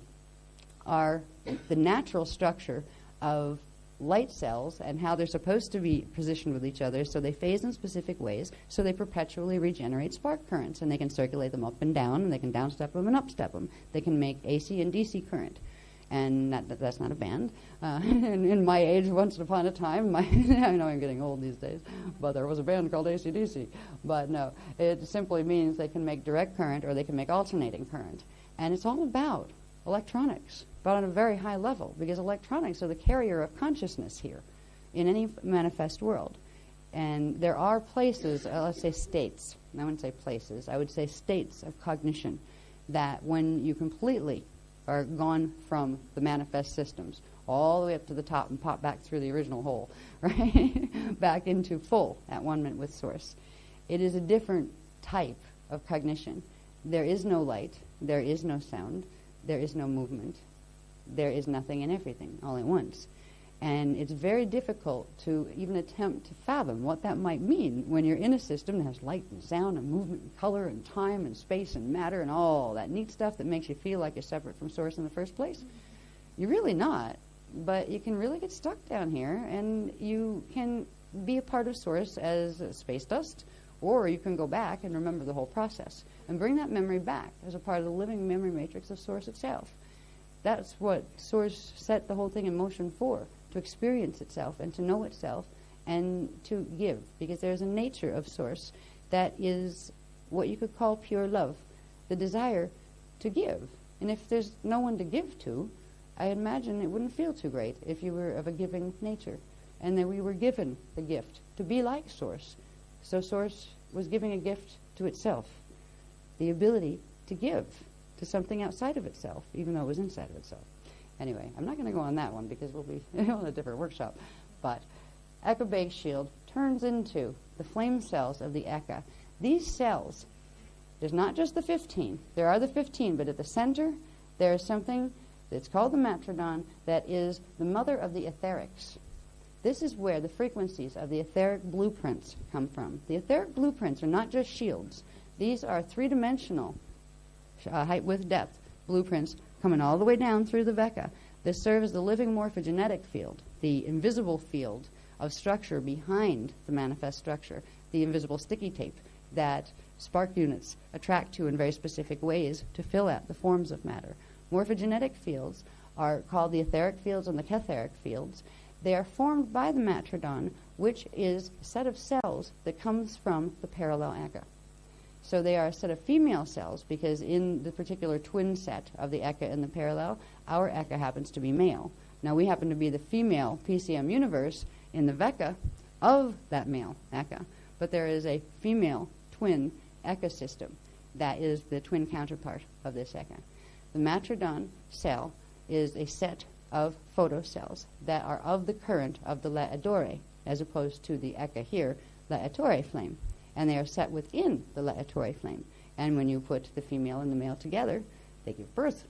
are the natural structure of light cells and how they're supposed to be positioned with each other, so they phase in specific ways, so they perpetually regenerate spark currents, and they can circulate them up and down, and they can downstep them and upstep them. They can make AC and DC current. And that's not a band. In my age, once upon a time, I know I'm getting old these days, but there was a band called AC/DC. But no, it simply means they can make direct current or they can make alternating current. And it's all about electronics, but on a very high level, because electronics are the carrier of consciousness here in any manifest world. And there are places, let's say states, I wouldn't say places, I would say states of cognition, that when you completely are gone from the manifest systems all the way up to the top and pop back through the original hole, right? Back into full at one-ment with Source. It is a different type of cognition. There is no light, there is no sound, there is no movement, there is nothing and everything all at once. And it's very difficult to even attempt to fathom what that might mean when you're in a system that has light and sound and movement and color and time and space and matter and all that neat stuff that makes you feel like you're separate from Source in the first place. You're really not, but you can really get stuck down here, and you can be a part of Source as space dust, or you can go back and remember the whole process and bring that memory back as a part of the living memory matrix of Source itself. That's what Source set the whole thing in motion for, to experience itself and to know itself and to give, because there's a nature of Source that is what you could call pure love, the desire to give. And if there's no one to give to, I imagine it wouldn't feel too great if you were of a giving nature, and that we were given the gift to be like Source. So Source was giving a gift to itself, the ability to give to something outside of itself, even though it was inside of itself. Anyway, I'm not going to go on that one because we'll be on a different workshop. But Eka Base Shield turns into the flame cells of the Eka. These cells, there's not just the 15. There are the 15, but at the center, there is something that's called the Matrodon that is the mother of the etherics. This is where the frequencies of the etheric blueprints come from. The etheric blueprints are not just shields. These are three-dimensional height, width, depth blueprints coming all the way down through the Veka. This serves as the living morphogenetic field, the invisible field of structure behind the manifest structure, the invisible sticky tape that spark units attract to in very specific ways to fill out the forms of matter. Morphogenetic fields are called the etheric fields and the catheric fields. They are formed by the Matrodon, which is a set of cells that comes from the parallel Eka. So they are a set of female cells because in the particular twin set of the Eka and the parallel, our Eka happens to be male. Now we happen to be the female PCM universe in the Veka of that male Eka, but there is a female twin Eka system that is the twin counterpart of this Eka. The Matrodon cell is a set of photocells that are of the current of the La Adore, as opposed to the Eka here, La Ettore flame. And they are set within the La Ettore flame. And when you put the female and the male together, they give birth.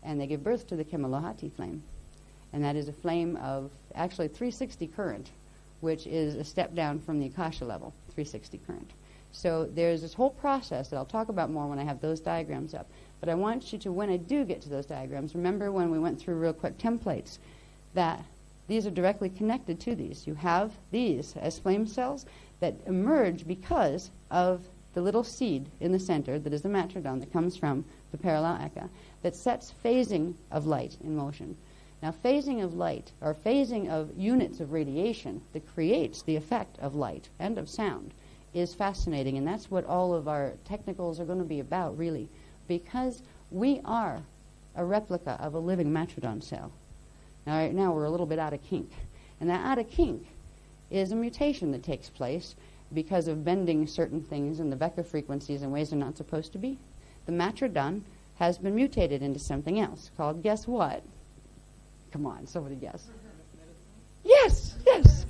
And they give birth to the Kemelohati flame. And that is a flame of actually 360 current, which is a step down from the Akasha level, 360 current. So there's this whole process that I'll talk about more when I have those diagrams up. But I want you to, when I do get to those diagrams, remember when we went through real quick templates, that these are directly connected to these. You have these as flame cells that emerge because of the little seed in the center that is the Matrodon that comes from the parallel Eka that sets phasing of light in motion. Now phasing of light, or phasing of units of radiation that creates the effect of light and of sound, is fascinating, and that's what all of our technicals are going to be about, really, because we are a replica of a living Matrodon cell. Now, right now we're a little bit out of kink, and that out of kink is a mutation that takes place because of bending certain things in the Veka frequencies in ways they're not supposed to be. The Matrodon has been mutated into something else called, guess what? Come on, somebody guess. Yes, yes.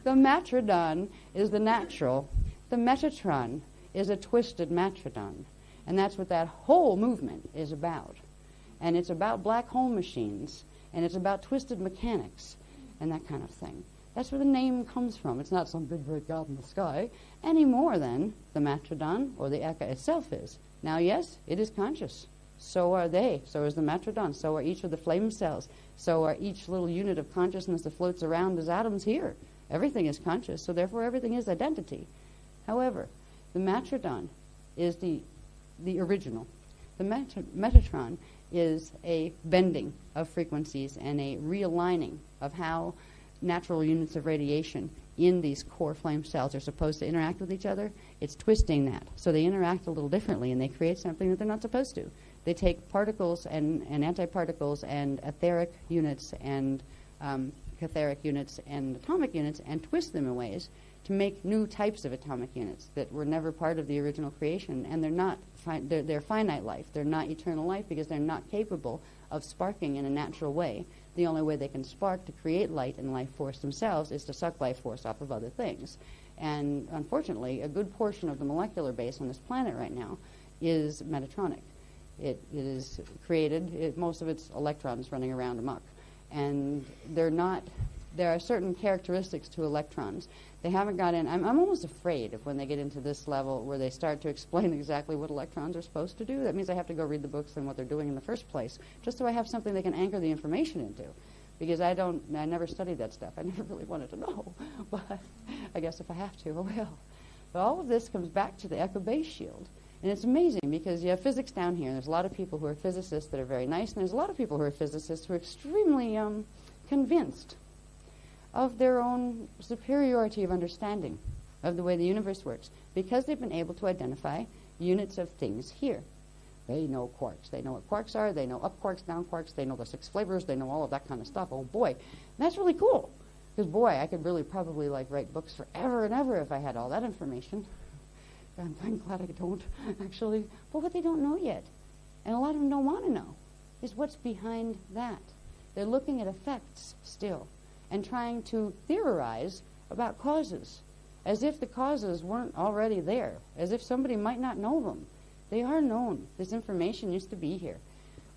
The Matrodon is the natural. The Metatron is a twisted Matrodon. And that's what that whole movement is about. And it's about black hole machines, and it's about twisted mechanics and that kind of thing. That's where the name comes from. It's not some big great god in the sky any more than the Matrodon or the Eka itself is. Now, yes, it is conscious. So are they. So is the Matrodon. So are each of the flame cells. So are each little unit of consciousness that floats around as atoms here. Everything is conscious, so therefore everything is identity. However, the Matrodon is the original. The Metatron is a bending of frequencies and a realigning of how natural units of radiation in these core flame cells are supposed to interact with each other. It's twisting that. So they interact a little differently, and they create something that they're not supposed to. They take particles and antiparticles and etheric units and catheric units and atomic units and twist them in ways to make new types of atomic units that were never part of the original creation, and they're not they're finite life. They're not eternal life because they're not capable of sparking in a natural way. The only way they can spark to create light and life force themselves is to suck life force off of other things. And unfortunately, a good portion of the molecular base on this planet right now is metatronic. It is created, most of it's electrons running around amok. And there are certain characteristics to electrons. They haven't got in. I'm almost afraid of when they get into this level where they start to explain exactly what electrons are supposed to do. That means I have to go read the books and what they're doing in the first place, just so I have something they can anchor the information into. Because I never studied that stuff. I never really wanted to know. But I guess if I have to, I will. But all of this comes back to the echo base shield. And it's amazing because you have physics down here, and there's a lot of people who are physicists that are very nice, and there's a lot of people who are physicists who are extremely convinced of their own superiority of understanding of the way the universe works because they've been able to identify units of things here. They know quarks. They know what quarks are. They know up quarks, down quarks. They know the 6 flavors. They know all of that kind of stuff. Oh, boy. That's really cool. Because, boy, I could really probably, write books forever and ever if I had all that information. I'm glad I don't, actually. But what they don't know yet, and a lot of them don't want to know, is what's behind that. They're looking at effects still and trying to theorize about causes, as if the causes weren't already there, as if somebody might not know them. They are known. This information used to be here.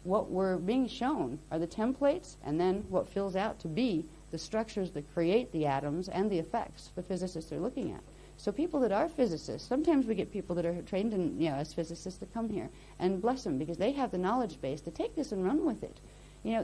What we're being shown are the templates and then what fills out to be the structures that create the atoms and the effects the physicists are looking at. So people that are physicists, sometimes we get people that are trained in, as physicists that come here, and bless them because they have the knowledge base to take this and run with it.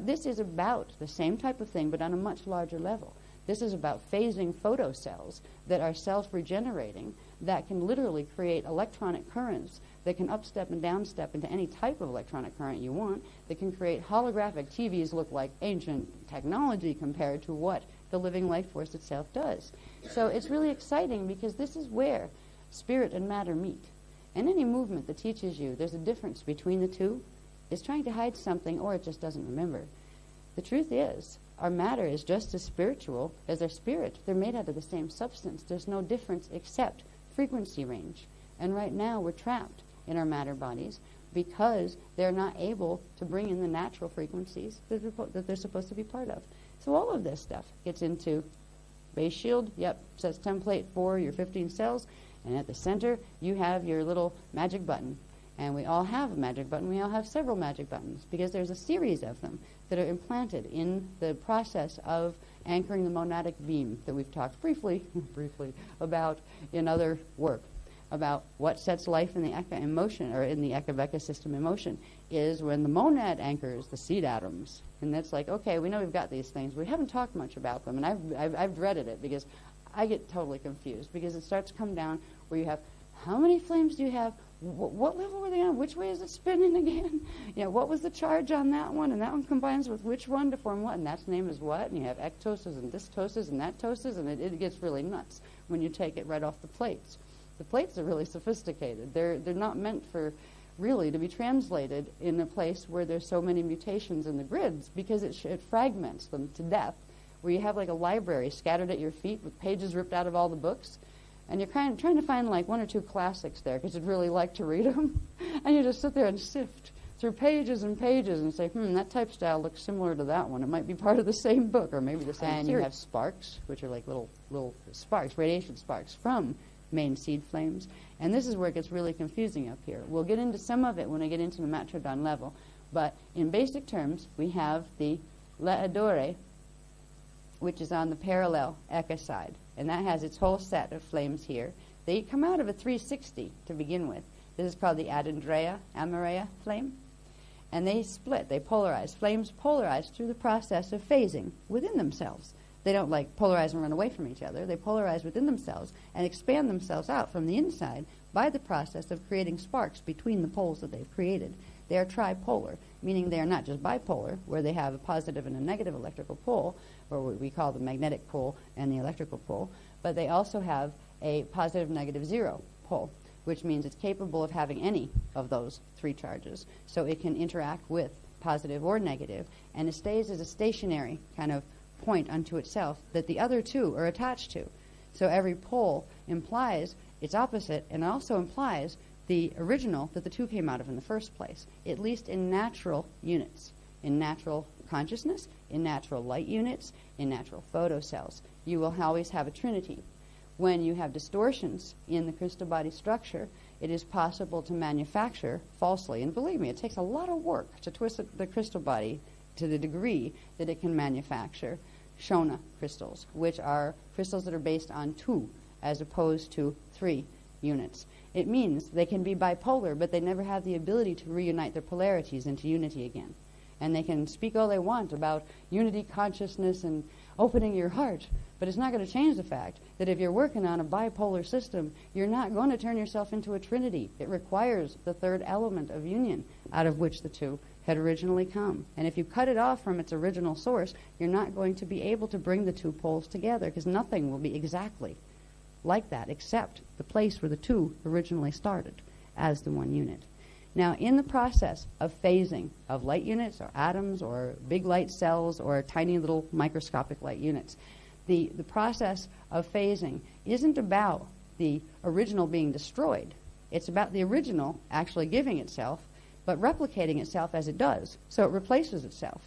This is about the same type of thing, but on a much larger level. This is about phasing photocells that are self-regenerating, that can literally create electronic currents, that can upstep and downstep into any type of electronic current you want, that can create holographic TVs look like ancient technology compared to what the living life force itself does. So it's really exciting because this is where spirit and matter meet. And any movement that teaches you there's a difference between the two is trying to hide something, or it just doesn't remember. The truth is, our matter is just as spiritual as our spirit. They're made out of the same substance. There's no difference except frequency range. And right now we're trapped in our matter bodies because they're not able to bring in the natural frequencies that they're supposed to be part of. So all of this stuff gets into base shield. Yep, says template for your 15 cells. And at the center, you have your little magic button. And we all have a magic button. We all have several magic buttons because there's a series of them that are implanted in the process of anchoring the monadic beam that we've talked briefly about in other work. About what sets life in the echo in motion, or in the Eka system in motion, is when the monad anchors the seed atoms. And that's like, okay, we know we've got these things. We haven't talked much about them, and I've dreaded it because I get totally confused because it starts to come down where you have, how many flames do you have? What level were they on? Which way is it spinning again? What was the charge on that one? And that one combines with which one to form what? And that's name is what? And you have ectoses and dystoses and nattoses, and it gets really nuts when you take it right off the plates. The plates are really sophisticated. They're not meant for really to be translated in a place where there's so many mutations in the grids because it fragments them to death, where you have like a library scattered at your feet with pages ripped out of all the books. And you're kind of trying to find like 1 or 2 classics there because you'd really like to read them. And you just sit there and sift through pages and pages and say, that type style looks similar to that one. It might be part of the same book or maybe the same series. And you have sparks, which are like little sparks, radiation sparks from main seed flames. And this is where it gets really confusing up here. We'll get into some of it when I get into the Matrodon level. But in basic terms, we have the Leadore, which is on the parallel Eka side. And that has its whole set of flames here. They come out of a 360 to begin with. This is called the Adandrea Amareya flame. And they split, they polarize. Flames polarize through the process of phasing within themselves. They don't polarize and run away from each other. They polarize within themselves and expand themselves out from the inside by the process of creating sparks between the poles that they've created. They are tripolar, meaning they are not just bipolar, where they have a positive and a negative electrical pole, or what we call the magnetic pole and the electrical pole, but they also have a positive, negative, zero pole, which means it's capable of having any of those 3 charges. So it can interact with positive or negative, and it stays as a stationary kind of point unto itself that the other 2 are attached to. So every pole implies its opposite, and also implies the original that the two came out of in the first place, at least in natural units, in natural consciousness, in natural light units, in natural photocells. You will always have a trinity. When you have distortions in the crystal body structure, it is possible to manufacture falsely. And believe me, it takes a lot of work to twist the crystal body to the degree that it can manufacture Shona crystals, which are crystals that are based on 2 as opposed to 3 units. It means they can be bipolar, but they never have the ability to reunite their polarities into unity again. And they can speak all they want about unity consciousness and opening your heart, but it's not going to change the fact that if you're working on a bipolar system, you're not going to turn yourself into a trinity. It requires the third element of union, out of which the two had originally come. And if you cut it off from its original source, you're not going to be able to bring the two poles together, because nothing will be exactly like that except the place where the two originally started as the one unit. Now, in the process of phasing of light units or atoms or big light cells or tiny little microscopic light units, the process of phasing isn't about the original being destroyed. It's about the original actually giving itself, but replicating itself as it does. So it replaces itself.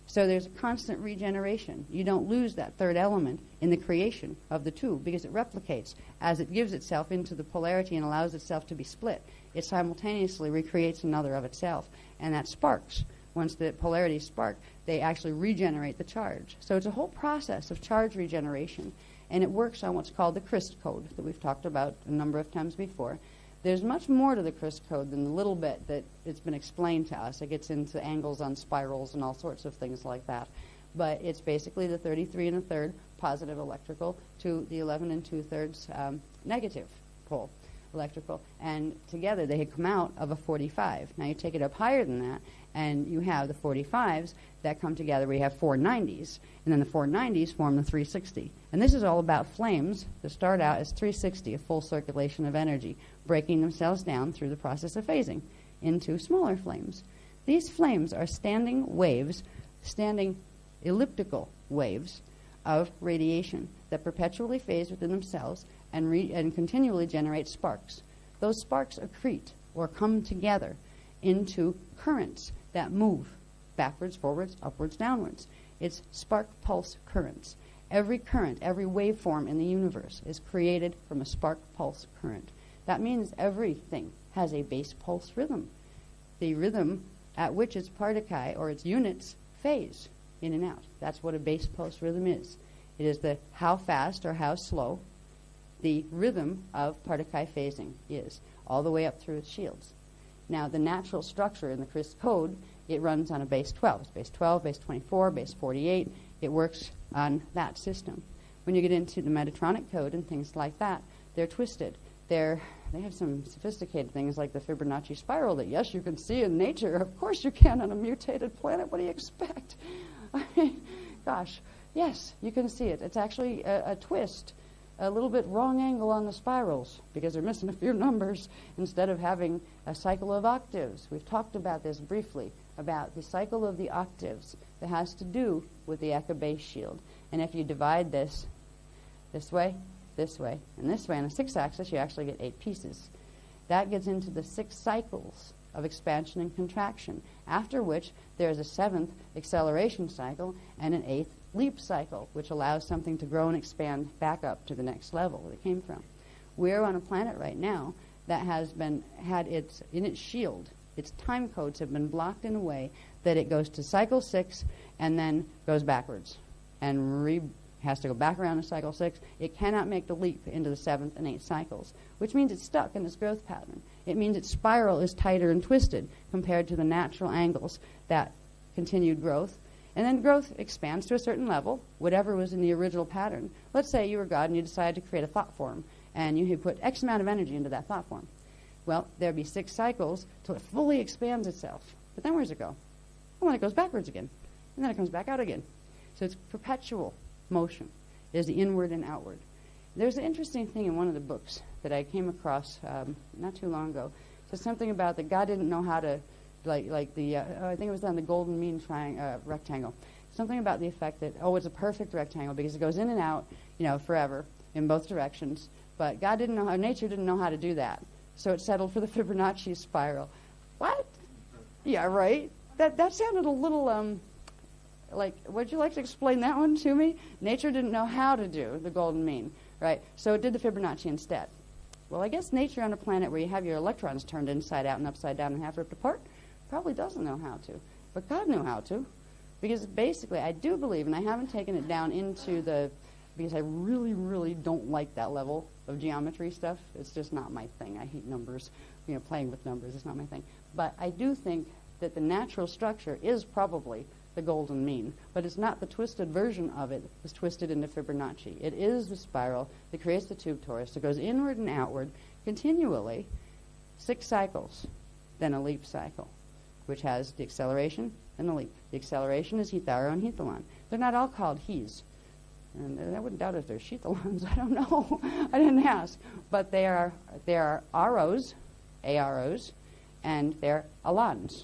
So there's a constant regeneration. You don't lose that third element in the creation of the two, because it replicates as it gives itself into the polarity and allows itself to be split. It simultaneously recreates another of itself, and that sparks. Once the polarities spark, they actually regenerate the charge. So it's a whole process of charge regeneration, and it works on what's called the Christ code that we've talked about a number of times before. There's much more to the Christ code than the little bit that it's been explained to us. It gets into angles on spirals and all sorts of things like that. But it's basically the 33 1/3 positive electrical to the 11 2/3 negative pole electrical. And together they had come out of a 45. Now you take it up higher than that, and you have the 45s that come together where you have 490s. And then the 490s form the 360. And this is all about flames that start out as 360, a full circulation of energy, breaking themselves down through the process of phasing into smaller flames. These flames are standing waves, standing elliptical waves of radiation that perpetually phase within themselves and continually generate sparks. Those sparks accrete or come together into currents that move backwards, forwards, upwards, downwards. It's spark pulse currents. Every current, every waveform in the universe is created from a spark pulse current. That means everything has a base pulse rhythm, the rhythm at which its particle or its units phase in and out. That's what a base pulse rhythm is. It is the how fast or how slow the rhythm of particle phasing is, all the way up through its shields. Now, the natural structure in the Christ code, it runs on a base 12. It's base 12, base 24, base 48. It works on that system. When you get into the Metatronic code and things like that, they're twisted. They have some sophisticated things like the Fibonacci spiral that, yes, you can see in nature. Of course you can on a mutated planet. What do you expect? I mean, gosh, yes, you can see it. It's actually a twist, a little bit wrong angle on the spirals because they're missing a few numbers instead of having a cycle of octaves. We've talked about this briefly, about the cycle of the octaves that has to do with the Eka base shield. And if you divide this way, and this way on a 6-axis, you actually get 8 pieces. That gets into the 6 cycles of expansion and contraction, after which there's a 7th acceleration cycle and an 8th leap cycle, which allows something to grow and expand back up to the next level that it came from. We're on a planet right now that has had its shield, its time codes have been blocked in a way that it goes to cycle 6 and then goes backwards and has to go back around to cycle 6. It cannot make the leap into the 7th and 8th cycles, which means it's stuck in its growth pattern. It means its spiral is tighter and twisted compared to the natural angles that continued growth. And then growth expands to a certain level, whatever was in the original pattern. Let's say you were God and you decided to create a thought form, and you had put X amount of energy into that thought form. Well, there'd be 6 cycles till it fully expands itself. But then where's it go? Well, then it goes backwards again, and then it comes back out again. So it's perpetual motion. There's the inward and outward. There's an interesting thing in one of the books that I came across not too long ago. So something about that God didn't know how to, I think it was on the golden mean rectangle. Something about the effect that, it's a perfect rectangle because it goes in and out, forever. in both directions. But God didn't know how, nature didn't know how to do that. So it settled for the Fibonacci spiral. What? Yeah, right? That sounded a little, like, would you like to explain that one to me? Nature didn't know how to do the golden mean, right? So it did the Fibonacci instead. Well, I guess nature on a planet where you have your electrons turned inside out and upside down and half ripped apart probably doesn't know how to. But God knew how to. Because basically, I do believe, and I haven't taken it down into the, because I really, really don't like that level of geometry stuff. It's just not my thing. I hate numbers. Playing with numbers is not my thing. But I do think that the natural structure is probably the golden mean, but it's not the twisted version of it that's twisted into Fibonacci. It is the spiral that creates the tube torus that goes inward and outward continually, 6 cycles, then a leap cycle, which has the acceleration and the leap. The acceleration is hethyro and hethalon. They're not all called hes. And I wouldn't doubt if they're shethalons. I don't know. I didn't ask. But they are aros, aros, and they're alons.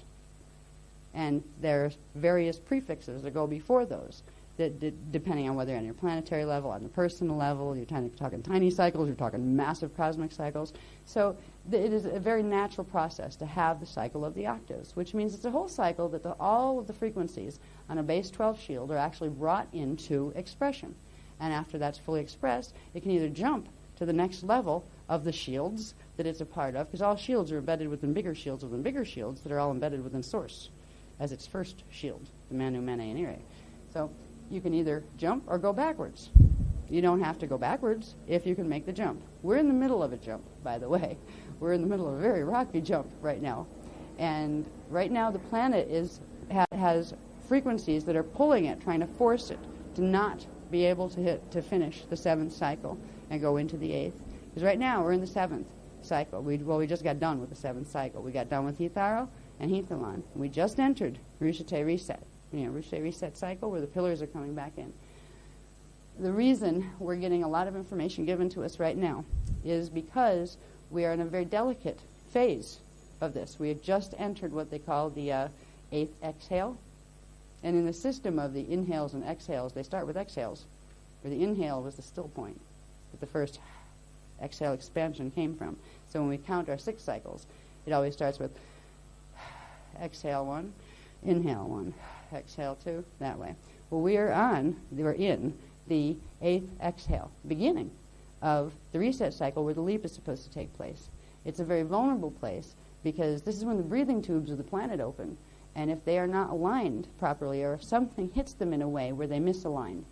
And there's various prefixes that go before those, that depending on whether you're on your planetary level, on the personal level, you're talking tiny cycles, you're talking massive cosmic cycles. So it is a very natural process to have the cycle of the octaves, which means it's a whole cycle that all of the frequencies on a base 12 shield are actually brought into expression. And after that's fully expressed, it can either jump to the next level of the shields that it's a part of, because all shields are embedded within bigger shields that are all embedded within Source as its first shield, the Manu, Mene, and Ire. So you can either jump or go backwards. You don't have to go backwards if you can make the jump. We're in the middle of a jump, by the way. We're in the middle of a very rocky jump right now. And right now the planet has frequencies that are pulling it, trying to force it to not be able to finish the 7th cycle and go into the 8th. Because right now we're in the 7th cycle. We just got done with the 7th cycle. We got done with hethyro and hethalon. We just entered Rishite reset. Rishite reset cycle where the pillars are coming back in. The reason we're getting a lot of information given to us right now is because we are in a very delicate phase of this. We have just entered what they call the 8th exhale. And in the system of the inhales and exhales, they start with exhales, where the inhale was the still point that the first exhale expansion came from. So when we count our 6 cycles, it always starts with exhale 1, inhale 1, exhale 2, that way. Well, we're in the 8th exhale, beginning of the reset cycle where the leap is supposed to take place. It's a very vulnerable place because this is when the breathing tubes of the planet open. And if they are not aligned properly, or if something hits them in a way where they misalign,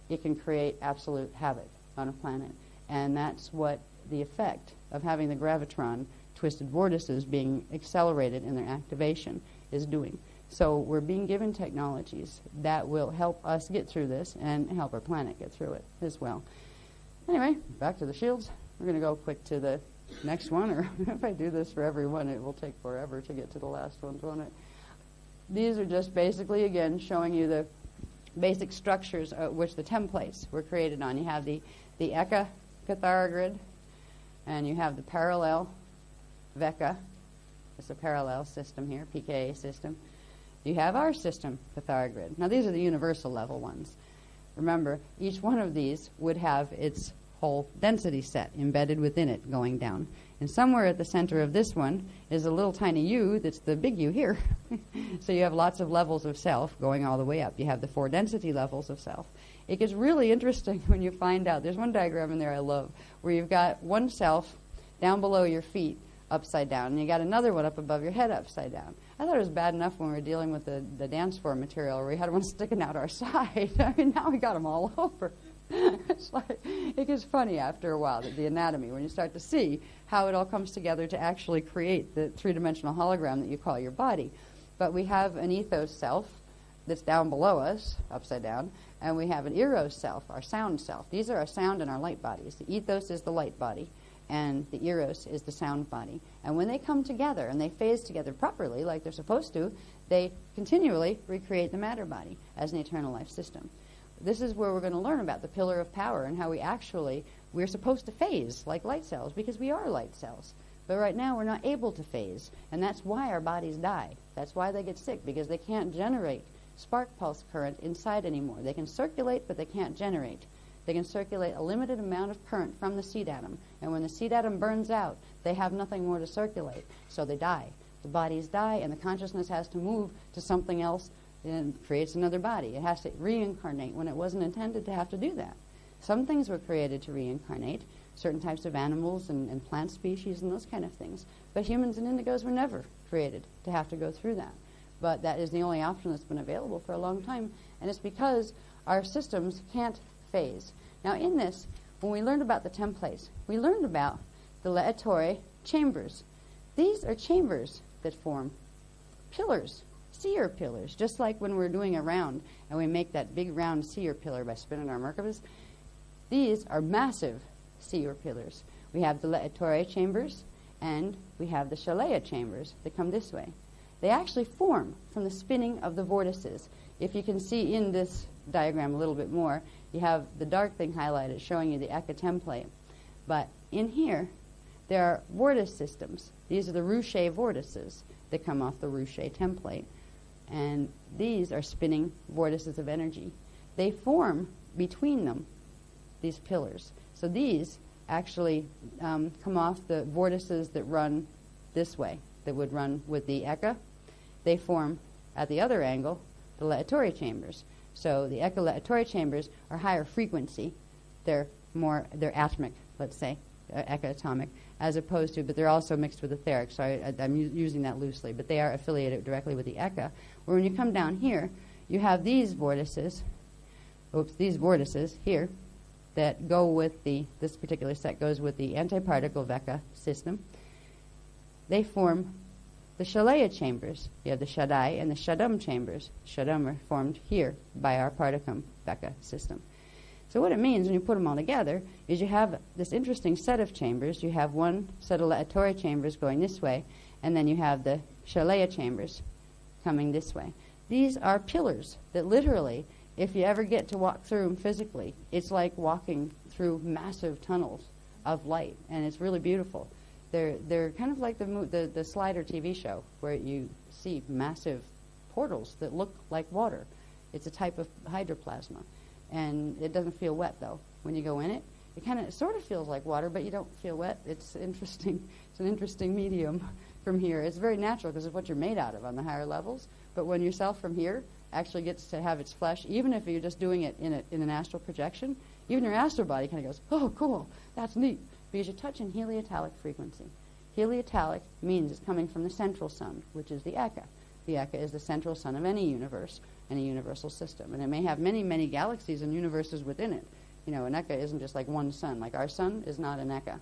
it can create absolute havoc on a planet. And that's what the effect of having the gravitron twisted vortices being accelerated in their activation is doing. So we're being given technologies that will help us get through this and help our planet get through it as well. Anyway, back to the shields. We're going to go quick to the next one, or if I do this for every one, it will take forever to get to the last ones, won't it? These are just basically, again, showing you the basic structures which the templates were created on. You have the Eka Cathara grid, and you have the parallel Veka. It's a parallel system here, PKA system. You have our system, Cathara grid. Now, these are the universal level ones. Remember, each one of these would have its whole density set embedded within it going down. And somewhere at the center of this one is a little tiny U that's the big U here. So you have lots of levels of self going all the way up. You have the 4 density levels of self. It gets really interesting when you find out. There's one diagram in there I love where you've got one self down below your feet upside down, and you got another one up above your head upside down. I thought it was bad enough when we were dealing with the dance floor material where we had one sticking out our side. I mean, now we got them all over. It's like, it gets funny after a while, the anatomy, when you start to see how it all comes together to actually create the 3-dimensional hologram that you call your body. But we have an ethos self that's down below us, upside down, and we have an eros self, our sound self. These are our sound and our light bodies. The ethos is the light body, and the eros is the sound body. And when they come together and they phase together properly, like they're supposed to, they continually recreate the matter body as an eternal life system. This is where we're going to learn about the pillar of power and how we're supposed to phase like light cells, because we are light cells. But right now we're not able to phase, and that's why our bodies die. That's why they get sick, because they can't generate spark pulse current inside anymore. They can circulate, but they can't generate They can circulate a limited amount of current from the seed atom. And when the seed atom burns out, they have nothing more to circulate. So they die. The bodies die, and the consciousness has to move to something else and creates another body. It has to reincarnate when it wasn't intended to have to do that. Some things were created to reincarnate, certain types of animals and plant species and those kind of things. But humans and indigos were never created to have to go through that. But that is the only option that's been available for a long time, and it's because our systems can't phase. Now in this, when we learned about the templates, we learned about the Laetore chambers. These are chambers that form pillars, seer pillars, just like when we're doing a round and we make that big round seer pillar by spinning our Merkabahs. These are massive seer pillars. We have the Laetore chambers and we have the Shalaya chambers that come this way. They actually form from the spinning of the vortices. If you can see in this diagram a little bit more, you have the dark thing highlighted showing you the Eka template. But in here, there are vortice systems. These are the Ruche vortices that come off the Ruche template. And these are spinning vortices of energy. They form between them these pillars. So these actually come off the vortices that run this way, that would run with the Eka. They form at the other angle the Laetore chambers. So the Eka Laetore chambers are higher frequency. They're atomic, let's say, Eka atomic, as opposed to, but they're also mixed with etheric, so I'm using that loosely, but they are affiliated directly with the Eka. Where when you come down here, you have these vortices here that go with this particular set goes with the antiparticle Veka system. They form the Shalaya chambers. You have the Shaddai and the Shaddam chambers. Shaddam are formed here by our Particum Veka system. So what it means when you put them all together is you have this interesting set of chambers. You have one set of Laetore chambers going this way, and then you have the Shalaya chambers coming this way. These are pillars that literally, if you ever get to walk through them physically, it's like walking through massive tunnels of light, and it's really beautiful. They're kind of like the Slider TV show where you see massive portals that look like water. It's a type of hydroplasma, and it doesn't feel wet though. When you go in it, it sort of feels like water, but you don't feel wet. It's interesting. It's an interesting medium from here. It's very natural because of what you're made out of on the higher levels. But when yourself from here actually gets to have its flesh, even if you're just doing it in an astral projection, even your astral body kind of goes, oh, cool, that's neat. Because you're touching heliotalic frequency. Heliotalic means it's coming from the central sun, which is the Eka. The Eka is the central sun of any universe, any universal system. And it may have many, many galaxies and universes within it. You know, an Eka isn't just like one sun. Like our sun is not an Eka.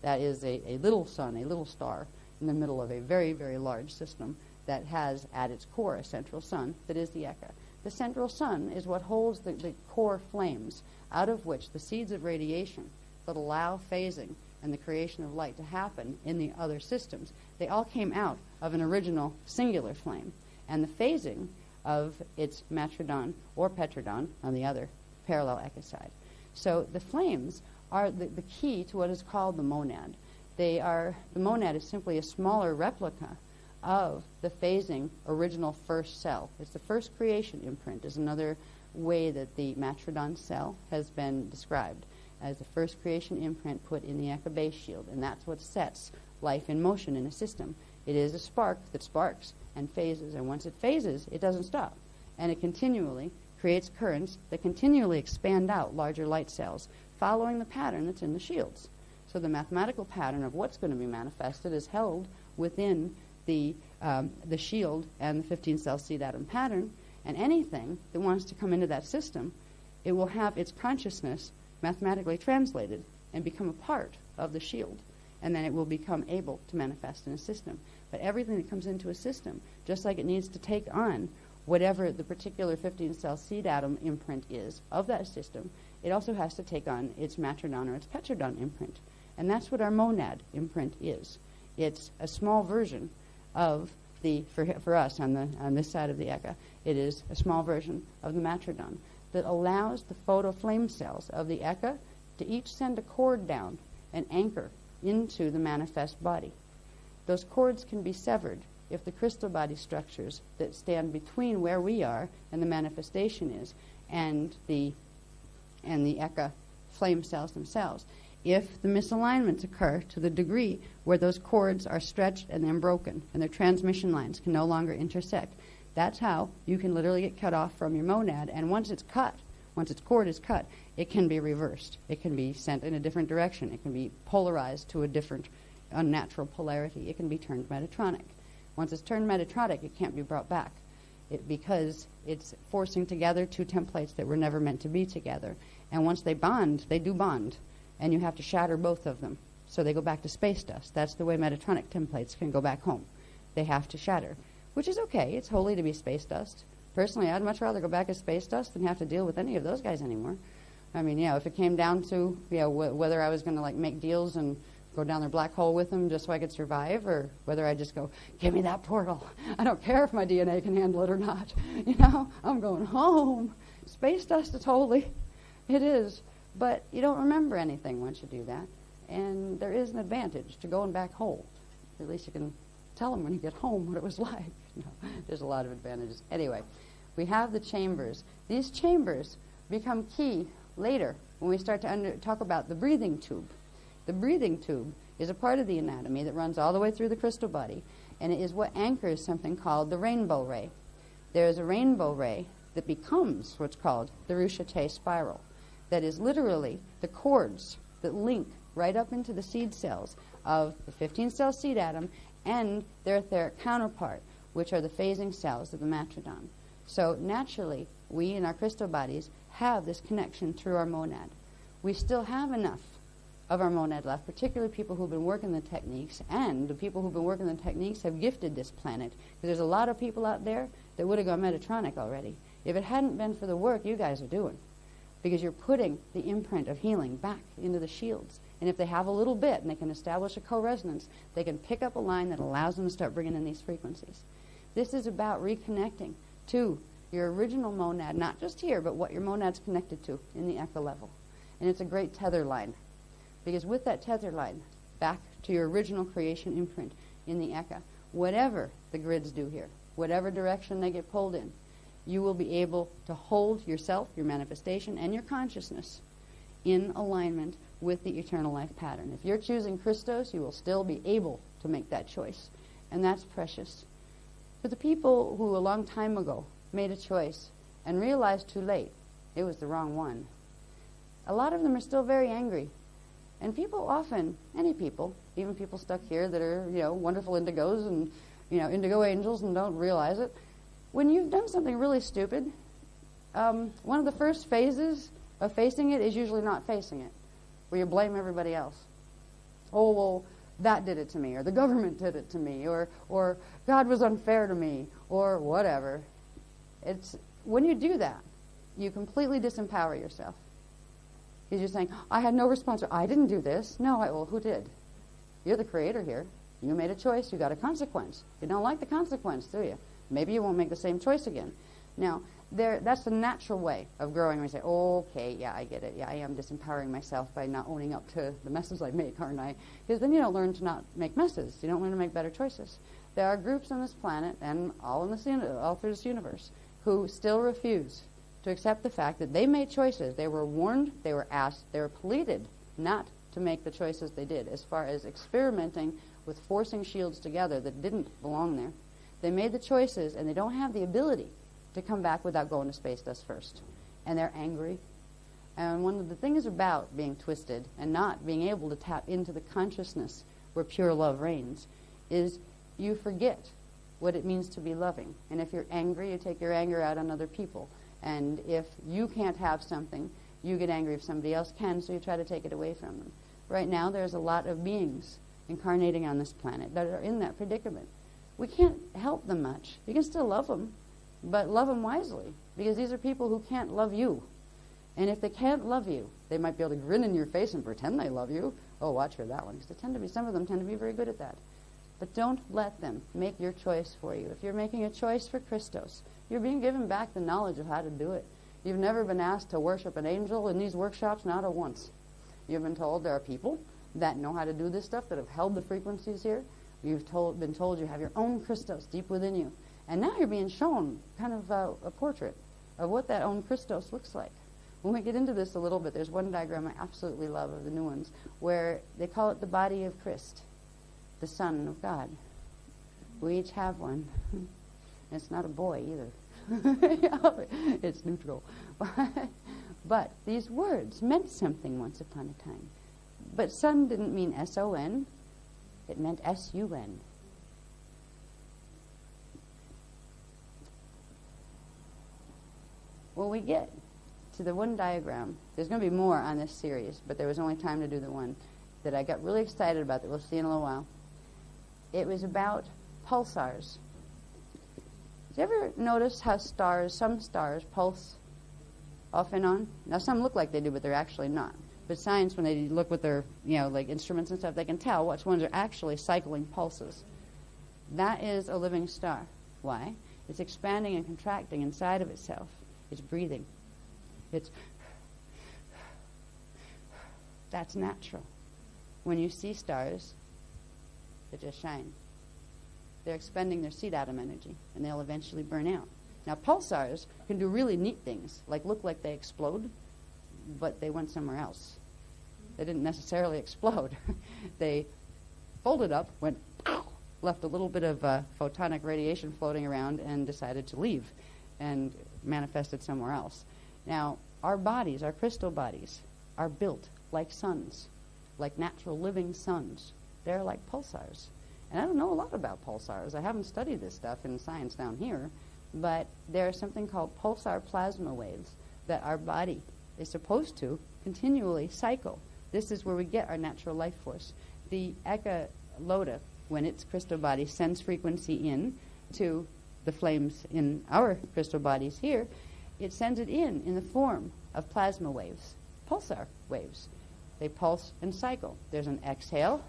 That is a little sun, a little star in the middle of a very, very large system that has at its core a central sun that is the Eka. The central sun is what holds the core flames out of which the seeds of radiation that allow phasing and the creation of light to happen in the other systems, they all came out of an original singular flame. And the phasing of its matrodon or petrodon on the other parallel Eka side. So the flames are the key to what is called the monad. The monad is simply a smaller replica of the phasing original first cell. It's the first creation imprint is another way that the matrodon cell has been described, as the first creation imprint put in the Eka base shield, and that's what sets life in motion in a system. It is a spark that sparks and phases, and once it phases, it doesn't stop, and it continually creates currents that continually expand out larger light cells, following the pattern that's in the shields. So the mathematical pattern of what's going to be manifested is held within the shield and the 15-cell seed atom pattern, and anything that wants to come into that system, it will have its consciousness mathematically translated and become a part of the shield, and then it will become able to manifest in a system. But everything that comes into a system, just like it needs to take on whatever the particular 15-cell seed atom imprint is of that system, it also has to take on its matrodon or its petrodon imprint. And that's what our monad imprint is. It's a small version of for us on this side of the Eka, it is a small version of the matrodon that allows the photoflame cells of the Eka to each send a cord down and anchor into the manifest body. Those cords can be severed if the crystal body structures that stand between where we are and the manifestation is and the Eka flame cells themselves. If the misalignments occur to the degree where those cords are stretched and then broken and their transmission lines can no longer intersect, that's how you can literally get cut off from your monad. And once it's cut, once its cord is cut, it can be reversed. It can be sent in a different direction. It can be polarized to a different unnatural polarity. It can be turned metatronic. Once it's turned metatronic, it can't be brought back because it's forcing together two templates that were never meant to be together. And once they bond, they do bond, and you have to shatter both of them. So they go back to space dust. That's the way metatronic templates can go back home. They have to shatter, which is okay. It's holy to be space dust. Personally, I'd much rather go back as space dust than have to deal with any of those guys anymore. I mean, if it came down to whether I was going to like make deals and go down their black hole with them just so I could survive, or whether I just go, give me that portal. I don't care if my DNA can handle it or not. I'm going home. Space dust is holy. It is. But you don't remember anything once you do that. And there is an advantage to going back home. At least you can tell them when you get home what it was like. There's a lot of advantages. Anyway, we have the chambers. These chambers become key later when we start to talk about the breathing tube. The breathing tube is a part of the anatomy that runs all the way through the crystal body, and it is what anchors something called the rainbow ray. There is a rainbow ray that becomes what's called the Ruchete spiral. That is literally the cords that link right up into the seed cells of the 15-cell seed atom and their etheric counterpart, which are the phasing cells of the matrodon. So naturally, we in our crystal bodies have this connection through our monad. We still have enough of our monad left, particularly people who've been working the techniques, and the people who've been working the techniques have gifted this planet. Because there's a lot of people out there that would have gone Metatronic already if it hadn't been for the work you guys are doing. Because you're putting the imprint of healing back into the shields. And if they have a little bit and they can establish a co-resonance, they can pick up a line that allows them to start bringing in these frequencies. This is about reconnecting to your original monad, not just here, but what your monad's connected to in the echo level. And it's a great tether line. Because with that tether line, back to your original creation imprint in the echo, whatever the grids do here, whatever direction they get pulled in, you will be able to hold yourself, your manifestation, and your consciousness in alignment with the eternal life pattern. If you're choosing Christos, you will still be able to make that choice. And that's precious. For the people who a long time ago made a choice and realized too late it was the wrong one, a lot of them are still very angry. And people often, any people, even people stuck here that are, wonderful indigos and, indigo angels and don't realize it, when you've done something really stupid, one of the first phases of facing it is usually not facing it, where you blame everybody else. Oh, well, that did it to me, or the government did it to me, or God was unfair to me, or whatever. It's when you do that, you completely disempower yourself. Because you're saying, I had no responsibility. I didn't do this. No, well, who did? You're the creator here. You made a choice. You got a consequence. You don't like the consequence, do you? Maybe you won't make the same choice again. Now, that's the natural way of growing. We say, oh, okay, yeah, I get it. Yeah, I am disempowering myself by not owning up to the messes I make, aren't I? Because then you don't learn to not make messes. You don't learn to make better choices. There are groups on this planet and all through this universe who still refuse to accept the fact that they made choices. They were warned, they were asked, they were pleaded not to make the choices they did, as far as experimenting with forcing shields together that didn't belong there. They made the choices, and they don't have the ability to come back without going to space dust first. And they're angry. And one of the things about being twisted and not being able to tap into the consciousness where pure love reigns is you forget what it means to be loving. And if you're angry, you take your anger out on other people. And if you can't have something, you get angry if somebody else can, so you try to take it away from them. Right now, there's a lot of beings incarnating on this planet that are in that predicament. We can't help them much. You can still love them, but love them wisely, because these are people who can't love you. And if they can't love you, they might be able to grin in your face and pretend they love you. Oh, watch for that one, because some of them tend to be very good at that. But don't let them make your choice for you. If you're making a choice for Christos, you're being given back the knowledge of how to do it. You've never been asked to worship an angel in these workshops, not a once. You've been told there are people that know how to do this stuff, that have held the frequencies here. You've been told you have your own Christos deep within you. And now you're being shown kind of a portrait of what that own Christos looks like. When we get into this a little bit, there's one diagram I absolutely love of the new ones where they call it the body of Christ, the Son of God. We each have one. And it's not a boy either. It's neutral. But these words meant something once upon a time. But son didn't mean S-O-N. It meant S-U-N. When we get to the one diagram, there's going to be more on this series, but there was only time to do the one that I got really excited about that we'll see in a little while. It was about pulsars. Did you ever notice how some stars pulse off and on? Now, some look like they do, but they're actually not. But science, when they look with their, like instruments and stuff, they can tell which ones are actually cycling pulses. That is a living star. Why? It's expanding and contracting inside of itself. It's breathing. That's natural. When you see stars, they just shine. They're expending their seed atom energy, and they'll eventually burn out. Now, pulsars can do really neat things, like look like they explode, but they went somewhere else. They didn't necessarily explode. They folded up, went, left a little bit of photonic radiation floating around, and decided to leave and manifested somewhere else. Now, our bodies, our crystal bodies, are built like suns, like natural living suns. They're like pulsars. And I don't know a lot about pulsars. I haven't studied this stuff in science down here, but there's something called pulsar plasma waves that our body is supposed to continually cycle. This is where we get our natural life force. The echolota, when its crystal body sends frequency in to the flames in our crystal bodies here, it sends it in the form of plasma waves, pulsar waves. They pulse and cycle. There's an exhale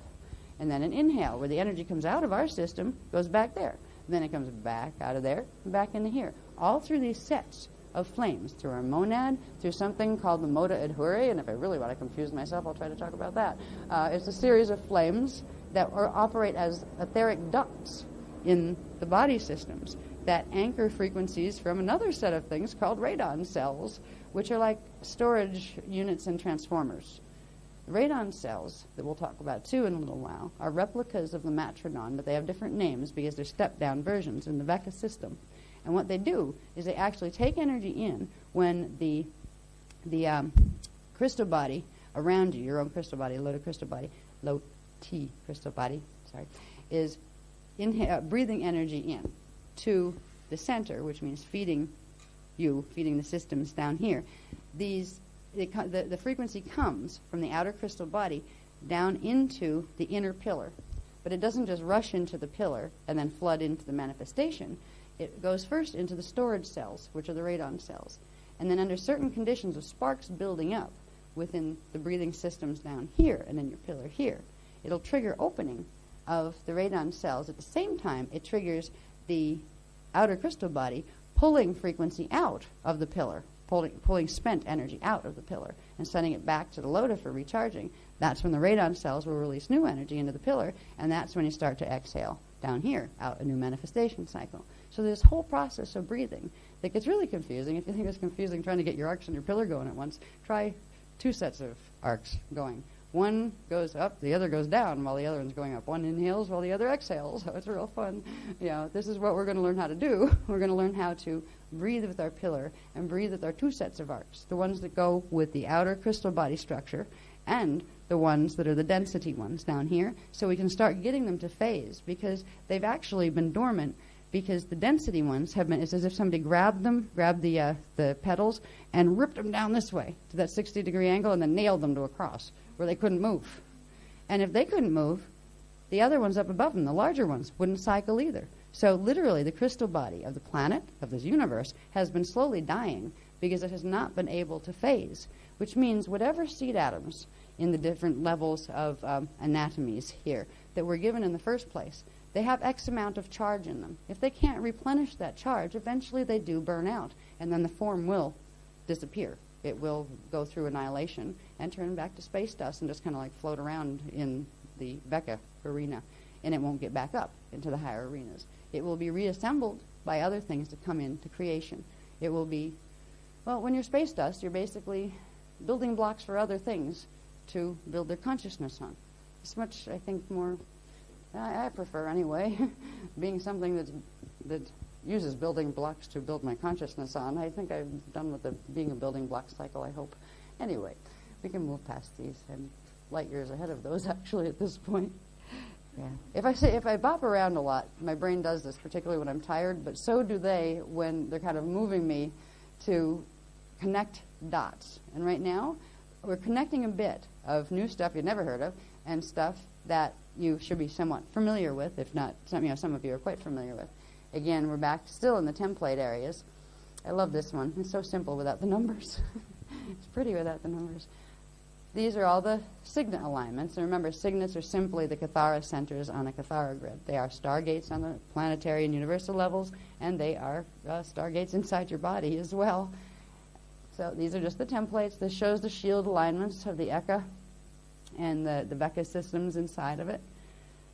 and then an inhale where the energy comes out of our system, goes back there. Then it comes back out of there and back into here. All through these sets of flames, through our monad, through something called the moda adhure, and if I really want to confuse myself, I'll try to talk about that. It's a series of flames that operate as etheric ducts in the body systems that anchor frequencies from another set of things called radon cells, which are like storage units and transformers. Radon cells, that we'll talk about too in a little while, are replicas of the matrodon, but they have different names because they're step-down versions in the Vecca system. And what they do is they actually take energy in when the crystal body around you, your own crystal body, low T crystal body, is breathing energy in to the center, which means feeding the systems down here. The frequency comes from the outer crystal body down into the inner pillar. But it doesn't just rush into the pillar and then flood into the manifestation. It goes first into the storage cells, which are the radon cells. And then under certain conditions of sparks building up within the breathing systems down here and in your pillar here, it'll trigger opening of the radon cells. At the same time, it triggers the outer crystal body pulling frequency out of the pillar, pulling spent energy out of the pillar and sending it back to the LOTA for recharging. That's when the radon cells will release new energy into the pillar, and that's when you start to exhale down here, out a new manifestation cycle. So this whole process of breathing that gets really confusing. If you think it's confusing trying to get your arcs and your pillar going at once, try 2 sets of arcs going. One goes up, the other goes down while the other one's going up. One inhales while the other exhales. So it's real fun. This is what we're going to learn how to do. We're going to learn how to breathe with our pillar and breathe with our 2 sets of arcs, the ones that go with the outer crystal body structure and the ones that are the density ones down here, so we can start getting them to phase, because they've actually been dormant, because the density ones have been, it's as if somebody grabbed the pedals and ripped them down this way to that 60-degree angle and then nailed them to a cross where they couldn't move. And if they couldn't move, the other ones up above them, the larger ones, wouldn't cycle either. So literally the crystal body of the planet, of this universe, has been slowly dying because it has not been able to phase, which means whatever seed atoms in the different levels of anatomies here that were given in the first place, they have X amount of charge in them. If they can't replenish that charge, eventually they do burn out, and then the form will disappear. It will go through annihilation and turn back to space dust and just kind of like float around in the Vecca arena, and it won't get back up into the higher arenas. It will be reassembled by other things that come into creation. It will be, Well, when you're space dust, you're basically building blocks for other things to build their consciousness on. It's much, I think, more, I prefer anyway, being something that uses building blocks to build my consciousness on. I think I've done with the being a building block cycle, I hope. Anyway, we can move past these. I'm light years ahead of those, actually, at this point. Yeah. If I bop around a lot, my brain does this, particularly when I'm tired, but so do they when they're kind of moving me to connect dots. And right now, we're connecting a bit of new stuff you've never heard of and stuff that you should be somewhat familiar with, if not, some of you are quite familiar with. Again, we're back still in the template areas. I love this one. It's so simple without the numbers. It's pretty without the numbers. These are all the signet alignments. And remember, signets are simply the Kathara centers on a Kathara grid. They are stargates on the planetary and universal levels, and they are stargates inside your body as well. So these are just the templates. This shows the shield alignments of the Eka and the Veka systems inside of it.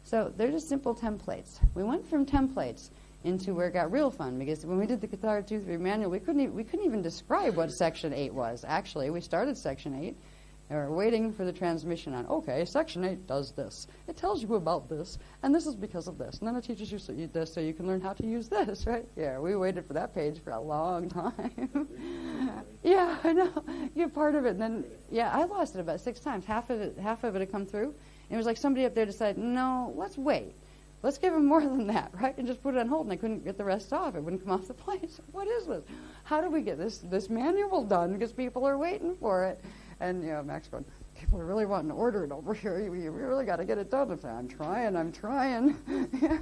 So they're just simple templates. We went from templates into where it got real fun, because when we did the Kathara 2-3 manual, we couldn't even describe what Section 8 was. Actually, we started Section 8, and we're waiting for the transmission on, okay, Section 8 does this. It tells you about this, and this is because of this. And then it teaches you this so you can learn how to use this, right? Yeah, we waited for that page for a long time. Yeah, I know. You're part of it. And then, yeah, I lost it about 6 times. Half of it had come through. And it was like somebody up there decided, no, let's wait. Let's give them more than that, right? And just put it on hold, and I couldn't get the rest off. It wouldn't come off the plate. What is this? How do we get this manual done? Because people are waiting for it. And, Max going, people are really wanting to order it over here. You really got to get it done. I say, I'm trying. Yeah.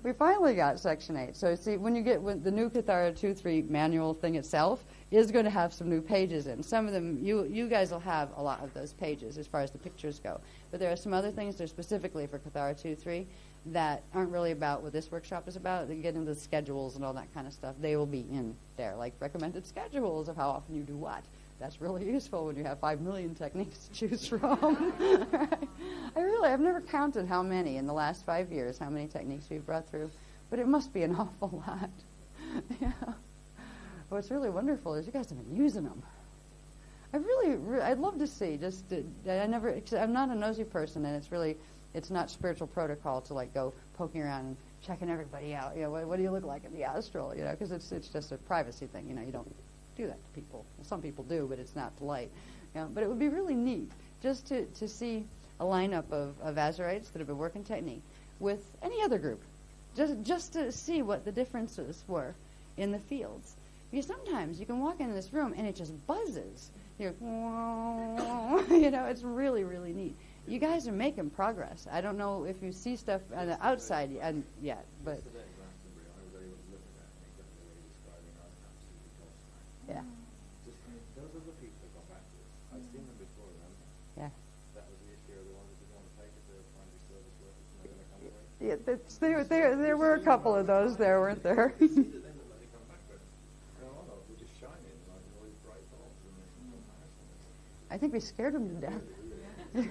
We finally got Section 8. So, see, when the new Kathara 2-3 manual thing itself is going to have some new pages in. Some of them, you guys will have a lot of those pages as far as the pictures go. But there are some other things that are specifically for Kathara 2-3 that aren't really about what this workshop is about. They get into the schedules and all that kind of stuff. They will be in there, like recommended schedules of how often you do what. That's really useful when you have 5 million techniques to choose from. I've never counted how many in the last 5 years, how many techniques we've brought through, but it must be an awful lot. Yeah. What's really wonderful is you guys have been using them. I'd love to see. I'm not a nosy person, and it's not spiritual protocol to go poking around and checking everybody out. What do you look like in the astral? Because it's just a privacy thing. You don't do that to people. Well, some people do, but it's not polite. But it would be really neat just to see a lineup of Azurites that have been working technique with any other group, just to see what the differences were in the fields. Because sometimes you can walk into this room and it just buzzes. You're, it's really, really neat. You guys are making progress. I don't know if you see stuff on the outside yet, but yeah. Those are the people that got back to us. I've seen them before then. Yeah. That was the issue. The ones that didn't want to take it, they were trying to be service workers and they were going to come away. Yeah, there were a couple of those there, weren't there? See that they look like they come back, but they're just shining like all these bright bulbs and I think we scared them to death. We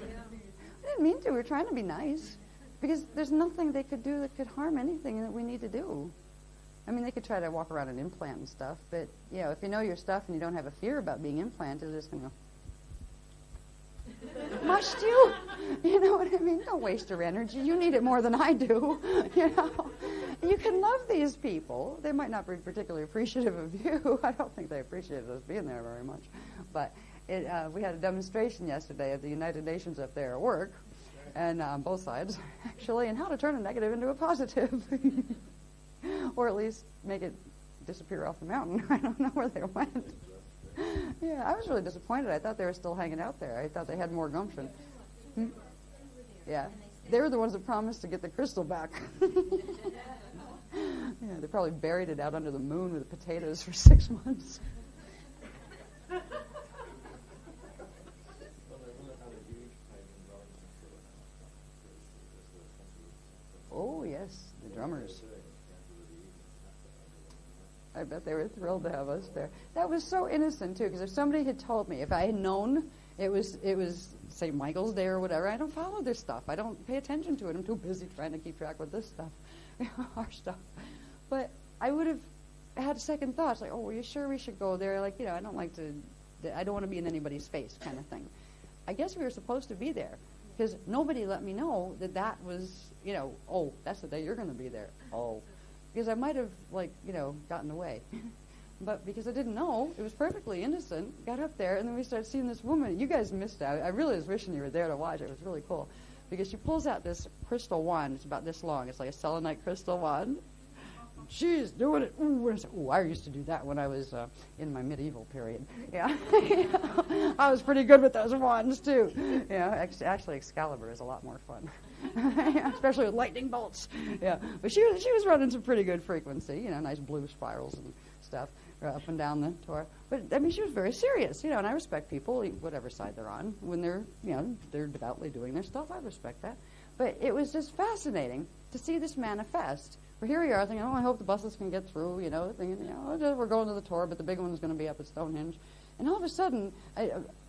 didn't mean to. We were trying to be nice. Because there's nothing they could do that could harm anything that we need to do. I mean, they could try to walk around and implant and stuff, but, if you know your stuff and you don't have a fear about being implanted, they're just going to go, mushed you. You know what I mean? Don't waste your energy. You need it more than I do. You can love these people. They might not be particularly appreciative of you. I don't think they appreciated us being there very much. But we had a demonstration yesterday at the United Nations up there at work, and on both sides, actually, and how to turn a negative into a positive. Or at least make it disappear off the mountain. I don't know where they went. Yeah, I was really disappointed. I thought they were still hanging out there. I thought they had more gumption. Yeah, they were the ones that promised to get the crystal back. Yeah, they probably buried it out under the moon with potatoes for 6 months. Oh, yes, the drummers. I bet they were thrilled to have us there. That was so innocent, too, because if somebody had told me, if I had known it was St. Michael's Day or whatever, I don't follow this stuff. I don't pay attention to it. I'm too busy trying to keep track with this stuff, our stuff. But I would have had second thoughts, like, oh, are you sure we should go there? Like, I don't like to, I don't want to be in anybody's face kind of thing. I guess we were supposed to be there because nobody let me know that was, oh, that's the day you're going to be there. Oh, because I might have, gotten away. But because I didn't know, it was perfectly innocent, got up there, and then we started seeing this woman. You guys missed out. I really was wishing you were there to watch it. It was really cool. Because she pulls out this crystal wand. It's about this long. It's like a selenite crystal wand. She's doing it. Ooh, I used to do that when I was in my medieval period. Yeah. I was pretty good with those wands, too. Actually, Excalibur is a lot more fun. Especially with lightning bolts. Yeah. But she was running some pretty good frequency, nice blue spirals and stuff up and down the tour. But, she was very serious, and I respect people, whatever side they're on, when they're, they're devoutly doing their stuff. I respect that. But it was just fascinating to see this manifest. Well, here we are thinking, I hope the buses can get through, thinking, we're going to the tour, but the big one's going to be up at Stonehenge. And all of a sudden,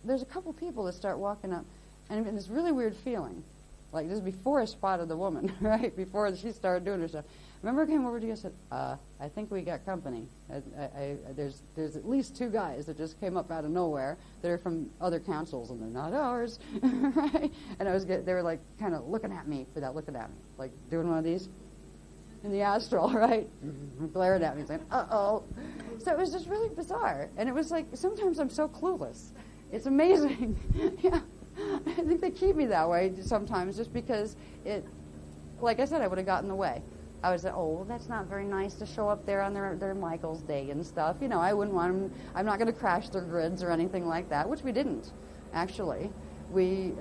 there's a couple people that start walking up, and this really weird feeling. Like, this is before I spotted the woman, right? Before she started doing her stuff. Remember I came over to you and said, I think we got company. There's at least two guys that just came up out of nowhere that are from other councils, and they're not ours, right? And they were like kind of looking at me without looking at me, like doing one of these in the astral, right? Glaring at me saying, uh-oh. So it was just really bizarre. And it was like, sometimes I'm so clueless. It's amazing. Yeah. I think they keep me that way sometimes just because like I said, I would have gotten away. I would say, well, that's not very nice to show up there on their Michael's Day and stuff. I wouldn't want them, I'm not going to crash their grids or anything like that, which we didn't, actually. We